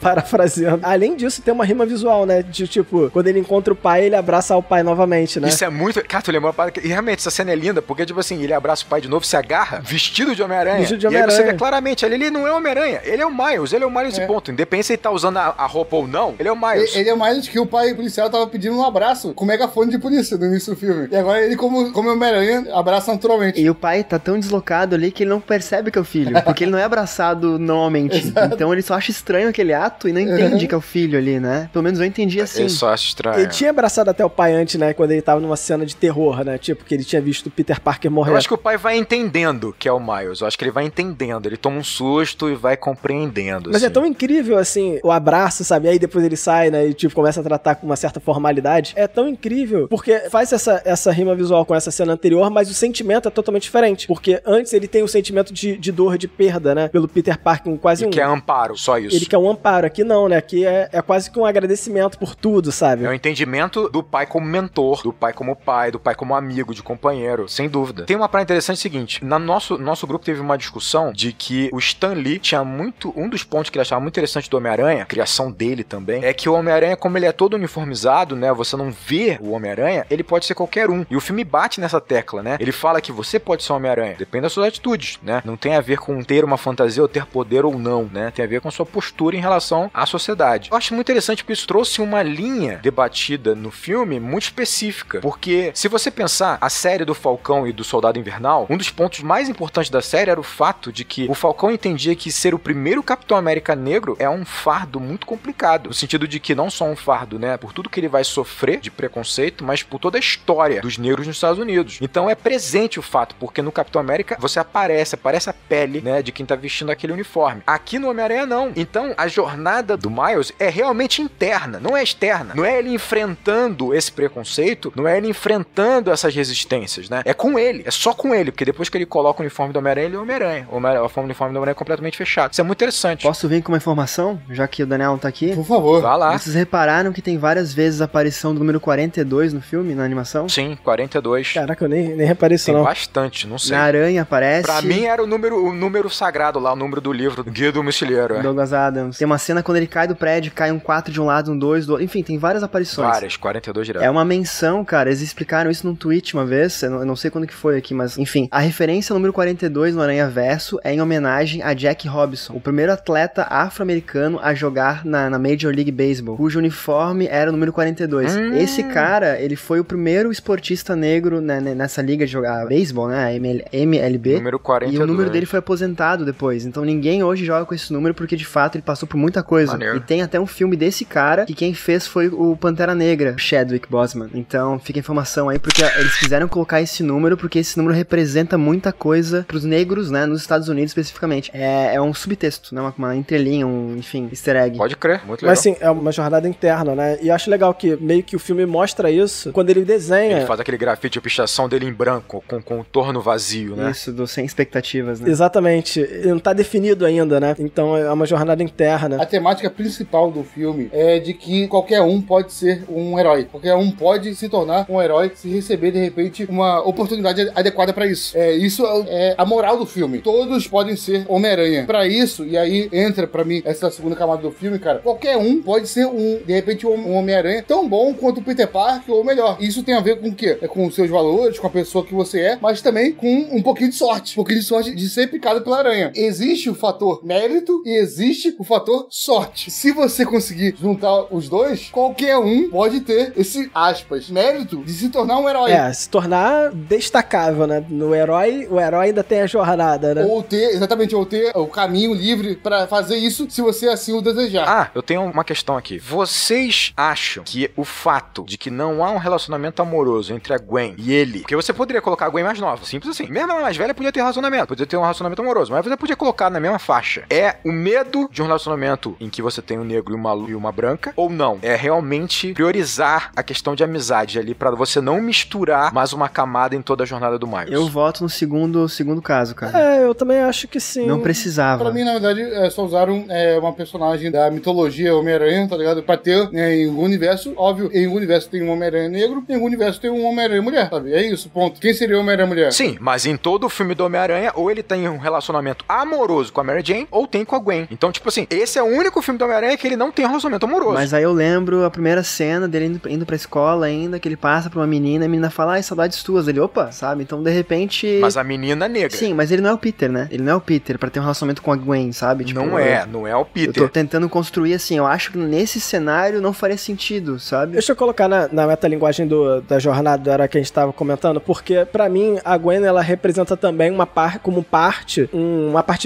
Speaker 1: Parafraseando. Além disso, tem uma rima visual, né? De tipo, quando ele encontra o pai, ele abraça o pai novamente, né?
Speaker 2: Isso é muito... Cara, tu lembrou uma parada que... E realmente, essa cena é linda, porque, tipo assim, ele abraça o pai de novo, se agarra, vestido de Homem-Aranha.
Speaker 1: Vestido de
Speaker 2: E aí você
Speaker 1: Homem-Aranha.
Speaker 2: vê claramente, ele não é o Homem-Aranha, ele é o Miles esse ponto. Independente se ele tá usando a roupa ou não, ele é o Miles.
Speaker 3: Ele é mais que o pai policial tava pedindo um abraço com megafone de polícia no início do filme. E agora ele, como Homem-Aranha, abraça naturalmente.
Speaker 4: E o pai tá tão deslocado ali que ele não percebe que é o filho, porque ele não é abraçado normalmente. Então ele só acha estranho aquele ato e não entende que é o filho ali, né? Pelo menos eu entendi assim.
Speaker 2: Ele só acha estranho.
Speaker 1: Ele tinha abraçado até o pai antes, né? Quando ele tava numa cena de terror, né? Tipo, que ele tinha visto o Peter Parker morrer.
Speaker 2: Eu acho que o pai vai entendendo que é o Miles. Eu acho que ele vai entendendo. Ele toma um susto e vai compreendendo.
Speaker 1: Mas
Speaker 2: assim.
Speaker 1: é tão incrível, assim, o abraço, sabe? Aí depois ele sai, né? E, tipo, começa a tratar com uma certa formalidade. É tão incrível, porque faz essa rima visual com essa cena anterior, mas o sentimento é totalmente diferente. Porque antes ele tem o sentimento de dor, de perda, né? Pelo Peter Parker, quase
Speaker 2: Ele quer amparo, só isso.
Speaker 1: Ele quer um amparo. Aqui não, né? Aqui é quase que um agradecimento por tudo, sabe?
Speaker 2: É o entendimento do pai como mentor, do pai como amigo, de companheiro, sem dúvida. Tem uma parada interessante seguinte, nosso grupo teve uma discussão de que o Stan Lee tinha um dos pontos que ele achava muito interessante do Homem-Aranha, a criação dele também, é que o Homem-Aranha, como ele é todo uniformizado, né, você não vê o Homem-Aranha, ele pode ser qualquer um. E o filme bate nessa tecla, né? Ele fala que você pode ser o Homem-Aranha, depende das suas atitudes, né? Não tem a ver com ter uma fantasia ou ter poder ou não, né? Tem a ver com a sua postura em relação à sociedade. Eu acho muito interessante porque isso trouxe uma linha debatida no filme muito específica, porque se você pensar a série do Falcão e do Soldado Invernal, um dos pontos mais importantes da série era o fato de que o Falcão entendia que ser o primeiro Capitão América negro é um fardo muito complicado, no sentido de que não só um fardo, né, por tudo que ele vai sofrer de preconceito, mas por toda a história dos negros nos Estados Unidos. Então é presente o fato, porque no Capitão América você aparece a pele, né, de quem tá vestindo aquele uniforme. Aqui no Homem-Aranha não. Então Então, a jornada do Miles é realmente interna, não é externa. Não é ele enfrentando esse preconceito, não é ele enfrentando essas resistências, né? É com ele, é só com ele, porque depois que ele coloca o uniforme do Homem-Aranha, ele é Homem-Aranha. O uniforme do Homem-Aranha é completamente fechado. Isso é muito interessante.
Speaker 4: Posso vir com uma informação, já que o Daniel não tá aqui?
Speaker 3: Por favor.
Speaker 2: Vá lá.
Speaker 4: Vocês repararam que tem várias vezes a aparição do número 42 no filme, na animação?
Speaker 2: Sim, 42.
Speaker 1: Caraca, eu nem reparei isso
Speaker 2: Tem
Speaker 1: não.
Speaker 2: bastante, não sei.
Speaker 4: Na Aranha aparece.
Speaker 2: Pra mim era o número sagrado lá, o número do livro, do Guia do Mochileiro. É.
Speaker 4: Douglas Adams. Tem uma cena quando ele cai do prédio, cai um 4 de um lado, um 2 do outro. Enfim, tem várias aparições.
Speaker 2: Várias, 42 direto.
Speaker 4: É uma menção, cara. Eles explicaram isso num tweet uma vez. Eu não sei quando que foi aqui, mas enfim. A referência ao número 42 no Aranha Verso é em homenagem a Jack Robinson, o primeiro atleta afro-americano a jogar na Major League Baseball, cujo uniforme era o número 42. Esse cara, ele foi o primeiro esportista negro nessa liga de jogar beisebol, né? A MLB.
Speaker 2: Número 42.
Speaker 4: E o número dele foi aposentado depois. Então ninguém hoje joga com esse número porque de fato ele passou por muita coisa.
Speaker 2: Maneiro.
Speaker 4: E tem até um filme desse cara que quem fez foi o Pantera Negra, Chadwick Boseman. Então fica a informação aí porque eles quiseram colocar esse número porque esse número representa muita coisa pros negros, né? Nos Estados Unidos especificamente. É um subtexto, né? Uma entrelinha, enfim, easter egg.
Speaker 2: Pode crer, muito legal.
Speaker 1: Mas sim, é uma jornada interna, né? E eu acho legal que meio que o filme mostra isso quando ele desenha.
Speaker 2: Ele faz aquele grafite de pichação dele em branco, com contorno vazio, né?
Speaker 4: Isso, sem expectativas, né?
Speaker 1: Exatamente. Ele não tá definido ainda, né? Então é uma jornada interna.
Speaker 3: A temática principal do filme é de que qualquer um pode ser um herói. Qualquer um pode se tornar um herói se receber, de repente, uma oportunidade adequada pra isso. Isso é a moral do filme. Todos podem ser Homem-Aranha. Pra isso, e aí entra pra mim essa segunda camada do filme, cara, qualquer um pode ser de repente, um Homem-Aranha tão bom quanto o Peter Parker ou melhor. Isso tem a ver com o quê? É com os seus valores, com a pessoa que você é, mas também com um pouquinho de sorte. Um pouquinho de sorte de ser picado pela aranha. Existe o fator mérito e existe o fator sorte. Se você conseguir juntar os dois, qualquer um pode ter esse, aspas, mérito de se tornar um herói.
Speaker 1: Se tornar destacável, né? O herói ainda tem a jornada, né?
Speaker 3: Ou ter o caminho livre pra fazer isso, se você assim o desejar.
Speaker 2: Eu tenho uma questão aqui. Vocês acham que o fato de que não há um relacionamento amoroso entre a Gwen e ele, porque você poderia colocar a Gwen mais nova, simples assim. Mesmo ela mais velha podia ter relacionamento, podia ter um relacionamento amoroso, mas você podia colocar na mesma faixa. É o medo de um relacionamento em que você tem um negro e uma branca, ou não? É realmente priorizar a questão de amizade ali, pra você não misturar mais uma camada em toda a jornada do Miles.
Speaker 4: Eu voto no segundo caso, cara.
Speaker 1: Eu também acho que sim.
Speaker 4: Não precisava.
Speaker 3: Pra mim, na verdade, só usaram uma personagem da mitologia Homem-Aranha, tá ligado? Pra ter, em um universo, óbvio, em um universo tem um Homem-Aranha negro, em um universo tem um Homem-Aranha mulher, sabe? É isso, ponto. Quem seria o Homem-Aranha mulher?
Speaker 2: Sim, mas em todo o filme do Homem-Aranha, ou ele tem um relacionamento amoroso com a Mary Jane, ou tem com a Gwen. Então, tipo assim, esse é o único filme do Homem-Aranha que ele não tem um relacionamento amoroso.
Speaker 4: Mas aí eu lembro a primeira cena dele indo pra escola ainda, que ele passa pra uma menina, e a menina fala, saudades tuas. Ele, opa, sabe? Então, de repente...
Speaker 2: Mas a menina negra.
Speaker 4: Sim, mas ele não é o Peter, né? Ele não é o Peter pra ter um relacionamento com a Gwen, sabe? Tipo,
Speaker 2: não é o Peter.
Speaker 4: Eu tô tentando construir assim, eu acho que nesse cenário não faria sentido, sabe?
Speaker 1: Deixa eu colocar na metalinguagem da jornada do herói que a gente tava comentando, porque pra mim a Gwen, ela representa também uma parte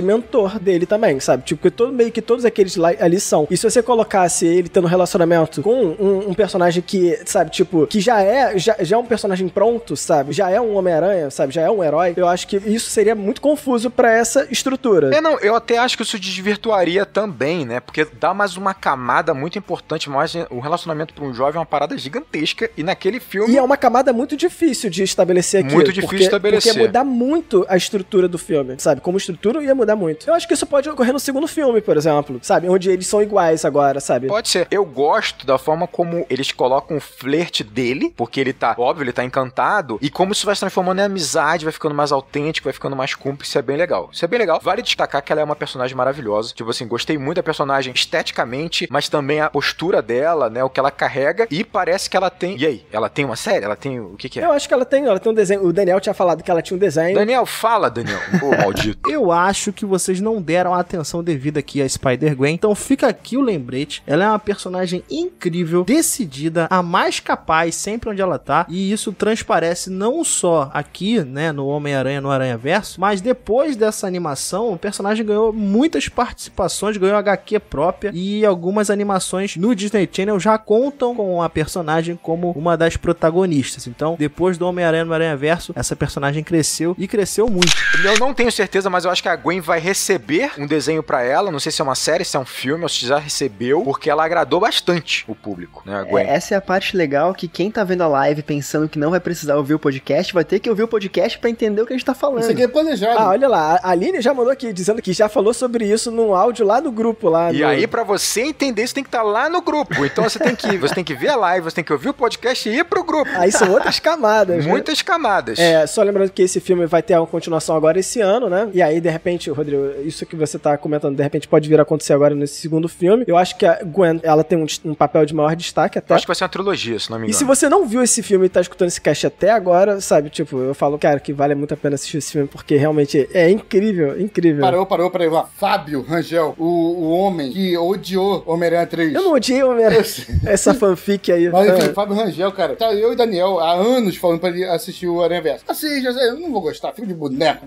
Speaker 1: mentor dele também, sabe? Tipo, meio que todos aqueles lá ali são. E se você colocasse ele tendo um relacionamento com um personagem que, sabe, tipo, que já é um personagem pronto, sabe? Já é um Homem-Aranha, sabe? Já é um herói, eu acho que isso seria muito confuso pra essa estrutura.
Speaker 2: Eu até acho que isso desvirtuaria também, né? Porque dá mais uma camada muito importante, mas o relacionamento pra um jovem é uma parada gigantesca, e naquele filme...
Speaker 1: E é uma camada muito difícil de estabelecer aqui.
Speaker 2: Muito difícil de estabelecer.
Speaker 1: Porque ia mudar muito a estrutura do filme, sabe? Como estrutura ia mudar muito. Eu acho que isso pode ocorrer no segundo filme, por exemplo, sabe? Onde eles são iguais agora, sabe?
Speaker 2: Pode ser. Eu gosto da forma como eles colocam o flerte dele, porque ele tá, óbvio, ele tá encantado, e como isso vai se transformando em amizade, vai ficando mais autêntico, vai ficando mais cúmplice, é bem legal. Isso é bem legal. Vale destacar que ela é uma personagem maravilhosa. Tipo assim, gostei muito da personagem esteticamente, mas também a postura dela, né? O que ela carrega, e parece que ela tem... E aí? Ela tem uma série? Ela tem o que é?
Speaker 1: Eu acho que ela tem um desenho. O Daniel tinha falado que ela tinha um desenho.
Speaker 2: Daniel, fala, Daniel. Ô, maldito.
Speaker 5: Eu acho que vocês não deram a atenção devida aqui a Spider-Gwen, então fica aqui o lembrete. Ela é uma personagem incrível, decidida, a mais capaz sempre onde ela tá, e isso transparece não só aqui, né, no Homem-Aranha, no Aranhaverso, mas depois dessa animação, o personagem ganhou muitas participações, ganhou HQ própria, e algumas animações no Disney Channel já contam com a personagem como uma das protagonistas. Então, depois do Homem-Aranha no Aranhaverso, essa personagem cresceu, e cresceu muito.
Speaker 2: Eu não tenho certeza, mas eu acho que a Gwen vai receber um desenho pra ela, não sei se é uma série, se é um filme, ou se já recebeu, porque ela agradou bastante o público, né, a Gwen?
Speaker 4: Essa é a parte legal, que quem tá vendo a live pensando que não vai precisar ouvir o podcast, vai ter que ouvir o podcast pra entender o que a gente tá falando.
Speaker 3: Isso aqui é planejado.
Speaker 1: Ah, olha lá, a Aline já mandou aqui, dizendo que já falou sobre isso num áudio lá no grupo. Lá
Speaker 2: E aí, pra você entender, você tem que estar lá no grupo. Então você tem que ver a live, você tem que ouvir o podcast e ir pro grupo.
Speaker 1: Aí são outras camadas, né?
Speaker 2: Muitas camadas.
Speaker 1: Só lembrando que esse filme vai ter uma continuação agora esse ano, né? E aí, de repente, Rodrigo, isso que você tá comentando, de repente pode vir a acontecer agora nesse segundo filme. Eu acho que a Gwen, ela tem um papel de maior destaque até.
Speaker 2: Eu acho que vai ser uma trilogia, se não me engano.
Speaker 1: E se você não viu esse filme e tá escutando esse cast até agora, sabe, tipo, eu falo, cara, que vale muito a pena assistir esse filme, porque realmente é incrível, incrível.
Speaker 3: Parou pra ir lá. Fábio Rangel, o homem que odiou Homem-Aranha 3.
Speaker 1: Eu não odiei Homem-Aranha. Essa fanfic aí.
Speaker 3: Mas enfim, Fábio Rangel, cara, tá eu e Daniel há anos falando pra ele assistir o Aranha Verso. Assim, já sei, eu não vou gostar, filme de boneco.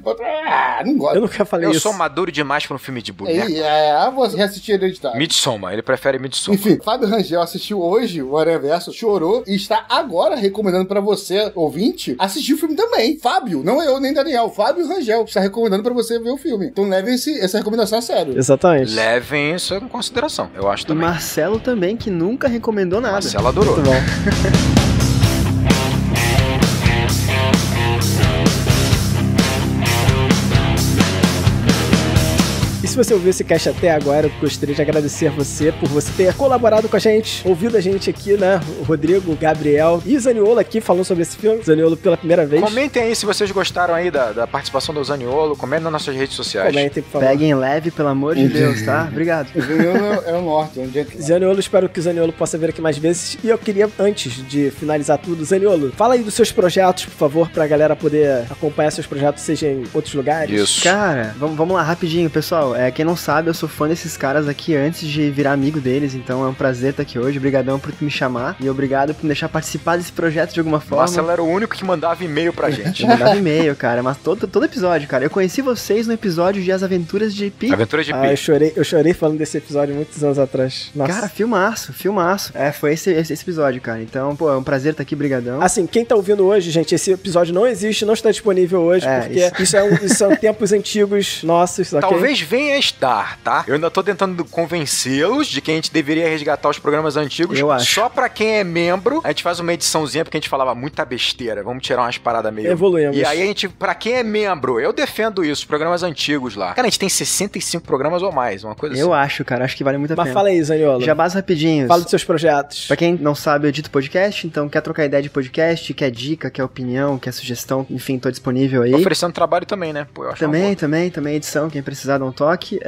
Speaker 3: Não gosto.
Speaker 1: Eu nunca falei isso.
Speaker 2: Eu sou maduro demais pra um filme de boneco.
Speaker 3: Você reassistir Hereditário.
Speaker 2: Midsommar, ele prefere Midsommar.
Speaker 3: Enfim, Fábio Rangel assistiu hoje o Aranha Verso, chorou e está agora recomendando pra você, ouvinte, assistir o filme também. Fábio, não eu nem Daniel, Fábio Rangel está recomendando pra você ver o filme. Então leve essa recomendação a sério.
Speaker 1: Exatamente.
Speaker 2: Levem isso em consideração, eu acho
Speaker 4: E
Speaker 2: também.
Speaker 4: Marcelo também, que nunca recomendou nada.
Speaker 2: Marcelo adorou.
Speaker 1: Muito bom. E se você ouviu esse cast até agora, eu gostaria de agradecer você por você ter colaborado com a gente, ouvido a gente aqui, né? O Rodrigo, o Gabriel e o Zaniolo aqui falando sobre esse filme. Zaniolo pela primeira vez.
Speaker 2: Comentem aí se vocês gostaram aí da participação do Zaniolo. Comentem nas nossas redes sociais.
Speaker 1: Comentem, por favor.
Speaker 4: Peguem leve, pelo amor de Deus, tá? Obrigado.
Speaker 3: O Zaniolo é o norte, onde é que...
Speaker 1: Zaniolo, espero que o Zaniolo possa vir aqui mais vezes. E eu queria, antes de finalizar tudo, Zaniolo, fala aí dos seus projetos, por favor, pra galera poder acompanhar seus projetos, seja em outros lugares.
Speaker 2: Isso.
Speaker 4: Cara, vamos lá, rapidinho, pessoal. Quem não sabe, eu sou fã desses caras aqui antes de virar amigo deles, então é um prazer estar aqui hoje. Obrigadão por me chamar e obrigado por me deixar participar desse projeto de alguma forma.
Speaker 2: Marcelo era o único que mandava e-mail pra gente.
Speaker 4: Eu mandava e-mail, cara, mas todo episódio, cara. Eu conheci vocês no episódio de As Aventuras de Pi.
Speaker 2: Aventuras de Pi.
Speaker 1: Eu chorei falando desse episódio muitos anos atrás. Nossa.
Speaker 4: Cara, filmaço. Foi esse episódio, cara. Então, pô, é um prazer estar aqui, brigadão.
Speaker 1: Assim, quem tá ouvindo hoje, gente, esse episódio não existe, não está disponível hoje, porque isso são tempos antigos nossos, ok?
Speaker 2: Talvez venha a estar, tá? Eu ainda tô tentando convencê-los de que a gente deveria resgatar os programas antigos.
Speaker 4: Eu acho.
Speaker 2: Só pra quem é membro, a gente faz uma ediçãozinha, porque a gente falava muita besteira. Vamos tirar umas paradas meio...
Speaker 1: Evoluímos.
Speaker 2: E aí a gente, pra quem é membro, eu defendo isso, os programas antigos lá. Cara, a gente tem 65 programas ou mais, uma coisa assim.
Speaker 4: Eu acho, cara, acho que vale muito a
Speaker 1: Mas
Speaker 4: pena.
Speaker 1: fala aí, Zaniolo.
Speaker 4: Jabás rapidinhos.
Speaker 1: Fala dos seus projetos.
Speaker 4: Pra quem não sabe, eu edito podcast, então quer trocar ideia de podcast, quer dica, quer opinião, quer sugestão, enfim, tô disponível aí.
Speaker 2: Tô oferecendo trabalho também, né? Pô, eu acho
Speaker 4: Também edição, quem precisar dá um toque.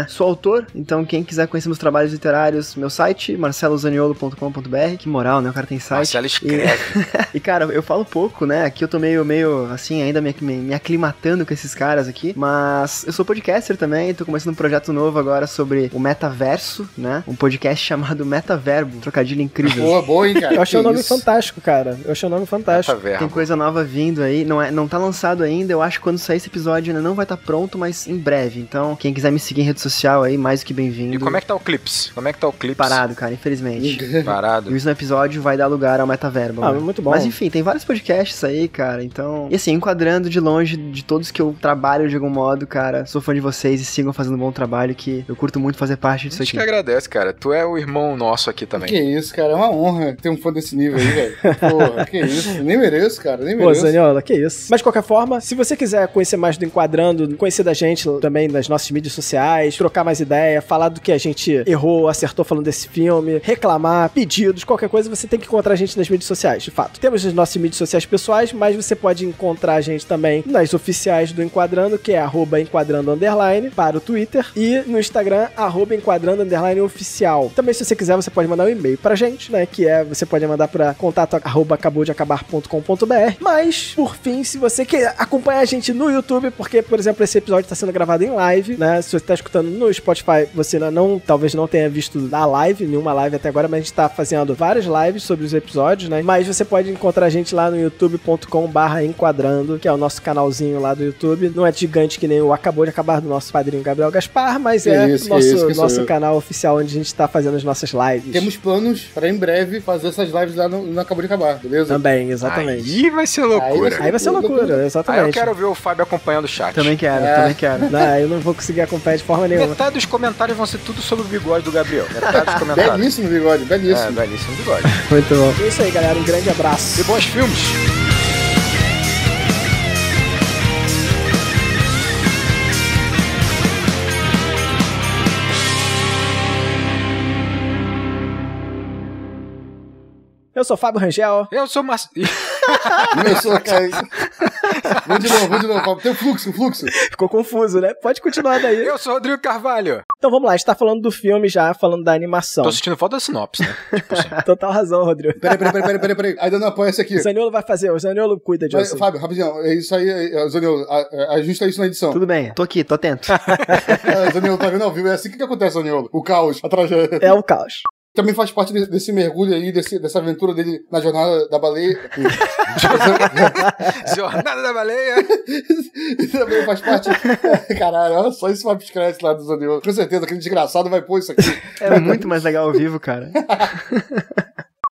Speaker 4: Sou autor, então quem quiser conhecer meus trabalhos literários, meu site, marcelozaniolo.com.br. Que moral, né? O cara tem site.
Speaker 2: Marcelo escreve.
Speaker 4: E cara, eu falo pouco, né? Aqui eu tô meio assim, ainda me aclimatando com esses caras aqui. Mas eu sou podcaster também, tô começando um projeto novo agora sobre o metaverso, né? Um podcast chamado Metaverbo, um trocadilho incrível.
Speaker 3: Boa, hein, cara?
Speaker 1: Eu achei o nome fantástico, cara. Eu achei o nome fantástico.
Speaker 4: Tem coisa nova vindo aí, não tá lançado ainda, eu acho que quando sair esse episódio ainda não vai estar pronto, mas em breve. Então, quem quiser me seguir em rede social aí, mais do que bem-vindo.
Speaker 2: E como é que tá o Clips?
Speaker 4: Parado, cara, infelizmente.
Speaker 2: Parado.
Speaker 4: E isso no episódio vai dar lugar ao Metaverbo.
Speaker 1: Ah,
Speaker 4: né?
Speaker 1: muito bom.
Speaker 4: Mas enfim, tem vários podcasts aí, cara, então... E assim, enquadrando de longe de todos que eu trabalho de algum modo, cara, sou fã de vocês e sigam fazendo um bom trabalho, que eu curto muito fazer parte disso
Speaker 2: A gente
Speaker 4: aqui.
Speaker 2: que agradece, cara. Tu é o irmão nosso aqui também.
Speaker 3: Que isso, cara. É uma honra ter um fã desse nível aí, velho. Porra, que isso. Nem mereço, cara. Nem
Speaker 1: Pô,
Speaker 3: mereço.
Speaker 1: Zaniola, que isso. Mas de qualquer forma, se você quiser conhecer mais do Enquadrando, conhecer da gente também nas nossas mídias sociais, trocar mais ideia, falar do que a gente errou, acertou falando desse filme, reclamar, pedidos, qualquer coisa, você tem que encontrar a gente nas mídias sociais, de fato. Temos as nossas mídias sociais pessoais, mas você pode encontrar a gente também nas oficiais do Enquadrando, que é @enquadrando_ para o Twitter, e no Instagram, @enquadrando_ oficial. Também, se você quiser, você pode mandar um e-mail pra gente, né, que você pode mandar pra contato@acaboudeacabar.com.br. Mas, por fim, se você quer acompanhar a gente no YouTube, porque, por exemplo, esse episódio está sendo gravado em live, né? Se você está escutando no Spotify, você talvez não tenha visto na live, nenhuma live até agora, mas a gente está fazendo várias lives sobre os episódios, né? Mas você pode encontrar a gente lá no youtube.com/enquadrando, que é o nosso canalzinho lá do YouTube. Não é gigante que nem o Acabou de Acabar do nosso padrinho Gabriel Gaspar, mas nosso canal oficial onde a gente está fazendo as nossas lives.
Speaker 3: Temos planos para em breve fazer essas lives lá no Acabou de Acabar, beleza?
Speaker 1: Também, exatamente.
Speaker 2: Aí vai ser loucura.
Speaker 1: Aí vai ser loucura, exatamente.
Speaker 2: Aí eu quero ver o Fábio acompanhando o chat.
Speaker 4: Também quero.
Speaker 1: Não, eu não vou conseguir pegar com o pé de forma nenhuma.
Speaker 2: Metade dos comentários vão ser tudo sobre o bigode do Gabriel. Metade dos comentários.
Speaker 3: Belíssimo bigode, belíssimo.
Speaker 2: É, belíssimo bigode.
Speaker 4: Muito bom.
Speaker 1: É isso aí, galera. Um grande abraço.
Speaker 2: E bons filmes.
Speaker 1: Eu sou o Fábio Rangel.
Speaker 2: Eu sou Mar...
Speaker 3: Começou a cair. Vamos de novo, Fábio. Tem o fluxo.
Speaker 1: Ficou confuso, né? Pode continuar daí.
Speaker 2: Eu sou Rodrigo Carvalho.
Speaker 1: Então vamos lá, a gente tá falando do filme já, falando da animação.
Speaker 2: Tô sentindo falta da sinopse, né? Tipo assim.
Speaker 1: Total razão, Rodrigo.
Speaker 3: Peraí. Ainda não apoia essa aqui.
Speaker 1: O Zaniolo vai fazer, o Zaniolo cuida
Speaker 3: Mas,
Speaker 1: disso.
Speaker 3: Fábio, rapidinho. É isso aí, Zaniolo. Ajusta isso na edição.
Speaker 4: Tudo bem, tô aqui, tô atento.
Speaker 3: Zaniolo, tá vendo ao vivo? É assim que acontece, Zaniolo. O caos, a tragédia.
Speaker 1: É o caos.
Speaker 3: Também faz parte desse mergulho aí, dessa aventura dele na jornada da baleia.
Speaker 2: Jornada da Baleia.
Speaker 3: E também faz parte. Caralho, olha só esse Fábio Scratch lá do Zaniolo. Com certeza, aquele desgraçado vai pôr isso aqui.
Speaker 4: É muito mais legal ao vivo, cara.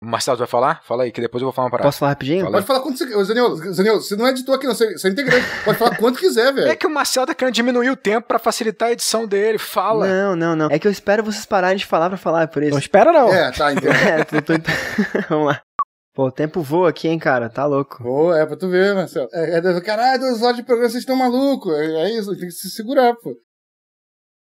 Speaker 2: O Marcelo, tu vai falar? Fala aí, que depois eu vou falar uma parada.
Speaker 4: Posso falar rapidinho?
Speaker 2: Fala.
Speaker 3: Pode falar quanto você. Zaniolo, você não é editor aqui, não. Você é integrante. Pode falar quanto quiser, velho.
Speaker 2: É que o Marcelo tá querendo diminuir o tempo pra facilitar a edição dele. Fala.
Speaker 4: Não. É que eu espero vocês pararem de falar pra falar, é por isso.
Speaker 1: Não espera, não.
Speaker 3: É, tá, entendeu?
Speaker 4: Vamos lá. Pô, o tempo voa aqui, hein, cara. Tá louco.
Speaker 3: Pô, é pra tu ver, Marcelo. Caralho, 2 horas de programa, vocês estão malucos. É isso, tem que se segurar, pô.